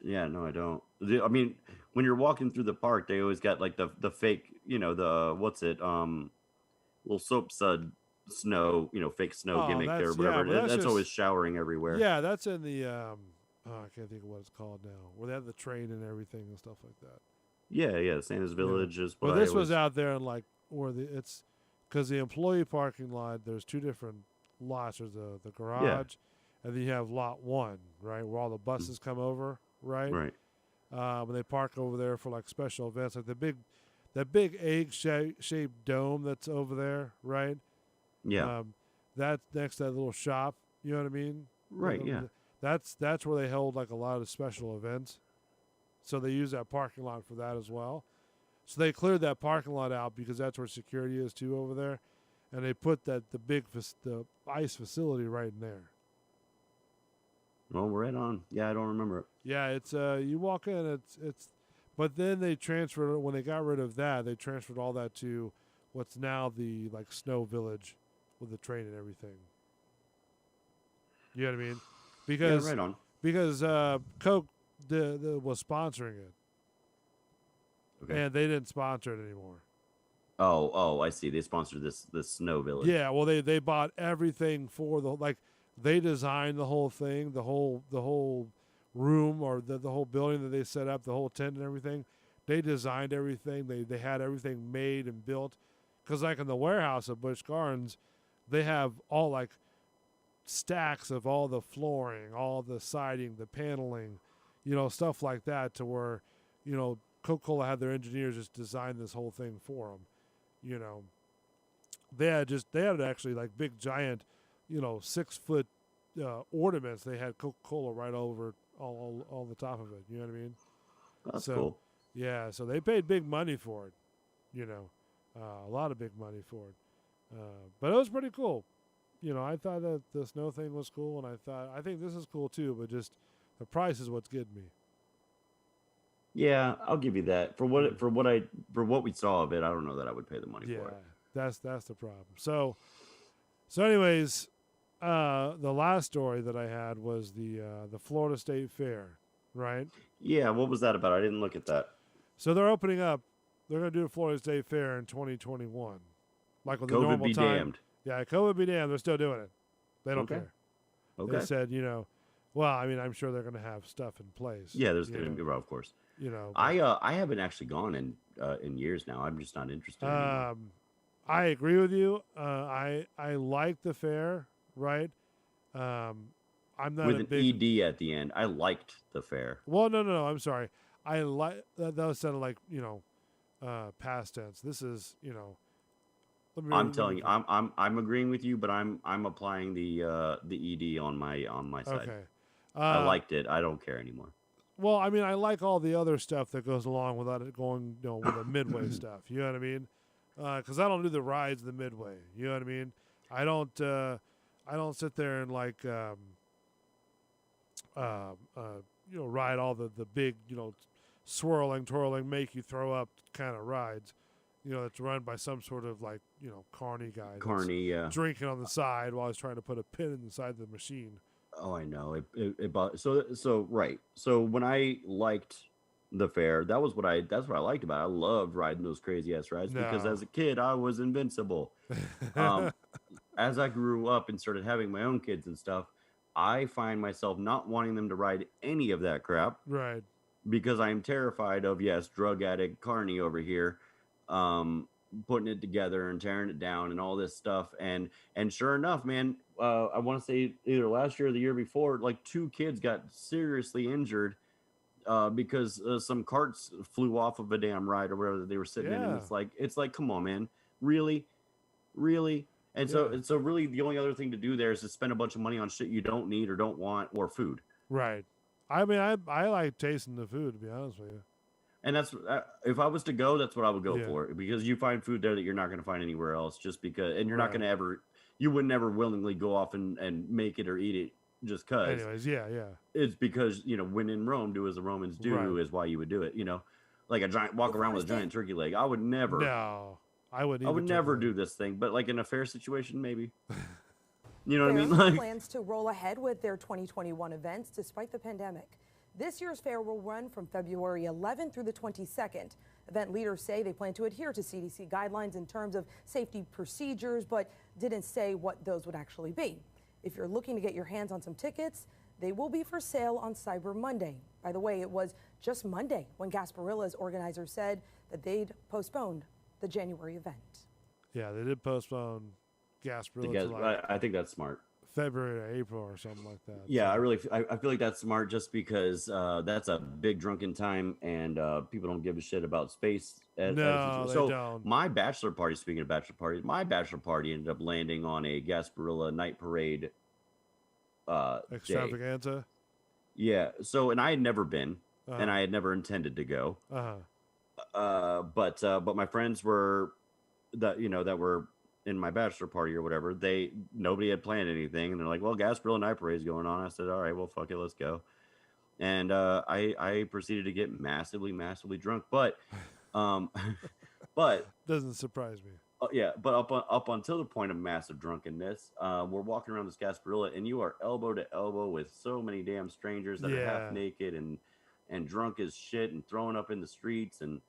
S5: Yeah, no, I don't. I mean, when you're walking through the park, they always got like the fake, the what's it, little soap sud snow, fake snow
S4: Oh,
S5: gimmick there,
S4: that's-
S5: whatever.
S4: yeah, but that's
S5: That's always
S4: just-
S5: showering everywhere.
S4: Yeah, that's in the I can't think of what it's called now, where they have the train and everything and stuff like that.
S5: Yeah. Santa's Village is what
S4: Well,
S5: I
S4: this was
S5: always-
S4: out there in like it's because the employee parking lot. There's two different lots. There's the garage, and then you have lot 1, right, where all the buses come over, right?
S5: Right.
S4: And they park over there for like special events, like that big egg shaped dome that's over there, right?
S5: Yeah.
S4: That's next to that little shop. You know what I mean?
S5: Right, yeah.
S4: That's where they hold like a lot of special events. So they use that parking lot for that as well. So they cleared that parking lot out because that's where security is too over there, and they put the ice facility right in there.
S5: Well, we're right on. Yeah, I don't remember it.
S4: Yeah, it's you walk in, it's, but then they transferred when they got rid of that, they transferred all that to what's now the like Snow Village with the train and everything. You know what I mean? Because
S5: right on.
S4: Because Coke was sponsoring it,
S5: Okay.
S4: and they didn't sponsor it anymore.
S5: Oh, I see. They sponsored this Snow Village.
S4: Yeah, well they bought everything for they designed the whole thing, the whole room or the whole building that they set up, the whole tent and everything. They designed everything. They had everything made and built. Because like in the warehouse at Busch Gardens, they have all like stacks of all the flooring, all the siding, the paneling, stuff like that, to where, Coca-Cola had their engineers just design this whole thing for them. They had actually like big giant, 6-foot ornaments. They had Coca-Cola right over all the top of it. You know what I mean?
S5: That's
S4: So,
S5: cool.
S4: Yeah, so they paid big money for it. A lot of big money for it. But it was pretty cool. I thought that the snow thing was cool, and I think this is cool too. But just the price is what's getting me.
S5: Yeah, I'll give you that. For what we saw of it, I don't know that I would pay the money for it.
S4: That's the problem. So anyways, the last story that I had was the Florida State Fair, right?
S5: Yeah, what was that about? I didn't look at that.
S4: So they're opening up. They're going to do a Florida State Fair in 2021, like with the
S5: COVID
S4: normal
S5: be
S4: time.
S5: damned.
S4: Yeah, COVID be damned. They're still doing it. They don't
S5: Okay.
S4: care.
S5: Okay.
S4: They said, well, I mean, I'm sure they're going to have stuff in place.
S5: Yeah, there's going to be, well, of course.
S4: but-
S5: I haven't actually gone in years now. I'm just not interested. anymore.
S4: I agree with you. I like the fair, right? I'm not
S5: With
S4: a
S5: an
S4: big.
S5: ED at the end. I liked the fair.
S4: Well, no. I'm sorry. I like that was sounded like past tense. This is Let me
S5: I'm
S4: let
S5: telling
S4: me-
S5: you, I'm agreeing with you, but I'm applying the ED on my side.
S4: Okay.
S5: I liked it. I don't care anymore.
S4: Well, I mean, I like all the other stuff that goes along without it going, with the midway stuff. You know what I mean? Because I don't do the rides the midway. You know what I mean? I don't sit there and like, ride all the big, swirling, twirling, make you throw up kind of rides. It's run by some sort of like, carny guy. that's
S5: Carny, yeah.
S4: Drinking on the side while he's trying to put a pin in the side of the machine.
S5: Oh, I know. So right. So when I liked the fair, that's what I liked about it. I loved riding those crazy ass rides because
S4: No.
S5: as a kid I was invincible. As I grew up and started having my own kids and stuff, I find myself not wanting them to ride any of that crap.
S4: Right.
S5: Because I'm terrified of, yes, drug addict Carney over here, putting it together and tearing it down and all this stuff. And sure enough, man, I want to say either last year or the year before, like 2 kids got seriously injured because some carts flew off of a damn ride or whatever that they were sitting in. And
S4: Yeah.
S5: it's like, come on, man, really? And so really the only other thing to do there is to spend a bunch of money on shit you don't need or don't want or food.
S4: Right. I mean, I like tasting the food, to be honest with you.
S5: And that's if I was to go, that's what I would go
S4: Yeah.
S5: for, because you find food there that you're not going to find anywhere else, just because, and you're not
S4: Right.
S5: going to ever, you would never willingly go off and make it or eat it just cause.
S4: Anyways, yeah.
S5: It's because, when in Rome, do as the Romans do
S4: Right.
S5: is why you would do it. Like a giant walk around with a giant turkey leg. I would never.
S4: No, I wouldn't.
S5: I would
S4: eat a
S5: never
S4: turkey
S5: do this thing, but like in a fair situation, maybe. You know what I mean?
S18: Fair
S5: Like,
S18: plans to roll ahead with their 2021 events despite the pandemic. This year's fair will run from February 11th through the 22nd. Event leaders say they plan to adhere to CDC guidelines in terms of safety procedures, but didn't say what those would actually be. If you're looking to get your hands on some tickets, they will be for sale on Cyber Monday. By the way, it was just Monday when Gasparilla's organizers said that they'd postponed the January event.
S4: Yeah, they did postpone Gasparilla to like
S5: I think that's smart.
S4: February or April or something like that.
S5: Yeah, I feel like that's smart, just because that's a big drunken time, and people don't give a shit about space.
S4: No, they don't.
S5: My bachelor party, speaking of bachelor parties, my bachelor party ended up landing on a Gasparilla night parade day.
S4: Extravaganza.
S5: Yeah. So, and I had never been,
S4: Uh-huh.
S5: and I had never intended to go.
S4: Uh-huh.
S5: But my friends were that were in my bachelor party or whatever. Nobody had planned anything, and they're like, "Well, Gasparilla Night Parade's going on." I said, "All right, well, fuck it, let's go." And I proceeded to get massively drunk, but
S4: doesn't surprise me.
S5: yeah, but up until the point of massive drunkenness, we're walking around this Gasparilla, and you are elbow to elbow with so many damn strangers that are
S4: Yeah.
S5: half naked and drunk as shit and throwing up in the streets, and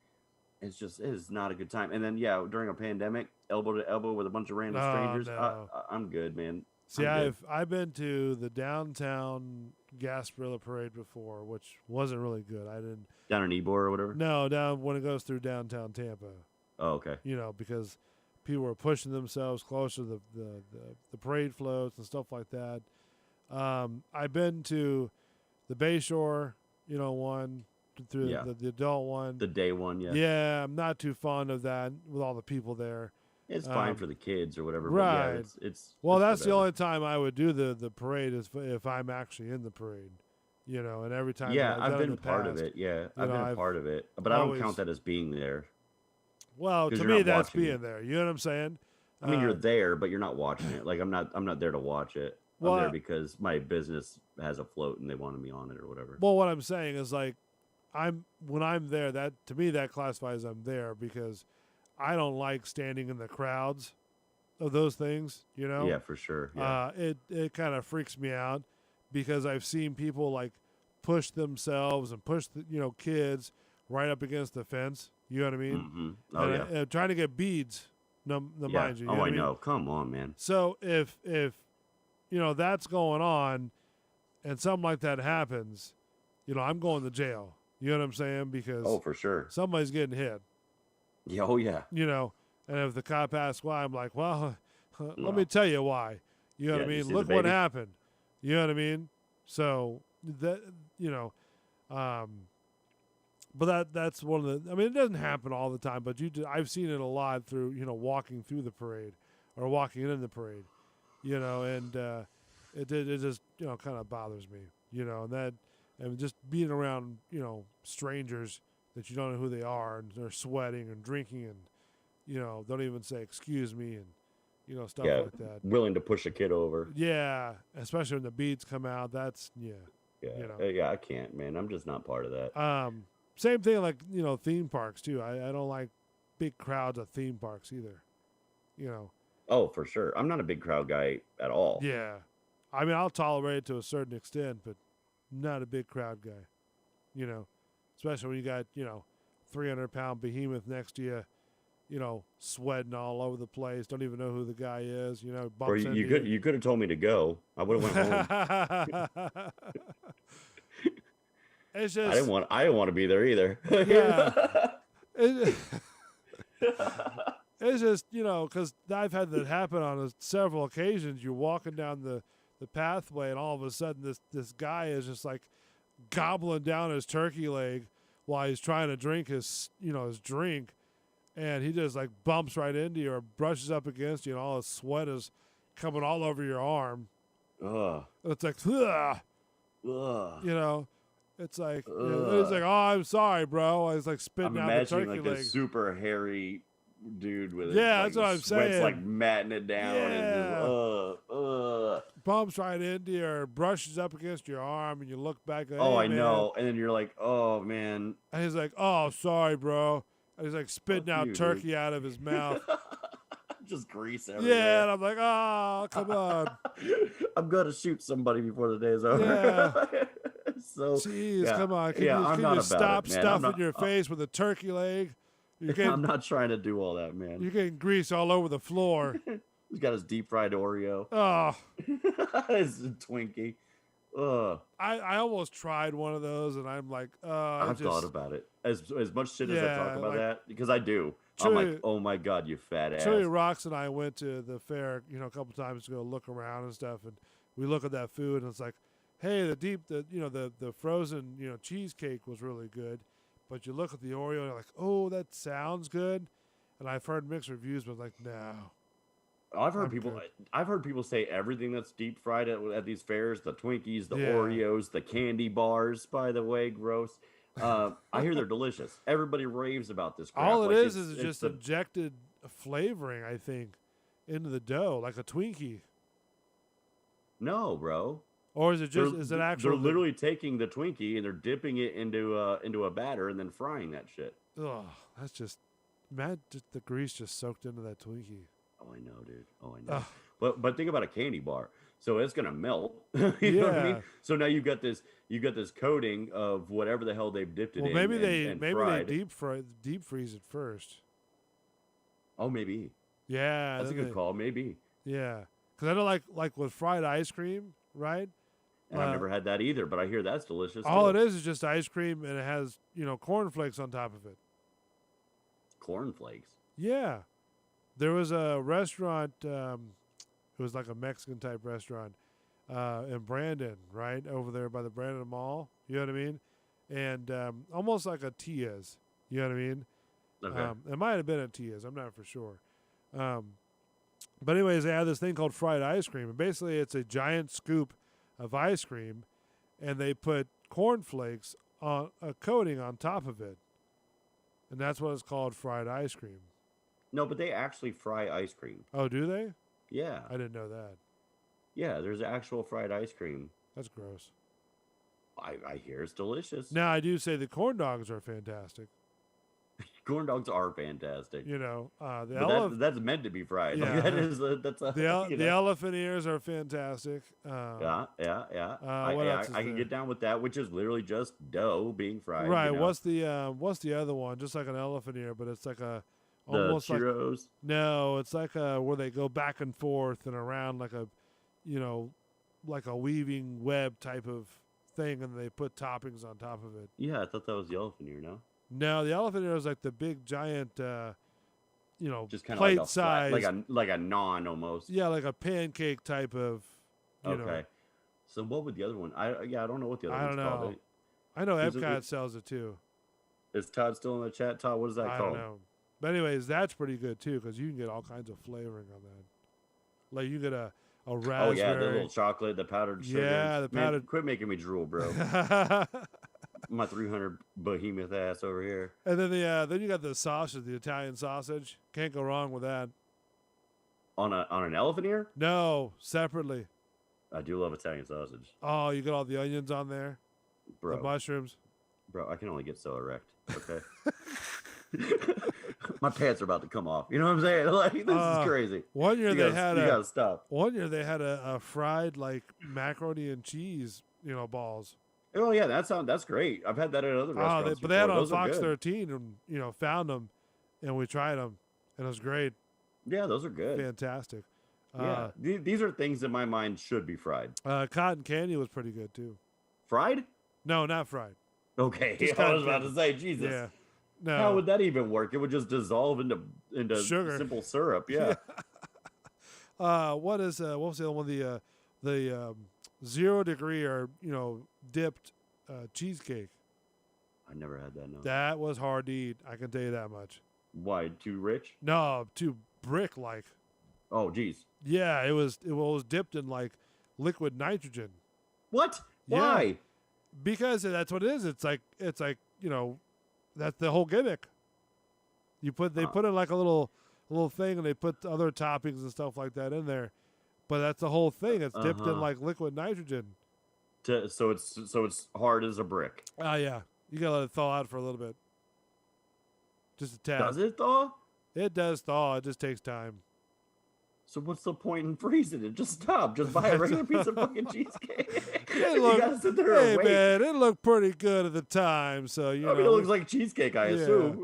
S5: it is not a good time. And then during a pandemic, elbow to elbow with a bunch of random
S4: Oh,
S5: strangers.
S4: no.
S5: I'm good, man.
S4: See,
S5: I'm good.
S4: I've been to the downtown Gasparilla parade before, which wasn't really good. I didn't
S5: down in Ybor or whatever.
S4: No, down when it goes through downtown Tampa.
S5: Oh, okay.
S4: Because people were pushing themselves closer to the parade floats and stuff like that. I've been to the Bayshore, one through the adult one,
S5: the day one. Yeah.
S4: Yeah, I'm not too fond of that with all the people there.
S5: It's fine for the kids or whatever.
S4: Right.
S5: But yeah, it's
S4: well,
S5: it's
S4: that's the
S5: whatever.
S4: only time I would do the parade is if I'm actually in the parade, and every time.
S5: Yeah,
S4: that
S5: I've
S4: done in
S5: been
S4: the
S5: part of
S4: past,
S5: it. Yeah,
S4: you
S5: I've
S4: know,
S5: been a part of it, but I don't count that as being there.
S4: Well,
S5: 'Cause
S4: to
S5: you're
S4: me,
S5: not
S4: that's
S5: watching
S4: being
S5: it.
S4: there. You know what I'm saying?
S5: I mean, you're there, but you're not watching it. Like I'm not there to watch it.
S4: Well,
S5: I'm there because my business has a float and they wanted me on it or whatever.
S4: Well, what I'm saying is like, when I'm there, that to me that classifies I'm there because I don't like standing in the crowds of those things.
S5: Yeah, for sure. Yeah.
S4: It kind of freaks me out because I've seen people like push themselves and push the kids right up against the fence. You know what I mean?
S5: Mm-hmm. Oh,
S4: and
S5: yeah.
S4: Trying to get beads. Mind you.
S5: Oh,
S4: what
S5: I
S4: mean?
S5: know. Come on, man.
S4: So if that's going on, and something like that happens, I'm going to jail. You know what I'm saying? Because
S5: Oh, for sure.
S4: somebody's getting hit.
S5: Yeah. Oh, yeah.
S4: And if the cop asks why, I'm like, well, let
S5: Well.
S4: me tell you why. You know what I
S5: Yeah, you
S4: mean?
S5: see
S4: Look
S5: the
S4: what
S5: baby?
S4: happened. You know what I mean? So that but that's one of the. I mean, it doesn't happen all the time, but I've seen it a lot through walking through the parade or walking in the parade. And it just kind of bothers me. And just being around strangers that you don't know who they are and they're sweating and drinking and don't even say excuse me and stuff
S5: Yeah.
S4: like that.
S5: Willing to push a kid over.
S4: Yeah, especially when the beats come out. That's
S5: Yeah.
S4: You
S5: Yeah. I can't, man. I'm just not part of that.
S4: Same thing like theme parks too. I don't like big crowds at theme parks either.
S5: Oh, for sure. I'm not a big crowd guy at all.
S4: Yeah, I mean I'll tolerate it to a certain extent, but not a big crowd guy. Especially when you got 300-pound behemoth next to you, sweating all over the place. Don't even know who the guy is.
S5: Or
S4: Bumps
S5: you
S4: into
S5: could you could have told me to go. I would have went home.
S4: It's just
S5: I didn't want to be there either.
S4: Yeah. It's just, because I've had that happen on several occasions. You're walking down the pathway, and all of a sudden this guy is just like gobbling down his turkey leg while he's trying to drink his drink, and he just like bumps right into you or brushes up against you, and all his sweat is coming all over your arm.
S5: Ugh.
S4: And it's like, ugh.
S5: Ugh.
S4: It's like he's like, "Oh, I'm sorry, bro." I was like spitting
S5: I'm
S4: out the
S5: imagining
S4: turkey
S5: like
S4: leg.
S5: this super hairy dude with
S4: Yeah,
S5: like,
S4: that's what I'm
S5: sweat's
S4: saying.
S5: like matting it down and just,
S4: Bumps right into you or brushes up against your arm, and you look back. Like,
S5: Oh,
S4: hey,
S5: I
S4: man.
S5: know. And then you're like, oh man.
S4: And he's like, "Oh, sorry, bro." And he's like spitting
S5: Fuck
S4: out
S5: you,
S4: turkey
S5: dude.
S4: out of his mouth.
S5: Just grease everywhere.
S4: Yeah, and I'm like, "Oh, come on."
S5: I'm gonna shoot somebody before the day's over.
S4: Yeah.
S5: So
S4: Jeez,
S5: yeah,
S4: come on. Can
S5: yeah,
S4: you,
S5: I'm
S4: can
S5: not
S4: you
S5: about
S4: stop
S5: it, man. I'm
S4: stuffing
S5: not-
S4: your face with a turkey leg? You're getting,
S5: I'm not trying to do all that, man.
S4: you're getting grease all over the floor.
S5: He's got his deep fried Oreo.
S4: Oh,
S5: His Twinkie. Ugh.
S4: I almost tried one of those, and I'm like,
S5: I've thought about it. As much shit as I talk
S4: Yeah,
S5: about
S4: like-
S5: that, because I do. I'm like,
S4: Chili-
S5: oh my god, you fat ass.
S4: Chili Rocks and I went to the fair, a couple times to go look around and stuff, and we look at that food, and it's like, hey, the frozen, cheesecake was really good, but you look at the Oreo, and you're like, oh, that sounds good, and I've heard mixed reviews, but like, no.
S5: I've heard
S4: I'm
S5: people.
S4: good.
S5: I've heard people say everything that's deep fried at these fairs, the Twinkies, the
S4: Yeah.
S5: Oreos, the candy bars. By the way, gross. I hear they're delicious. Everybody raves about this crap.
S4: All it
S5: Like,
S4: is
S5: it's
S4: just
S5: the-
S4: injected flavoring, I think, into the dough, like a Twinkie.
S5: No, bro.
S4: Or is it just is it actual?
S5: They're literally taking the Twinkie and they're dipping it into a batter and then frying that shit.
S4: Oh, that's just man. Just the grease just soaked into that Twinkie.
S5: Oh, I know, dude. Oh, I know.
S4: Ugh.
S5: But think about a candy bar. So it's gonna melt. You know what I mean?
S4: Yeah.
S5: So now you got this coating of whatever the hell they've dipped it
S4: Well,
S5: in.
S4: maybe
S5: and
S4: they
S5: fried.
S4: deep freeze it first.
S5: Oh, maybe.
S4: Yeah,
S5: That's a
S4: then
S5: good call. Maybe.
S4: Yeah, because I know like with fried ice cream, right?
S5: And I've never had that either, but I hear that's delicious.
S4: All
S5: too.
S4: it is just ice cream, and it has cornflakes on top of it.
S5: Cornflakes.
S4: Yeah, there was a restaurant. It was like a Mexican type restaurant in Brandon, right over there by the Brandon Mall. You know what I mean? And almost like a Tia's. You know what I mean?
S5: Okay.
S4: It might have been a Tia's. I'm not for sure. But anyways, they have this thing called fried ice cream, and basically it's a giant scoop of ice cream, and they put cornflakes on a coating on top of it, and that's what it's called, fried ice cream.
S5: No, but they actually fry ice cream.
S4: Oh, do they?
S5: Yeah.
S4: I didn't know that.
S5: Yeah, there's actual fried ice cream.
S4: That's gross.
S5: I hear it's delicious.
S4: Now I do say the corn dogs are fantastic.
S5: Corn dogs are fantastic.
S4: The
S5: But that's meant to be fried.
S4: Yeah.
S5: Like, that is that's a,
S4: the elephant ears are fantastic.
S5: Yeah.
S4: What else is
S5: I can
S4: there?
S5: get down with that, which is literally just dough being fried.
S4: Right.
S5: You know?
S4: What's the other one? Just like an elephant ear, but it's like a
S5: The
S4: almost like
S5: churros?
S4: no, it's like where they go back and forth and around like a, like a weaving web type of thing, and they put toppings on top of it.
S5: Yeah, I thought that was the elephant ear. No.
S4: No, the elephant ear is like the big giant,
S5: Just kind of
S4: plate
S5: like a
S4: size,
S5: like a non almost.
S4: yeah, like a pancake type of.
S5: Okay. So what would the other one? I don't know what the other
S4: I
S5: one's
S4: don't know.
S5: called.
S4: I know
S5: Is it-
S4: Epcot sells it too.
S5: Is Todd still in the chat? Todd, what is that
S4: I
S5: called?
S4: don't know. But anyways, that's pretty good too because you can get all kinds of flavoring on that. Like you get a raspberry.
S5: Oh yeah, the little chocolate, the powdered sugar.
S4: Yeah, the
S5: Man,
S4: powdered-
S5: quit making me drool, bro. My 300 behemoth ass over here.
S4: And then then you got the sausage, the Italian sausage. Can't go wrong with that.
S5: On an elephant ear?
S4: No, separately.
S5: I do love Italian sausage,
S4: Oh, you got all the onions on there,
S5: bro.
S4: the mushrooms.
S5: Bro, I can only get so erect. Okay. My pants are about to come off. You know what I'm saying? Like this is crazy.
S4: One year
S5: You
S4: they
S5: gotta-
S4: had
S5: you gotta stop.
S4: One year they had a fried like macaroni and cheese, balls.
S5: Oh yeah, that's great. I've had that at other restaurants.
S4: But they had
S5: before.
S4: on
S5: Those are
S4: Fox
S5: good.
S4: 13 and found them, and we tried them, and it was great.
S5: Yeah, those are good.
S4: Fantastic.
S5: Yeah, these are things in my mind should be fried.
S4: Cotton candy was pretty good too.
S5: Fried?
S4: No, not fried.
S5: Okay,
S4: Just
S5: I was
S4: cotton
S5: about to
S4: candy.
S5: say, Jesus.
S4: Yeah. No.
S5: How would that even work? It would just dissolve into
S4: Sugar.
S5: simple syrup. Yeah.
S4: What was the other one? The 0 degree or dipped cheesecake.
S5: I never had that. No.
S4: That was hard to eat. I can tell you that much.
S5: Why? Too rich?
S4: No, too brick like.
S5: Oh, geez.
S4: Yeah, it was dipped in like liquid nitrogen.
S5: What?
S4: Yeah.
S5: Why?
S4: Because that's what it is. It's like that's the whole gimmick. They put in like a little thing, and they put other toppings and stuff like that in there. But that's the whole thing. It's dipped in like liquid nitrogen.
S5: So it's hard as a brick.
S4: Oh yeah, you gotta let it thaw out for a little bit. Just a tad.
S5: Does it thaw?
S4: It does thaw. It just takes time.
S5: So what's the point in freezing it? Just stop. Just buy a regular piece of fucking cheesecake.
S4: It
S5: You gotta sit there and wait.
S4: man, it looked pretty good at the time. So
S5: I mean, it looks like cheesecake, I assume.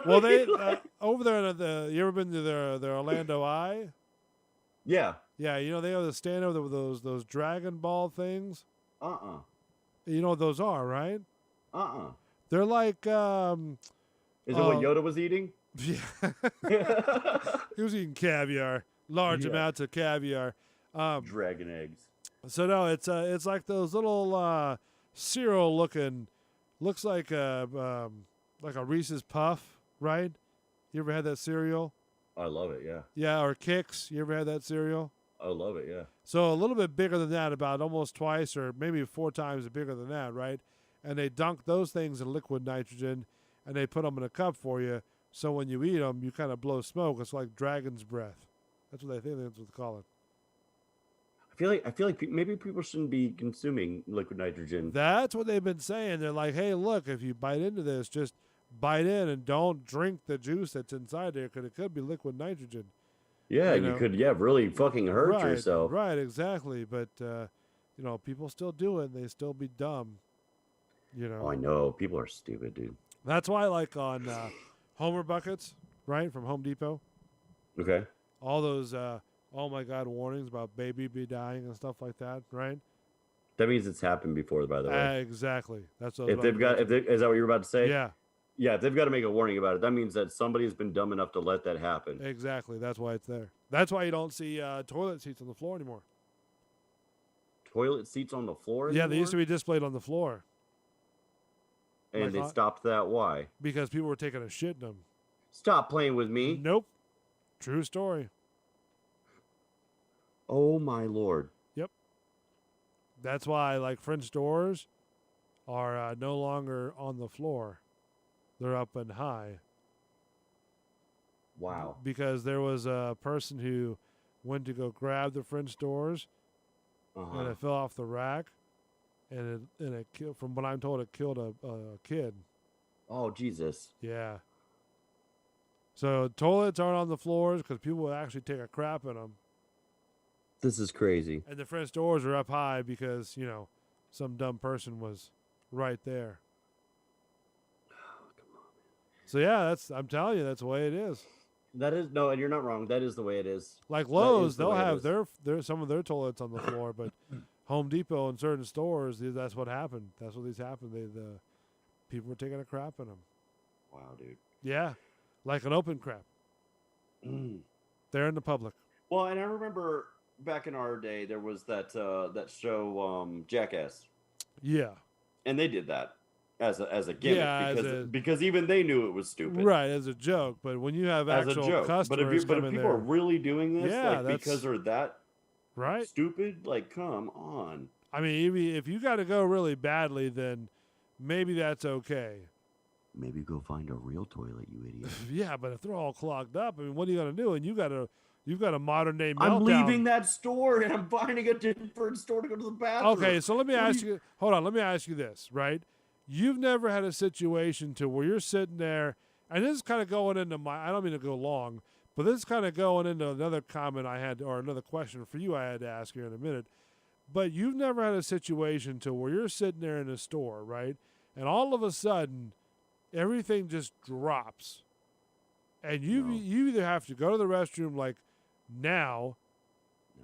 S4: Well, they over there at you ever been to their Orlando Eye?
S5: Yeah.
S4: Yeah, they have the stand over there with those Dragon Ball things. You know what those are, right? They're like.
S5: Is it what Yoda was eating?
S4: Yeah. He was eating caviar, large amounts of caviar.
S5: Dragon eggs.
S4: So no, it's like those little cereal looking, looks like a Reese's Puff, right? You ever had that cereal?
S5: I love it. Yeah.
S4: Yeah, or Kix. You ever had that cereal?
S5: I love it. Yeah.
S4: So a little bit bigger than that, about almost twice or maybe 4 times bigger than that, right? And they dunk those things in liquid nitrogen, and they put them in a cup for you. So when you eat them, you kind of blow smoke. It's like dragon's breath. That's what they think. That's what they call it.
S5: I feel like maybe people shouldn't be consuming liquid nitrogen.
S4: That's what they've been saying. They're like, hey, look, if you bite into this, just bite in and don't drink the juice that's inside there, because it could be liquid nitrogen.
S5: Yeah, you could really fucking hurt
S4: Right,
S5: yourself.
S4: Right, exactly. But people still do it, and they still be dumb.
S5: Oh, I know. People are stupid, dude.
S4: That's why, like on Homer buckets, right, from Home Depot.
S5: Okay.
S4: All those, oh my God, warnings about baby be dying and stuff like that, right?
S5: That means it's happened before, by the way.
S4: Exactly. That's what
S5: Is that what you're about to say?
S4: Yeah.
S5: Yeah, if they've got to make a warning about it, that means that somebody's been dumb enough to let that happen.
S4: Exactly. That's why it's there. That's why you don't see toilet seats on the floor anymore.
S5: Toilet seats on the floor
S4: Yeah,
S5: anymore?
S4: they used to be displayed on the floor.
S5: And they stopped that. Why?
S4: Because people were taking a shit in them.
S5: Stop playing with me.
S4: Nope. True story.
S5: Oh, my Lord.
S4: Yep. That's why, like, French doors are no longer on the floor. They're up and high.
S5: Wow.
S4: Because there was a person who went to go grab the French doors, and it fell off the rack, and it killed, from what I'm told, it killed a kid.
S5: Oh, Jesus.
S4: Yeah. So toilets aren't on the floors because people will actually take a crap in them.
S5: This is crazy.
S4: And the French doors are up high because, some dumb person was right there. So yeah, I'm telling you, that's the way it is.
S5: That is no, and you're not wrong. That is the way it is.
S4: Like Lowe's, they'll have their some of their toilets on the floor, but Home Depot and certain stores, that's what happened. That's what these happened. The people were taking a crap in them.
S5: Wow, dude.
S4: Yeah, like an open crap. They're in the public.
S5: Well, and I remember back in our day, there was that show Jackass.
S4: Yeah.
S5: And they did that as a gimmick because even they knew it was stupid.
S4: Right, as a joke. But when you have
S5: As a
S4: actual
S5: joke.
S4: customers
S5: But if
S4: come in
S5: people
S4: there,
S5: are really doing this,
S4: Yeah,
S5: because they're that
S4: right
S5: stupid, like, come on.
S4: I mean, if you got to go really badly, then maybe that's okay.
S5: Maybe go find a real toilet, you idiot.
S4: Yeah, but if they're all clogged up, I mean, what are you gonna do? And you've got a modern day meltdown.
S5: I'm leaving that store and I'm finding a different store to go to the bathroom.
S4: Okay, so let me ask you. Hold on, let me ask you this, right? You've never had a situation to where you're sitting there, and this is kind of going into I don't mean to go long, but this is kind of going into another comment I had, or another question for you I had to ask you in a minute. But you've never had a situation to where you're sitting there in a store, right? And all of a sudden, everything just drops. And you either have to go to the restroom like now,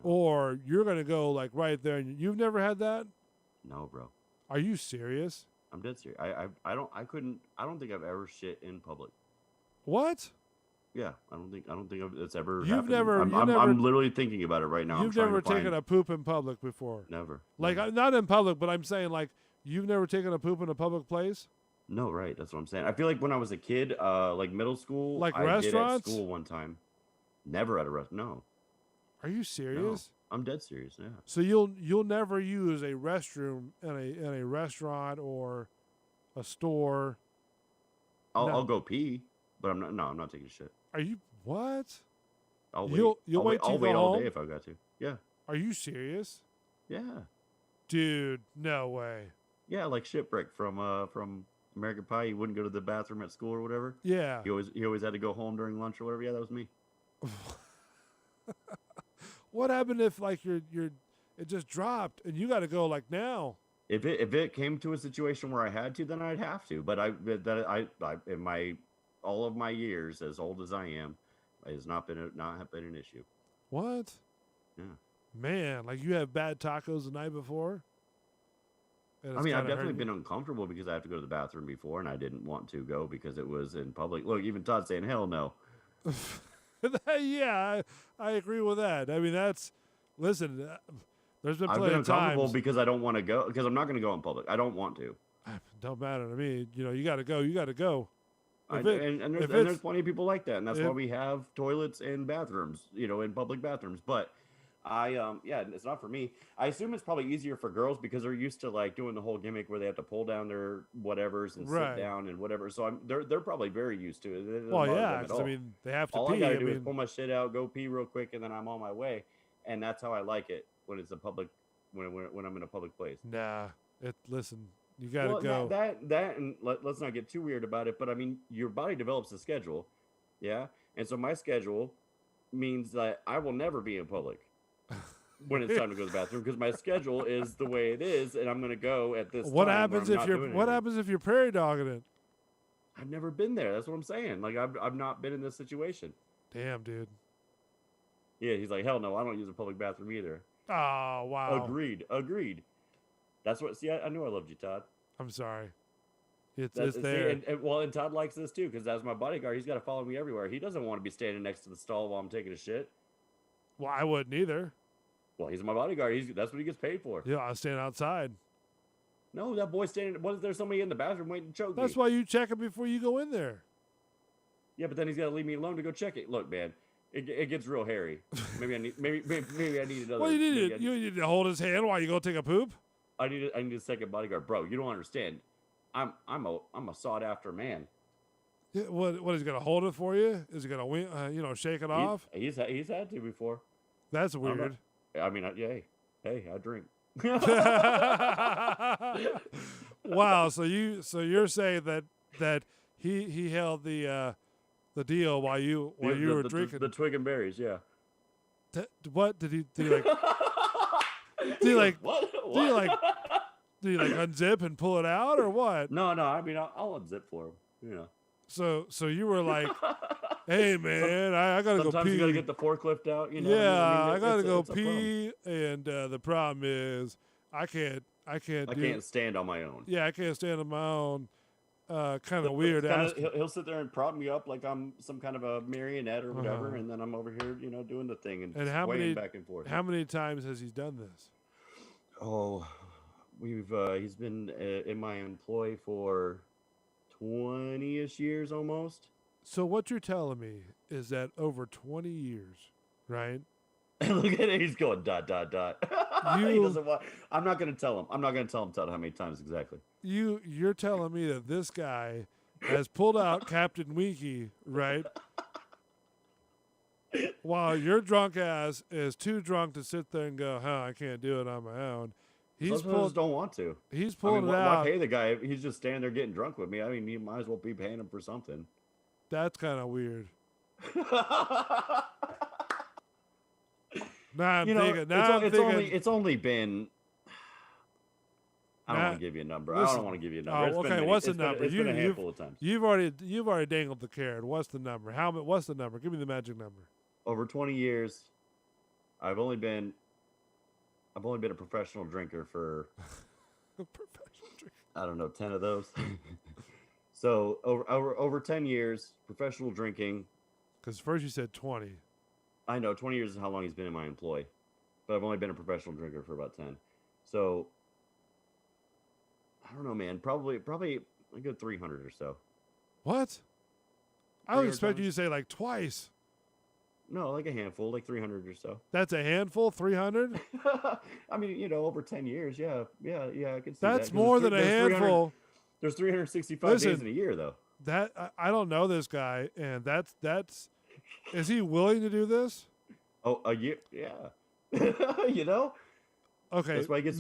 S4: or you're going to go like right there. And you've never had that?
S5: No, bro.
S4: Are you serious?
S5: I'm dead serious. I don't think I've ever shit in public.
S4: What?
S5: Yeah, I don't think it's ever
S4: You've
S5: happened. I'm literally thinking about it right now.
S4: You've never taken a poop in public before?
S5: Never.
S4: Like, not in public, but I'm saying, like, you've never taken a poop in a public place?
S5: No, right. That's what I'm saying. I feel like when I was a kid, like middle school,
S4: like
S5: I
S4: restaurants?
S5: did at school one time. Never at a restaurant. No.
S4: Are you
S5: No,
S4: serious?
S5: I'm dead serious. Yeah.
S4: So you'll never use a restroom in a restaurant or a store.
S5: I'll
S4: No.
S5: I'll go pee, but I'm not. No, I'm not taking a shit.
S4: Are you what?
S5: I'll wait.
S4: You'll wait till
S5: I'll
S4: you
S5: wait
S4: go
S5: all
S4: home?
S5: day if I got to. Yeah.
S4: Are you serious?
S5: Yeah.
S4: Dude, no way.
S5: Yeah, like Shipwreck from American Pie. He wouldn't go to the bathroom at school or whatever.
S4: Yeah.
S5: He always had to go home during lunch or whatever. Yeah, that was me.
S4: What happened if like it just dropped and you got to go like now?
S5: If it came to a situation where I had to, then I'd have to. But I in my all of my years, as old as I am, it has not been an issue.
S4: What?
S5: Yeah.
S4: Man, like you have bad tacos the night before? And
S5: I
S4: it's
S5: mean, I've
S4: kinda
S5: definitely
S4: hurting
S5: been
S4: you?
S5: uncomfortable because I have to go to the bathroom before, and I didn't want to go because it was in public. Look, even Todd saying hell no.
S4: Yeah, I agree with that. I mean, listen, there's been
S5: I've
S4: plenty
S5: been
S4: of
S5: uncomfortable
S4: times.
S5: because I don't want to go because I'm not going to go in public. I don't want to.
S4: Don't matter to me. You know, you got to go. You got to go.
S5: And
S4: If
S5: there's
S4: it's-
S5: plenty of people like that, and that's why
S4: if-
S5: we have toilets and bathrooms, in public bathrooms. But it's not for me. I assume it's probably easier for girls because they're used to like doing the whole gimmick where they have to pull down their whatevers and
S4: Right.
S5: sit down and whatever. So they're probably very used to it. It doesn't
S4: Well,
S5: bother them
S4: yeah,
S5: at
S4: 'cause, I
S5: all.
S4: mean, they have to
S5: All
S4: pee.
S5: I gotta
S4: I
S5: do is
S4: mean-
S5: pull my shit out, go pee real quick, and then I'm on my way. And that's how I like it when it's a public when I'm in a public place.
S4: Nah, listen, you got to
S5: Well,
S4: go.
S5: that and let's not get too weird about it, but I mean, your body develops a schedule, yeah, and so my schedule means that I will never be in public when it's time to go to the bathroom because my schedule is the way it is, and I'm gonna go at this.
S4: What
S5: time when
S4: happens
S5: I'm
S4: if
S5: not
S4: you're
S5: doing
S4: What
S5: anything.
S4: happens if you're prairie dogging it?
S5: I've never been there. That's what I'm saying. Like I've not been in this situation.
S4: Damn, dude.
S5: Yeah, he's like, hell no, I don't use a public bathroom either.
S4: Oh wow.
S5: Agreed. That's what. See, I knew I loved you, Todd.
S4: I'm sorry. It's
S5: That's,
S4: there.
S5: and Todd likes this too because as my bodyguard, he's got to follow me everywhere. He doesn't want to be standing next to the stall while I'm taking a shit.
S4: Well, I wouldn't either.
S5: Well, he's my bodyguard. That's what he gets paid for.
S4: Yeah, I'll stand outside.
S5: No, that boy's standing. What if there's somebody in the bathroom waiting to choke
S4: That's
S5: me?
S4: why you check it before you go in there.
S5: Yeah, but then he's got to leave me alone to go check it. Look, man, it gets real hairy. Maybe I need another.
S4: Well, you
S5: maybe
S4: need you need to hold his hand while you go take a poop.
S5: I need a second bodyguard, bro. You don't understand. I'm a sought after man.
S4: Yeah, what is he gonna hold it for you? Is he gonna shake it off?
S5: He's had to before.
S4: That's
S5: I'm not-
S4: weird.
S5: I mean, hey, I drink.
S4: Wow. So you're saying that he held the deal while you were drinking.
S5: The twig and berries, yeah.
S4: What did he like? Did he like?
S5: What?
S4: Did he like? Did he like unzip and pull it out or what?
S5: No. I mean, I'll unzip for him.
S4: So you were like, hey man, I gotta go
S5: Sometimes
S4: pee.
S5: you gotta get the forklift out.
S4: Yeah, I gotta go
S5: it's a problem.
S4: pee, and the problem is I can't
S5: I can't stand on my own.
S4: Yeah, I can't stand on my own. Kind of weird.
S5: He'll sit there and prop me up like I'm some kind of a marionette or whatever, and then I'm over here, doing the thing and
S4: how
S5: swaying
S4: many
S5: back and forth.
S4: How many times has he done this?
S5: Oh, he's been in my employ for 20-ish years almost.
S4: So what you're telling me is that over 20 years, right?
S5: Look at it, he's going ... He doesn't want. I'm not gonna tell him. Todd, how many times exactly.
S4: You're telling me that this guy has pulled out Captain Winky, right? While your drunk ass is too drunk to sit there and go, I can't do it on my own.
S5: Sometimes don't want to.
S4: He's pulled it
S5: why
S4: out.
S5: pay the guy? He's just standing there getting drunk with me. I mean, you might as well be paying him for something.
S4: That's kind of weird. Now I'm thinking.
S5: It's only been. I don't want to give you a number. I don't want to give you a number.
S4: Oh, okay. What's the number?
S5: It's been a handful of times.
S4: You've already dangled the carrot. What's the number? What's the number? Give me the magic number.
S5: Over 20 years, I've only been a professional drinker for I don't know, 10 of those. So over 10 years, professional drinking.
S4: Because first you said 20.
S5: I know 20 years is how long he's been in my employ, but I've only been a professional drinker for about 10. So I don't know, man. Probably a good 300 or so.
S4: What? I would
S5: 300
S4: expect
S5: times.
S4: you to say like twice.
S5: No, like a handful, like 300 or so.
S4: That's a handful, 300?
S5: I mean, over 10 years, yeah, I can see that.
S4: That's
S5: 'Cause
S4: more
S5: there's
S4: than a
S5: there's 300
S4: handful.
S5: There's 365 days
S4: Listen,
S5: in a year, though.
S4: That I don't know this guy, and that's is he willing to do this?
S5: Oh, a year, yeah.
S4: Okay,
S5: That's why he gets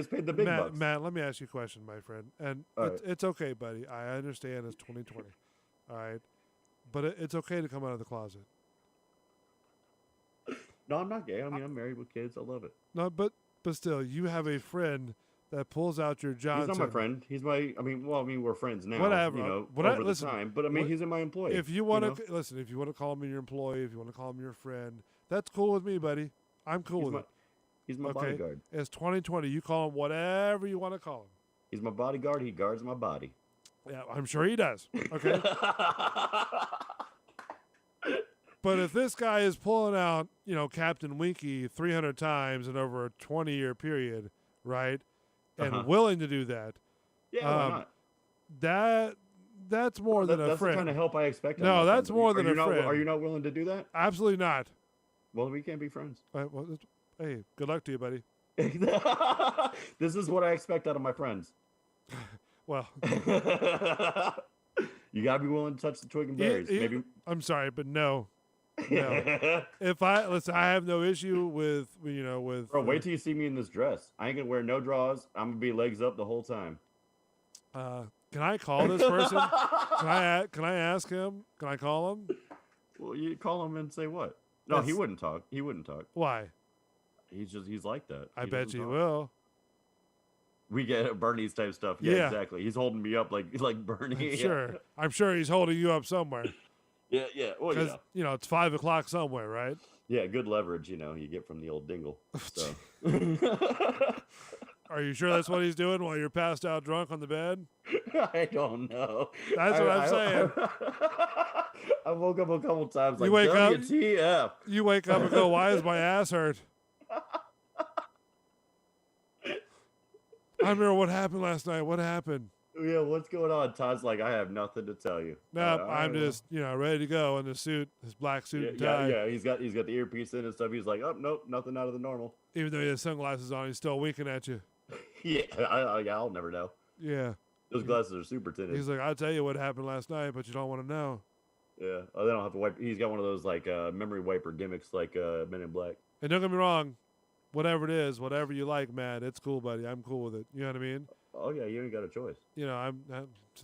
S5: paid the big bucks.
S4: Matt, let me ask you a question, my friend, and
S5: All
S4: it's okay, buddy. I understand it's 2020, all right, but it's okay to come out of the closet.
S5: No, I'm not gay. I mean, I'm married with kids. I love it.
S4: No, but still, you have a friend that pulls out your Johnson.
S5: He's not my friend. He's my. I mean, we're friends now.
S4: Whatever.
S5: Over the time. But I mean, he's in my employee.
S4: If you want to listen, if you want to call him your employee, if you want to call him your friend, that's cool with me, buddy. I'm cool with it.
S5: He's my bodyguard.
S4: It's 2020. You call him whatever you want to call him.
S5: He's my bodyguard. He guards my body.
S4: Yeah, I'm sure he does. Okay. But if this guy is pulling out, Captain Winky 300 times in over a 20-year period, right, and willing to do that,
S5: why not?
S4: That's more than a
S5: that's
S4: friend.
S5: That's the kind of help I expect.
S4: No, that's more than a friend.
S5: Are you not willing to do that?
S4: Absolutely not.
S5: Well, we can't be friends.
S4: Hey, good luck to you, buddy.
S5: This is what I expect out of my friends.
S4: Well,
S5: you gotta be willing to touch the twig and berries. Maybe.
S4: I'm sorry, but no. If I have no issue with.
S5: Bro, wait till you see me in this dress. I ain't gonna wear no drawers. I'm gonna be legs up the whole time.
S4: Can I call this person? Can I ask him? Can I call him?
S5: Well, you call him and say what? No, he wouldn't talk. He wouldn't talk.
S4: Why?
S5: He's like that.
S4: I bet you will.
S5: We get Bernie's type stuff. Yeah, exactly. He's holding me up like Bernie.
S4: Sure. I'm sure he's holding you up somewhere.
S5: Yeah. Well,
S4: because it's 5 o'clock somewhere, right?
S5: Yeah, good leverage. You get from the old dingle. So.
S4: Are you sure that's what he's doing while you're passed out drunk on the bed?
S5: I don't know.
S4: That's what I'm saying.
S5: I woke up a couple times like,
S4: you wake
S5: WTF.
S4: Up, you wake up and go, why is my ass hurt? I remember what happened last night. What happened?
S5: Yeah, what's going on? Todd's like, I have nothing to tell you.
S4: No, I'm just, ready to go in the suit, his black suit and tie.
S5: Yeah, he's got the earpiece in and stuff. He's like, oh, nope, nothing out of the normal.
S4: Even though he has sunglasses on, he's still winking at you.
S5: Yeah, I'll never know.
S4: Yeah.
S5: Those glasses are super tinted.
S4: He's like, I'll tell you what happened last night, but you don't want to know.
S5: Yeah. Oh, they don't have to wipe. He's got one of those like memory wiper gimmicks like Men in Black.
S4: And don't get me wrong, whatever it is, whatever you like, man, it's cool, buddy. I'm cool with it. You know what I mean?
S5: Oh yeah, you ain't got a choice.
S4: I'm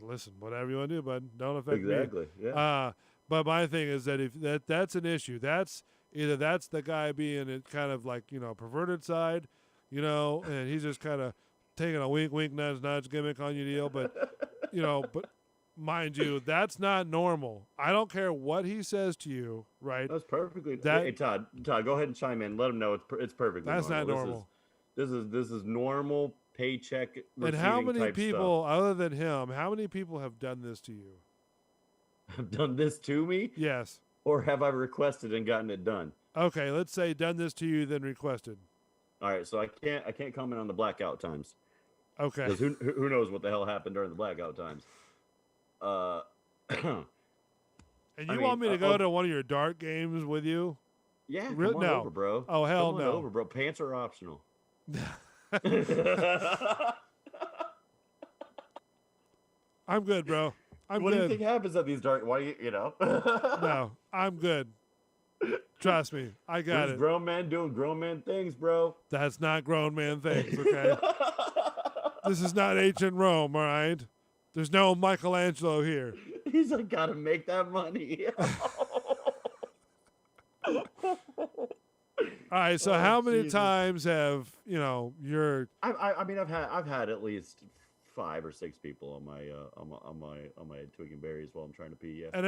S4: listen, whatever you want to do, bud. Don't affect me.
S5: Exactly. Yeah.
S4: But my thing is that if that's an issue, that's either that's the guy being it kind of like perverted side, and he's just kind of taking a wink, wink, nudge, nudge gimmick on you deal. But but mind you, that's not normal. I don't care what he says to you, right?
S5: That's perfectly. Hey Todd, go ahead and chime in. Let him know it's perfectly.
S4: That's
S5: normal.
S4: Not normal.
S5: This is normal paycheck.
S4: And how many people, other than him, how many people have done this to you?
S5: Have done this to me?
S4: Yes.
S5: Or have I requested and gotten it done?
S4: Okay, let's say done this to you, then requested.
S5: All right, so I can't comment on the blackout times.
S4: Okay.
S5: Because who knows what the hell happened during the blackout times?
S4: And you want me to go to one of your dart games with you?
S5: Yeah, come on over, bro.
S4: Oh hell
S5: come on
S4: no,
S5: over, bro. Pants are optional.
S4: I'm good, bro.
S5: What do you think happens at these dark? Why you know?
S4: No, I'm good. Trust me, I got it.
S5: Grown men doing grown man things, bro.
S4: That's not grown man things, okay? This is not ancient Rome, all right? There's no Michelangelo here.
S5: He's like, gotta make that money.
S4: All right, so how many times have you're?
S5: I mean, I've had at least 5 or 6 people on my twig and berries while I'm trying to pee. Yeah.
S4: And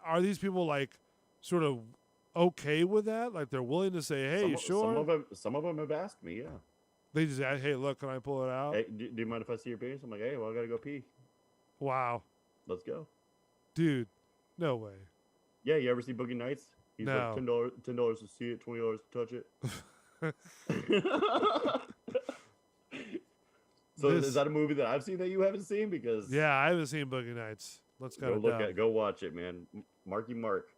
S4: are these people like sort of okay with that? Like they're willing to say, "Hey, sure."
S5: Some of them have asked me. Yeah.
S4: They just ask, "Hey, look, can I pull it out?"
S5: Hey, do you mind if I see your penis? I'm like, "Hey, well, I gotta go pee."
S4: Wow.
S5: Let's go.
S4: Dude, no way.
S5: Yeah, you ever see Boogie Nights? He's
S4: no.
S5: like $10 to see it, $20 to touch it. So is that a movie that I've seen that you haven't seen? Because
S4: yeah, I haven't seen Boogie Nights. Let's go
S5: watch it, man. Marky Mark.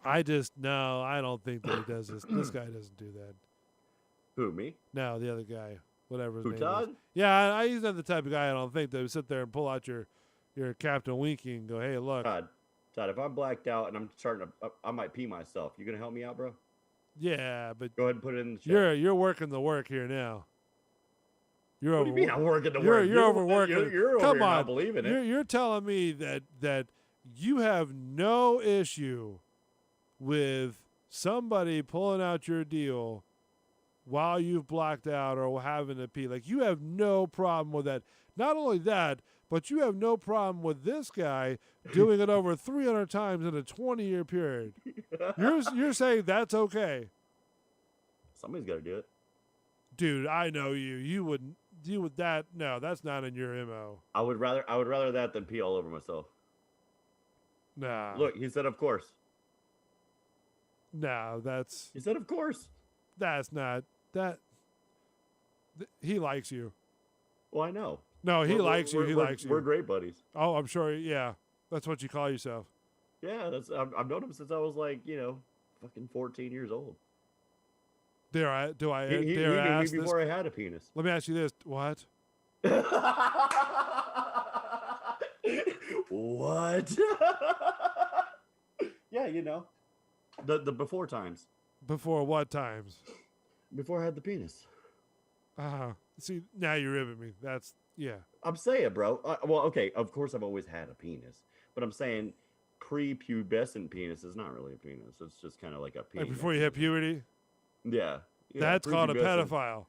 S4: I don't think that he does this. This guy doesn't do that.
S5: Who, me?
S4: No, the other guy, whatever his
S5: Who,
S4: name
S5: Todd?
S4: is. Yeah, he's not the type of guy I don't think that would sit there and pull out your Captain Winky and go, hey, look.
S5: Todd, if I'm blacked out and I'm starting to, I might pee myself. You gonna help me out, bro?
S4: Yeah, but
S5: Go ahead and put it in the chat.
S4: you're working the work here now. You're
S5: What do you mean I'm working the
S4: you're,
S5: work?
S4: You're overworking.
S5: You're over
S4: Come
S5: here
S4: on,
S5: not believing it.
S4: You're telling me that you have no issue with somebody pulling out your deal while you've blacked out or having to pee. Like, you have no problem with that. Not only that, but you have no problem with this guy doing it over 300 times in a 20-year period. You're saying that's okay.
S5: Somebody's got to do it.
S4: Dude, I know you. You would that. No, that's not in your MO.
S5: I would rather that than pee all over myself.
S4: Nah.
S5: Look, he said, of course.
S4: No, that's.
S5: He said, of course.
S4: That's not that. He likes you.
S5: Well, I know.
S4: No, he likes you. He likes you.
S5: We're great buddies.
S4: Oh, I'm sure. Yeah, that's what you call yourself.
S5: Yeah, I've known him since I was like, fucking 14 years old.
S4: Do I
S5: He
S4: dare
S5: knew
S4: ask
S5: me
S4: this?
S5: before I had a penis.
S4: Let me ask you this: what?
S5: What? Yeah, the before times.
S4: Before what times?
S5: Before I had the penis.
S4: See, now you're ribbing me. That's yeah.
S5: I'm saying, bro. Well, okay. Of course, I've always had a penis, but I'm saying pre-pubescent penis is not really a penis. It's just kind of like a penis.
S4: Like before you hit puberty.
S5: Yeah.
S4: That's called a
S5: prepubescent.
S4: pedophile.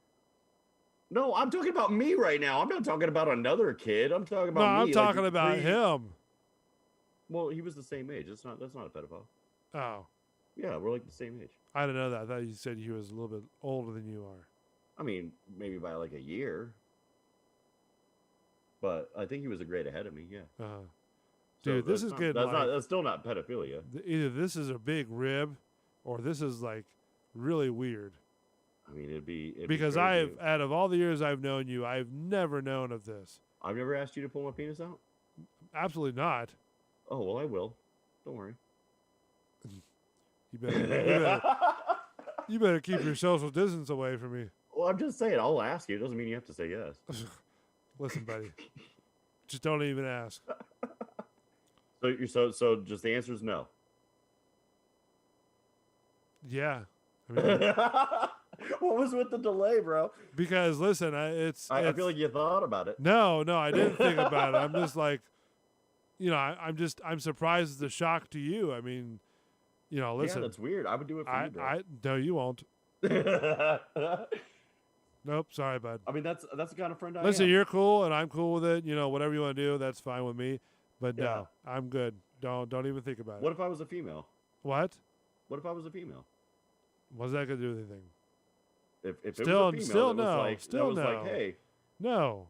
S5: No, I'm talking about me right now. I'm not talking about another kid. I'm talking about
S4: No,
S5: me.
S4: I'm
S5: like,
S4: talking about him.
S5: Well, he was the same age. That's not a pedophile.
S4: Oh.
S5: Yeah, we're like the same age.
S4: I didn't know that. I thought you said he was a little bit older than you are.
S5: I mean, maybe by like a year. But I think he was a grade ahead of me, yeah.
S4: Dude, this is good.
S5: That's still not pedophilia.
S4: Either this is a big rib, or this is like really weird.
S5: I mean, it'd be
S4: because
S5: crazy.
S4: out of all the years I've known you, I've never known of this.
S5: I've never asked you to pull my penis out?
S4: Absolutely not.
S5: Oh, well, I will. Don't worry.
S4: You better keep your social distance away from me.
S5: Well, I'm just saying, I'll ask you. It doesn't mean you have to say yes.
S4: Listen, buddy. Just don't even ask.
S5: So just the answer is no.
S4: Yeah. I mean,
S5: what was with the delay, bro?
S4: Because listen,
S5: I feel like you thought about it.
S4: No, I didn't think about it. I'm just like, I'm surprised it's a shock to you. I mean, listen.
S5: Yeah, that's weird. I would do it for you, bro.
S4: No, you won't. Nope, sorry, bud.
S5: I mean, that's the kind of friend I am.
S4: Listen, you're cool, and I'm cool with it. Whatever you want to do, that's fine with me. But no, I'm good. Don't even think about it.
S5: What if I was a female?
S4: What?
S5: What if I was a female?
S4: What's that gonna do with anything?
S5: If it
S4: still,
S5: was a female,
S4: still
S5: that
S4: no,
S5: was like,
S4: still
S5: that was
S4: no.
S5: like, hey.
S4: No.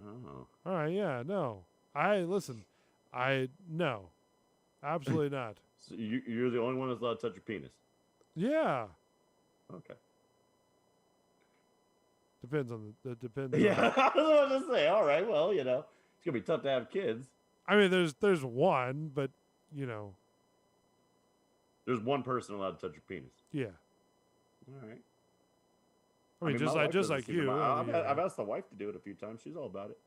S5: Oh.
S4: All right, yeah, no. No, absolutely not.
S5: So you're the only one that's allowed to touch your penis.
S4: Yeah.
S5: Okay.
S4: Depends on the depends.
S5: Yeah, I was about to say. All right, well, it's gonna be tough to have kids.
S4: I mean, there's one, but
S5: there's one person allowed to touch your penis.
S4: Yeah.
S5: All right.
S4: I mean,
S5: my wife
S4: just
S5: doesn't
S4: like
S5: seem
S4: you.
S5: to mind.
S4: I mean,
S5: I've asked the wife to do it a few times. She's all about it.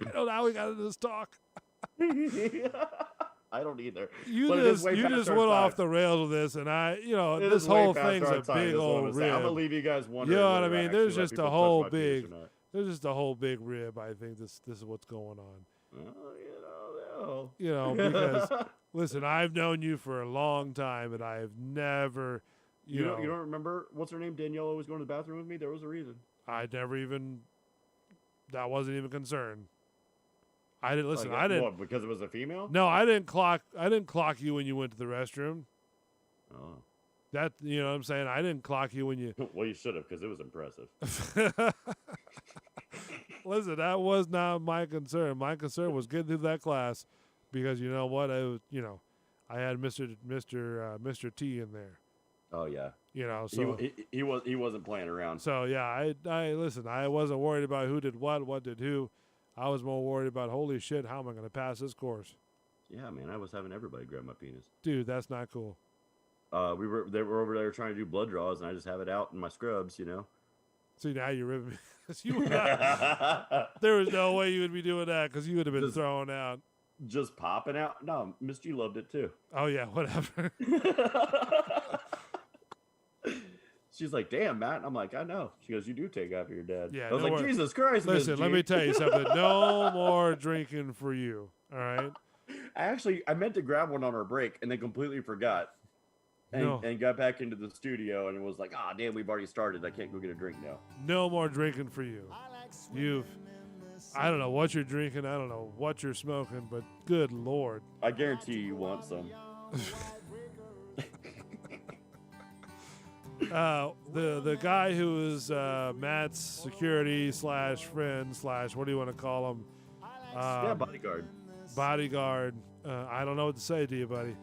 S4: I don't know how we got into this talk.
S5: I don't either.
S4: You
S5: But
S4: just
S5: it is way past our
S4: went
S5: time.
S4: off the rails with this, and
S5: It
S4: this
S5: is way
S4: whole
S5: past
S4: thing's
S5: our
S4: a
S5: time,
S4: big
S5: is what
S4: old
S5: I'm
S4: rib.
S5: saying. I'm gonna leave you guys
S4: You
S5: wondering.
S4: know what I
S5: whether
S4: mean?
S5: actually
S4: There's
S5: let
S4: just a
S5: people touch
S4: whole
S5: my penis
S4: big,
S5: or not.
S4: there's just a whole big rib. I think this is what's going on.
S5: No.
S4: Because listen, I've known you for a long time, and I have never,
S5: You don't remember what's her name? Danielle always going to the bathroom with me. There was a reason.
S4: I never even. That wasn't even a concern. I didn't listen.
S5: Like,
S4: I didn't.
S5: What, because it was a female?
S4: No, I didn't clock you when you went to the restroom.
S5: Oh.
S4: That what I'm saying. I didn't clock you when you.
S5: Well, you should have, because it was impressive.
S4: Listen, that was not my concern. My concern was getting through that class, because you know what? I had Mr. T in there.
S5: Oh yeah.
S4: So
S5: he wasn't playing around.
S4: So yeah, I listen. I wasn't worried about who did what did who. I was more worried about, holy shit, how am I going to pass this course?
S5: Yeah, man, I was having everybody grab my penis.
S4: Dude, that's not cool.
S5: They were over there trying to do blood draws, and I just have it out in my scrubs, you know.
S4: See, now you're ripping me. You would not, there was no way you would be doing that because you would have been thrown out.
S5: Just popping out? No, Miss G loved it too.
S4: Oh, yeah, whatever.
S5: She's like, damn, Matt. I'm like, I know. She goes, you do take after your dad.
S4: Yeah,
S5: I was
S4: no
S5: like,
S4: more-
S5: Jesus Christ, Miss
S4: Listen,
S5: G.
S4: let me tell you something. No more drinking for you, all right?
S5: I meant to grab one on our break and then completely forgot. And,
S4: No.
S5: and got back into the studio and was like, ah, damn, we've already started. I can't go get a drink now.
S4: No more drinking for you. I don't know what you're drinking. I don't know what you're smoking, but good Lord.
S5: I guarantee you want some.
S4: The guy who is Matt's security / friend / what do you want to call him?
S5: Yeah, bodyguard.
S4: Bodyguard. I don't know what to say to you, buddy.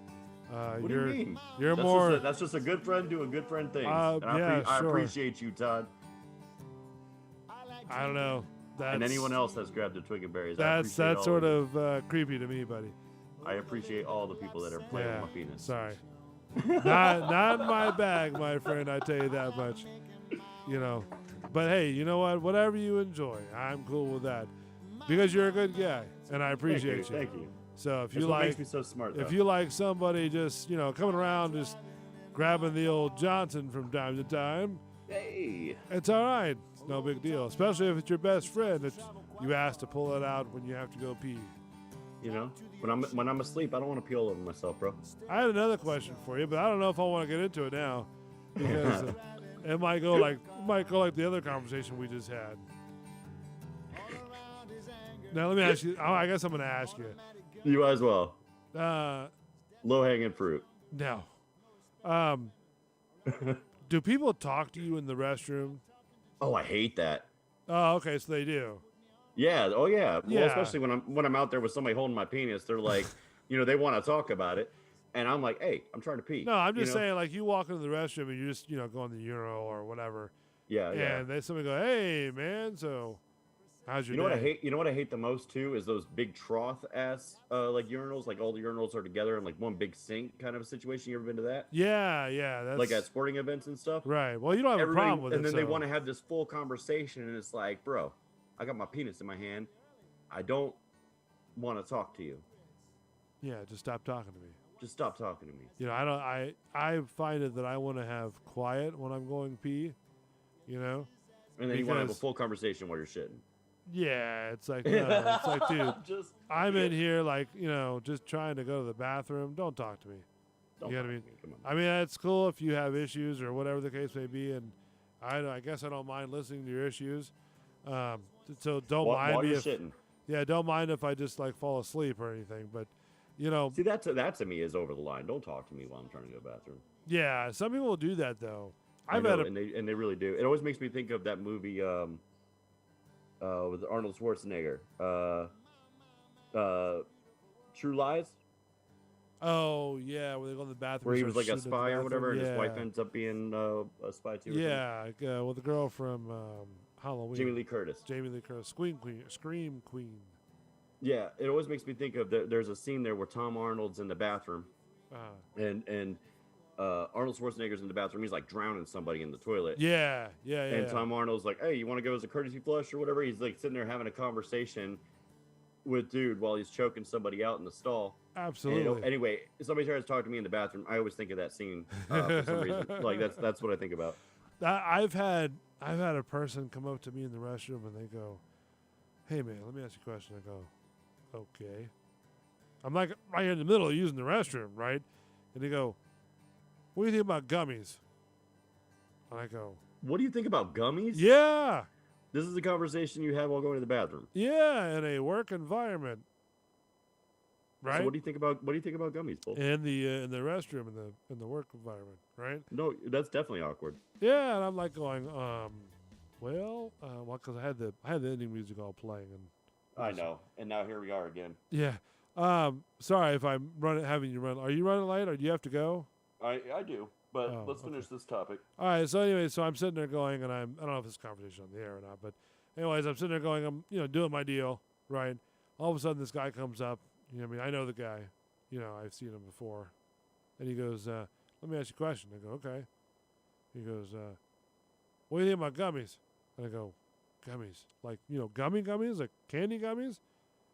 S5: What do you mean?
S4: You're
S5: that's
S4: more.
S5: That's just a good friend doing good friend things. And
S4: yeah,
S5: I
S4: sure.
S5: appreciate you, Todd.
S4: I don't know.
S5: And anyone else that's grabbed a twig and berries.
S4: That's sort of creepy to me, buddy.
S5: I appreciate all the people that are playing with my penis.
S4: Sorry. not my bag, my friend. I tell you that much. You know, but hey, you know what? Whatever you enjoy, I'm cool with that because you're a good guy, and I appreciate you.
S5: Thank you.
S4: So if
S5: That's
S4: you
S5: what
S4: like,
S5: makes me so smart,
S4: if
S5: though.
S4: you like somebody just coming around, just grabbing the old Johnson from time to time,
S5: hey,
S4: it's all right. It's no big deal, especially if it's your best friend that you ask to pull it out when you have to go pee.
S5: You know, when I'm asleep, I don't want to pee all over myself, bro.
S4: I had another question for you, but I don't know if I want to get into it now because it might go like the other conversation we just had. Now let me ask you. I guess I'm going to ask you.
S5: You as well.
S4: Low
S5: hanging fruit.
S4: No. Do people talk to you in the restroom?
S5: Oh, I hate that.
S4: Oh, okay, so they do.
S5: Yeah. Oh, yeah. Well,
S4: Yeah.
S5: especially when I'm out there with somebody holding my penis, they're like, they want to talk about it, and I'm like, hey, I'm trying to pee.
S4: No, I'm just
S5: you know?
S4: saying, like, you walk into the restroom and you just, go in the urinal or whatever.
S5: Yeah, yeah.
S4: And somebody go, hey, man, so how's your
S5: You know what I
S4: day?
S5: hate? You know what I hate the most too is those big trough ass like urinals. Like all the urinals are together in like one big sink kind of a situation. You ever been to that?
S4: Yeah, that's
S5: Like at sporting events and stuff.
S4: right. Well, you don't have a problem with
S5: and
S4: it.
S5: then they
S4: so-
S5: want to have this full conversation, and it's like, bro, I got my penis in my hand. I don't want to talk to you.
S4: Yeah, just stop talking to me.
S5: Just stop talking to me.
S4: I find it that I want to have quiet when I'm going pee.
S5: And then you want to have a
S4: because-
S5: full conversation while you're shitting.
S4: Yeah, it's like, no, it's like, dude,
S5: Just-
S4: I'm in here, like, just trying to go to the bathroom. Don't talk to me.
S5: Don't
S4: You know what I
S5: talk
S4: mean?
S5: to me, come on.
S4: I mean, it's cool if you have issues or whatever the case may be, and I guess I don't mind listening to your issues. So don't mind
S5: while
S4: me
S5: you're
S4: if,
S5: shitting.
S4: yeah, don't mind if I just like fall asleep or anything. But
S5: See, that to me is over the line. Don't talk to me while I'm trying to go to the bathroom.
S4: yeah, some people will do that though.
S5: I
S4: I've
S5: know,
S4: had a,
S5: and they really do. It always makes me think of that movie with Arnold Schwarzenegger. True Lies,
S4: oh yeah, where they go in the bathroom,
S5: where he
S4: start
S5: was like a
S4: shooting at the
S5: spy or whatever,
S4: bathroom.
S5: and his wife
S4: Yeah.
S5: ends up being a spy too. or something.
S4: Yeah, with the girl from Halloween.
S5: Jamie Lee Curtis.
S4: Jamie Lee Curtis, Scream Queen.
S5: Yeah, it always makes me think of there's a scene there where Tom Arnold's in the bathroom, and Arnold Schwarzenegger's in the bathroom. He's like drowning somebody in the toilet.
S4: Yeah.
S5: And Tom Arnold's like, "Hey, you want to go as a courtesy flush or whatever?" He's like sitting there having a conversation with dude while he's choking somebody out in the stall.
S4: Absolutely.
S5: And, anyway, if somebody tries to talk to me in the bathroom, I always think of that scene for some reason. Like that's what I think about.
S4: I've had a person come up to me in the restroom and they go, "Hey man, let me ask you a question." I go, "Okay." I'm like right here in the middle of using the restroom, right? And they go, "What do you think about gummies?" And I go,
S5: "What do you think about gummies?"
S4: Yeah.
S5: This is a conversation you have while going to the bathroom.
S4: Yeah, in a work environment. Right?
S5: So what do you think about gummies, Paul?
S4: In the restroom in the work environment, right?
S5: No, that's definitely awkward.
S4: Yeah, and I'm like going, well, because I had the ending music all playing, and
S5: I know. And now here we are again.
S4: yeah. Sorry if I'm having you run. Are you running late, or do you have to go?
S5: I do, but
S4: Oh,
S5: let's finish this topic.
S4: All right. So anyway, so I'm sitting there going, and I don't know if this conversation on the air or not, but anyways, I'm sitting there going, I'm doing my deal, right? All of a sudden, this guy comes up, You know what I mean? I know the guy. You know, I've seen him before. And he goes, let me ask you a question. I go, okay. He goes, what do you think about gummies? And I go, gummies? Like, you know, gummies? Like candy gummies?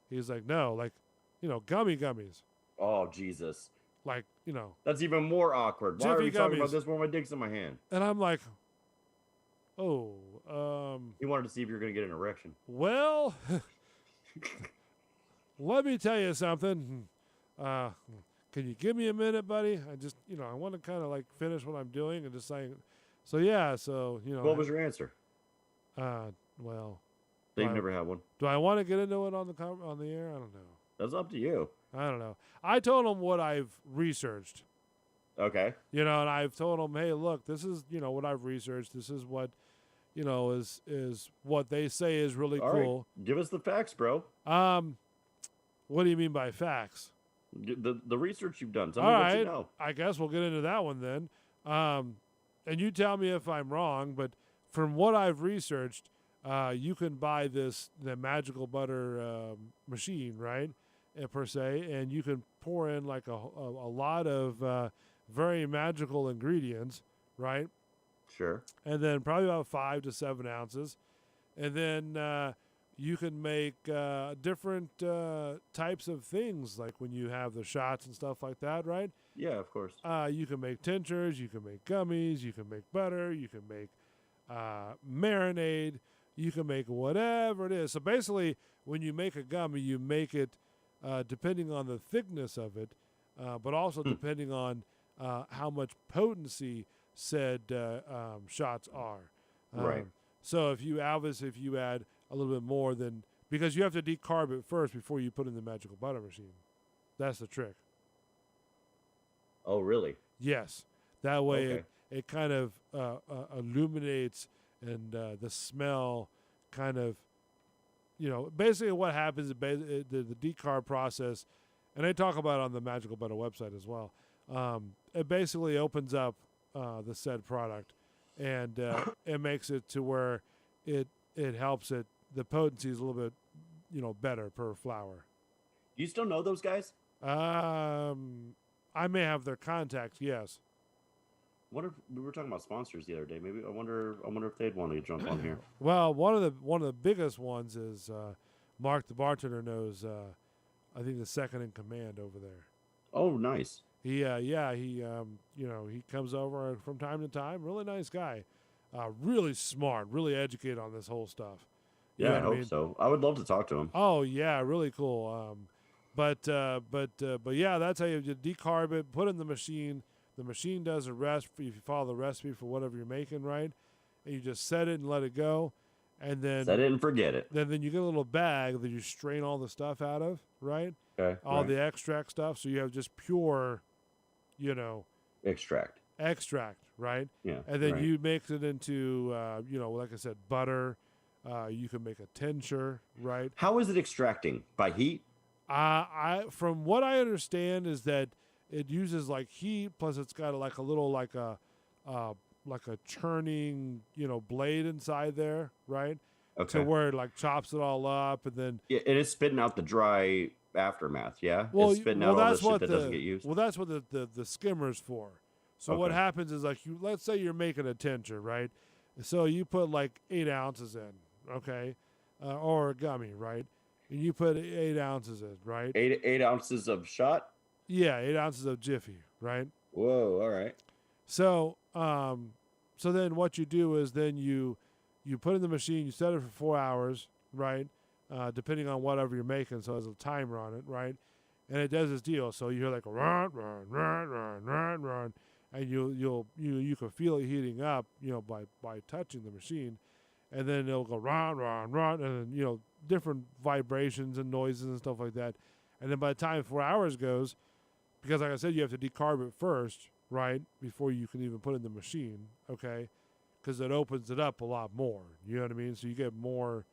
S4: He's like, no, like, you know, gummies.
S5: Oh, Jesus.
S4: Like, you know.
S5: That's even more awkward. Why are
S4: Jiffy
S5: we talking about
S4: gummies.
S5: this when my dick's in my hand?
S4: And I'm like, oh,
S5: He wanted to see if you were going to get an erection.
S4: well, let me tell you something. Can you give me a minute, buddy? I just, you know, I want to kind of like finish what I'm doing and just saying. So, yeah, so, you know.
S5: What was your answer?
S4: Well.
S5: That you've never had one.
S4: Do I want to get into it on the air? I don't know.
S5: That's up to you.
S4: I don't know. I told him what I've researched.
S5: Okay.
S4: You know, and I've told him, hey, look, this is, you know, what I've researched. This is what, you know, is what they say is really
S5: All
S4: cool.
S5: right. Give us the facts, bro.
S4: What do you mean by facts?
S5: The research you've done. Tell
S4: All
S5: me
S4: right.
S5: what you know.
S4: I guess we'll get into that one then. And you tell me if I'm wrong, but from what I've researched, you can buy the magical butter machine, right? Per se, and you can pour in like a lot of very magical ingredients, right?
S5: Sure.
S4: And then probably about 5 to 7 ounces, and then you can make different types of things, like when you have the shots and stuff like that, right?
S5: Yeah, of course.
S4: You can make tinctures, you can make gummies, you can make butter, you can make marinade, you can make whatever it is. So basically, when you make a gummy, you make it depending on the thickness of it, but also depending on how much potency said shots are.
S5: Right.
S4: So if you add a little bit more than, because you have to decarb it first before you put in the magical butter machine. That's the trick.
S5: Oh, really?
S4: Yes. That way
S5: Okay.
S4: it kind of illuminates, and the smell kind of, you know, basically what happens is the decarb process, and they talk about it on the Magical Butter website as well. It basically opens up the said product, and it makes it to where it helps it. The potency is a little bit, you know, better per flower.
S5: You still know those guys?
S4: I may have their contacts. Yes.
S5: What if we were talking about sponsors the other day? Maybe I wonder if they'd want to jump on here.
S4: Well, one of the biggest ones is Mark the bartender knows. I think the second in command over there.
S5: Oh, nice.
S4: He you know, he comes over from time to time. Really nice guy. Really smart. Really educated on this whole stuff. You
S5: Yeah,
S4: know
S5: I
S4: what
S5: hope so. I would love to talk to him.
S4: Oh yeah, really cool. But yeah, that's how you decarb it. Put it in the machine. The machine does the rest if you follow the recipe for whatever you're making, right? And you just set it and let it go, and then
S5: Set it and forget it.
S4: Then you get a little bag that you strain all the stuff out of, right?
S5: Okay.
S4: All
S5: right.
S4: the extract stuff, so you have just pure, you know,
S5: extract,
S4: right?
S5: Yeah.
S4: And then
S5: right.
S4: you mix it into, you know, like I said, butter. You can make a tincture, right?
S5: How is it extracting? By heat?
S4: From what I understand is that it uses like heat, plus it's got like a little like a churning, you know, blade inside there, right?
S5: Okay.
S4: To where it like chops it all up, and then
S5: Yeah, it is spitting out the dry aftermath. Yeah.
S4: well,
S5: It's spitting out all the
S4: that's
S5: shit
S4: what
S5: that doesn't get used.
S4: well, that's what the skimmer's for. So what
S5: Okay.
S4: happens is like let's say you're making a tincture, right? So you put like 8 ounces in, okay, or a gummy, right? And you put 8 ounces in, right?
S5: 8 ounces of shot.
S4: Yeah, 8 ounces of Jiffy, right?
S5: Whoa! All right.
S4: So, so then what you do is then you put in the machine, you set it for 4 hours, right? Depending on whatever you're making, so there's a timer on it, right? And it does this deal. So you hear like a run, and you can feel it heating up, you know, by touching the machine, and then it'll go run, and then, you know, different vibrations and noises and stuff like that. And then by the time 4 hours goes, because like I said, you have to decarb it first, right, before you can even put it in the machine, okay? Because it opens it up a lot more. You know what I mean? So you get more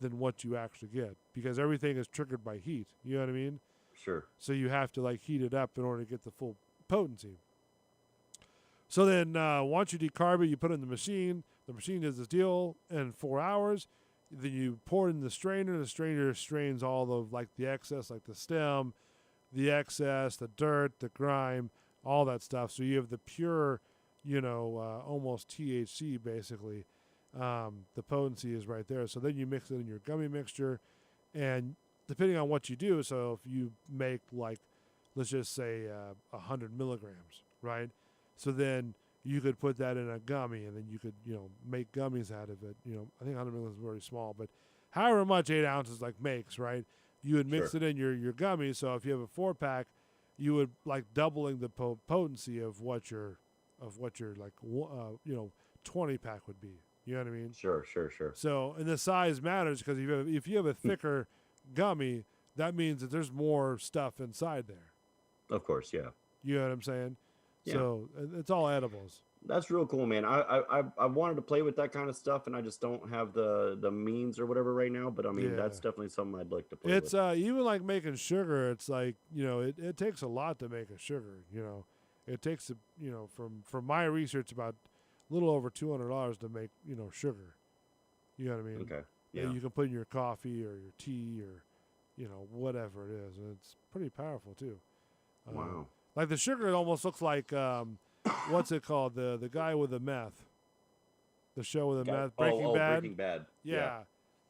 S4: than what you actually get, because everything is triggered by heat. You know what I mean?
S5: Sure.
S4: So you have to like heat it up in order to get the full potency. So then once you decarb it, you put it in the machine. The machine does this deal in 4 hours. Then you pour it in the strainer. The strainer strains all of like the excess, like the stem, the excess, the dirt, the grime, all that stuff. So you have the pure, almost THC basically. The potency is right there. So then you mix it in your gummy mixture, and depending on what you do, so if you make like, let's just say 100 milligrams, right? So then you could put that in a gummy, and then you could, make gummies out of it. I think 100 milligrams is very small, but however much 8 ounces like makes, right? You would mix it in your gummy. So if you have a 4-pack, you would like doubling the potency of what your like 20-pack would be. You know what I mean?
S5: Sure.
S4: So, and the size matters because if you have a thicker gummy, that means that there's more stuff inside there.
S5: Of course, yeah.
S4: You know what I'm saying?
S5: Yeah.
S4: So it's all edibles.
S5: That's real cool, man. I wanted to play with that kind of stuff, and I just don't have the means or whatever right now. But I mean, that's definitely something I'd like to play
S4: It's
S5: with.
S4: even like making sugar. It's like it takes a lot to make a sugar. It takes from my research about a little over $200 to make sugar. You know what I mean?
S5: Okay.
S4: Yeah.
S5: Yeah.
S4: You can put in your coffee or your tea or whatever it is, and it's pretty powerful too.
S5: Wow.
S4: Like the sugar, it almost looks like what's it called? The guy with the meth. The show with the meth, Breaking Bad.
S5: Breaking Bad.
S4: Yeah.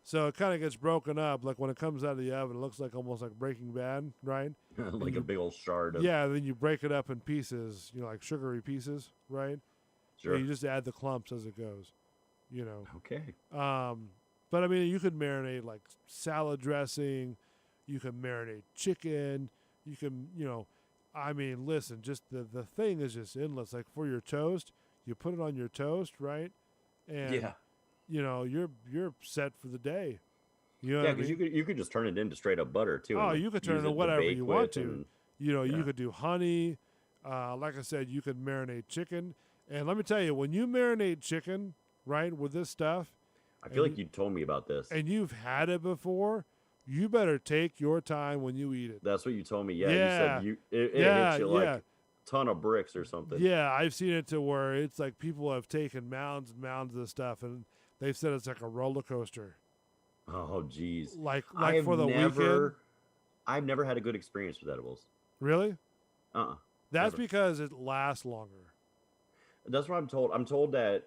S4: So it kind of gets broken up. Like when it comes out of the oven, it looks like almost like Breaking Bad, right?
S5: Like a big old shard of.
S4: Yeah, then you break it up in pieces, like sugary pieces, right?
S5: Sure.
S4: And you just add the clumps as it goes,
S5: Okay.
S4: But I mean, you could marinate like salad dressing. You can marinate chicken. You can, I mean, listen, just the thing is just endless. Like for your toast, you put it on your toast, right? And you're set for the day. You know
S5: Yeah,
S4: what I
S5: because
S4: mean?
S5: you could just turn it into straight up butter too.
S4: Oh,
S5: and
S4: you could turn
S5: use
S4: it
S5: to
S4: whatever
S5: bake
S4: you want
S5: with
S4: to.
S5: and-
S4: You could do honey. Like I said, you could marinate chicken. And let me tell you, when you marinate chicken, right, with this stuff,
S5: I feel like you told me about this.
S4: and you've had it before, you better take your time when you eat it.
S5: That's what you told me. Yeah,
S4: Yeah.
S5: you said it
S4: Yeah,
S5: hits you like
S4: yeah.
S5: a ton of bricks or something.
S4: Yeah, I've seen it to where it's like people have taken mounds and mounds of stuff, and they've said it's like a roller coaster.
S5: Oh, geez.
S4: Like
S5: I've
S4: for the weekend.
S5: I've never had a good experience with edibles.
S4: Really? That's
S5: Never.
S4: because it lasts longer.
S5: That's what I'm told. I'm told that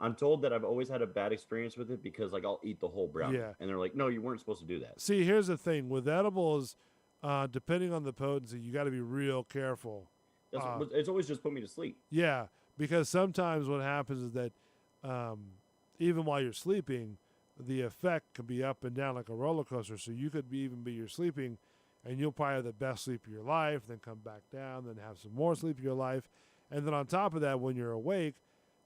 S5: I've always had a bad experience with it because like I'll eat the whole brownie,
S4: Yeah.
S5: and they're like, "No, you weren't supposed to do that."
S4: See, here's the thing with edibles, depending on the potency, you got to be real careful.
S5: It's always just put me to sleep.
S4: Yeah, because sometimes what happens is that even while you're sleeping, the effect can be up and down like a roller coaster. So you could even be you're sleeping, and you'll probably have the best sleep of your life, then come back down, then have some more sleep of your life, and then on top of that, when you're awake,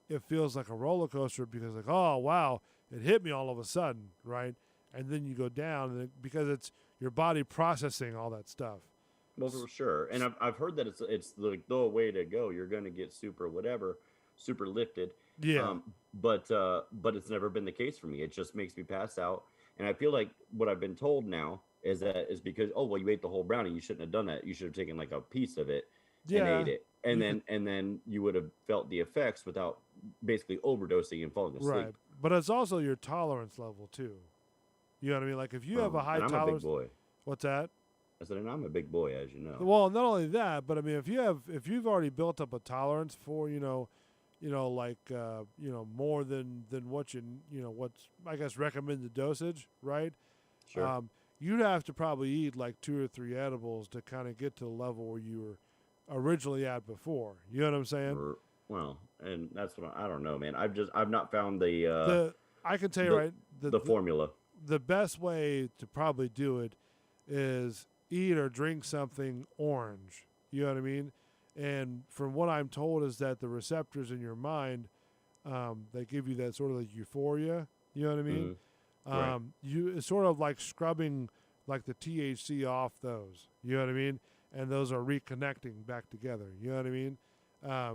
S4: it feels like a roller coaster because like, oh wow, it hit me all of a sudden, right? And then you go down, and because it's your body processing all that stuff.
S5: Well, for sure, and I've heard that it's like the way to go. You're gonna get super lifted.
S4: Yeah.
S5: But it's never been the case for me. It just makes me pass out, and I feel like what I've been told now is because you ate the whole brownie. You shouldn't have done that. You should have taken like a piece of it and ate it, and then you would have felt the effects without basically overdosing and falling asleep.
S4: Right, but it's also your tolerance level too. You know what I mean? Like if you have a high
S5: and I'm
S4: tolerance,
S5: a big boy.
S4: What's that?
S5: I said, and I'm a big boy, as you know.
S4: Well, not only that, but I mean, if you've already built up a tolerance for more than what what's I guess recommended dosage, right?
S5: Sure.
S4: You'd have to probably eat like 2 or 3 edibles to kind of get to the level where you were originally at before. You know what I'm saying?
S5: Well, and that's what I don't know, man. I've not found the
S4: I can tell you right
S5: the formula.
S4: The best way to probably do it is eat or drink something orange. You know what I mean? And from what I'm told is that the receptors in your mind, they give you that sort of like euphoria. You know what I mean?
S5: Right.
S4: It's sort of like scrubbing like the THC off those. You know what I mean? And those are reconnecting back together. You know what I mean?
S5: I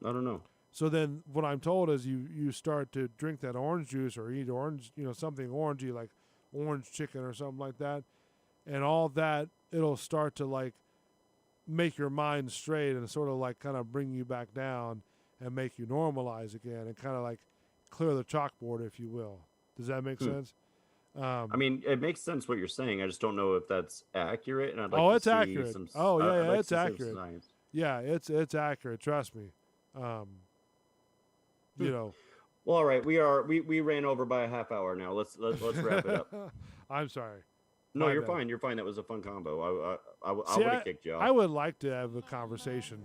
S5: don't know.
S4: So then what I'm told is you start to drink that orange juice or eat orange, something orangey like orange chicken or something like that. And all that, it'll start to like make your mind straight and sort of like kind of bring you back down and make you normalize again and kind of like clear the chalkboard, if you will. Does that make sense?
S5: I mean, it makes sense what you're saying. I just don't know if that's accurate. And I'd like
S4: Oh,
S5: to
S4: it's
S5: see
S4: accurate.
S5: some.
S4: Oh, yeah,
S5: I'd
S4: yeah,
S5: like
S4: it's
S5: to see some
S4: accurate.
S5: science.
S4: Yeah, it's accurate. Trust me. You know.
S5: Well, all right, we ran over by a half hour now. Let's wrap it up.
S4: I'm sorry.
S5: No,
S4: My
S5: you're
S4: bad.
S5: fine. You're fine. That was a fun combo. I
S4: See,
S5: would have kicked you off.
S4: I would like to have a conversation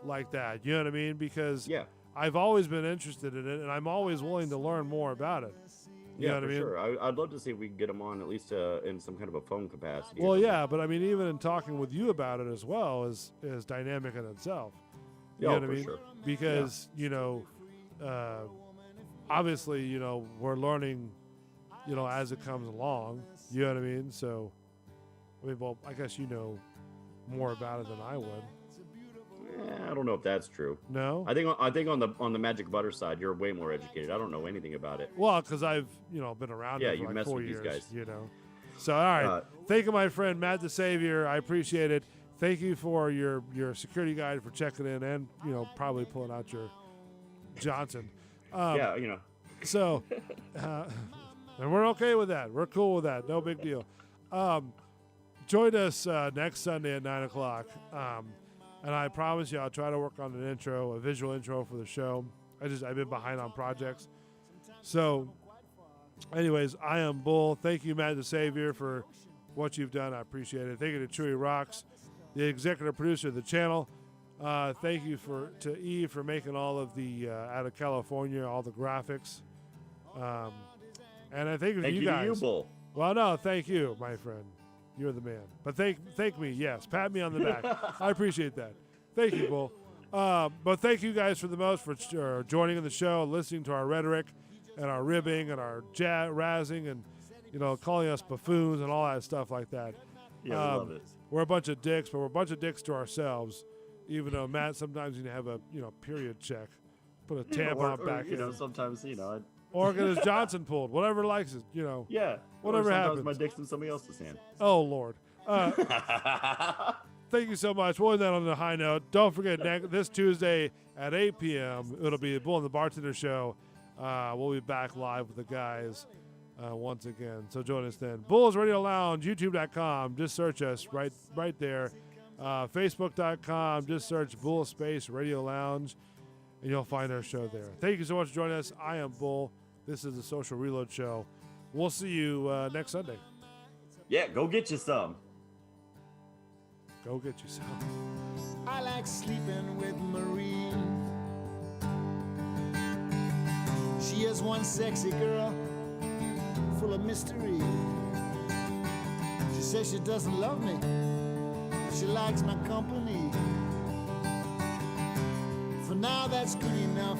S4: like that. You know what I mean? Because
S5: Yeah.
S4: I've always been interested in it, and I'm always willing to learn more about it. You know
S5: Yeah,
S4: what
S5: for
S4: I mean?
S5: sure. I'd love to see if we can get them on at least in some kind of a phone capacity. or
S4: Well,
S5: something.
S4: yeah, but I mean, even in talking with you about it as well is dynamic in itself. You
S5: Yeah,
S4: know what
S5: for
S4: I mean?
S5: sure.
S4: Because obviously, we're learning, as it comes along. You know what I mean? So, I mean, well, I guess you know more about it than I would.
S5: I don't know if that's true.
S4: No?
S5: I think on the magic butter side, you're way more educated. I don't know anything about it.
S4: Well, because I've been around
S5: Yeah,
S4: it for
S5: you
S4: like
S5: mess
S4: 4
S5: with these
S4: years.
S5: guys.
S4: So, all right. Thank you, my friend Matt the Savior. I appreciate it. Thank you for your security guide for checking in and probably pulling out your Johnson.
S5: Yeah,
S4: So, and we're okay with that. We're cool with that. No big deal. Join us next Sunday at 9 o'clock. And I promise you, I'll try to work on an intro, a visual intro for the show. I've been behind on projects. So, anyways, I am Bull. Thank you, Matt the Savior, for what you've done. I appreciate it. Thank you to Chewy Rocks, the executive producer of the channel. Thank you to Eve for making all of the out of California, all the graphics. And I thank you to you guys.
S5: To you, Bull.
S4: Well, no, thank you, my friend. You're the man. But thank me, yes. Pat me on the back. I appreciate that. Thank you, Bull. But thank you guys for the most for joining in the show, listening to our rhetoric and our ribbing and our razzing and calling us buffoons and all that stuff like that.
S5: Yeah, we love it.
S4: We're a bunch of dicks, but we're a bunch of dicks to ourselves. Even though Matt sometimes you have a period check, put a tampon back in.
S5: Sometimes
S4: Or get his Johnson pulled, whatever likes it,
S5: Yeah.
S4: Whatever
S5: or sometimes
S4: happens.
S5: my dick's in somebody else's hand.
S4: Oh, Lord. Thank you so much. We'll end that on a high note. Don't forget, this Tuesday at 8 p.m., it'll be the Bull and the Bartender Show. We'll be back live with the guys once again. So join us then. Bulls Radio Lounge, YouTube.com. Just search us right there. Facebook.com. Just search Bull Space Radio Lounge, and you'll find our show there. Thank you so much for joining us. I am Bull. This is the Social Reload Show. We'll see you next Sunday.
S5: Yeah, go get you some.
S4: Go get you some.
S12: I like sleeping with Marie. She is one sexy girl, full of mystery. She says she doesn't love me, she likes my company. For now, that's good enough.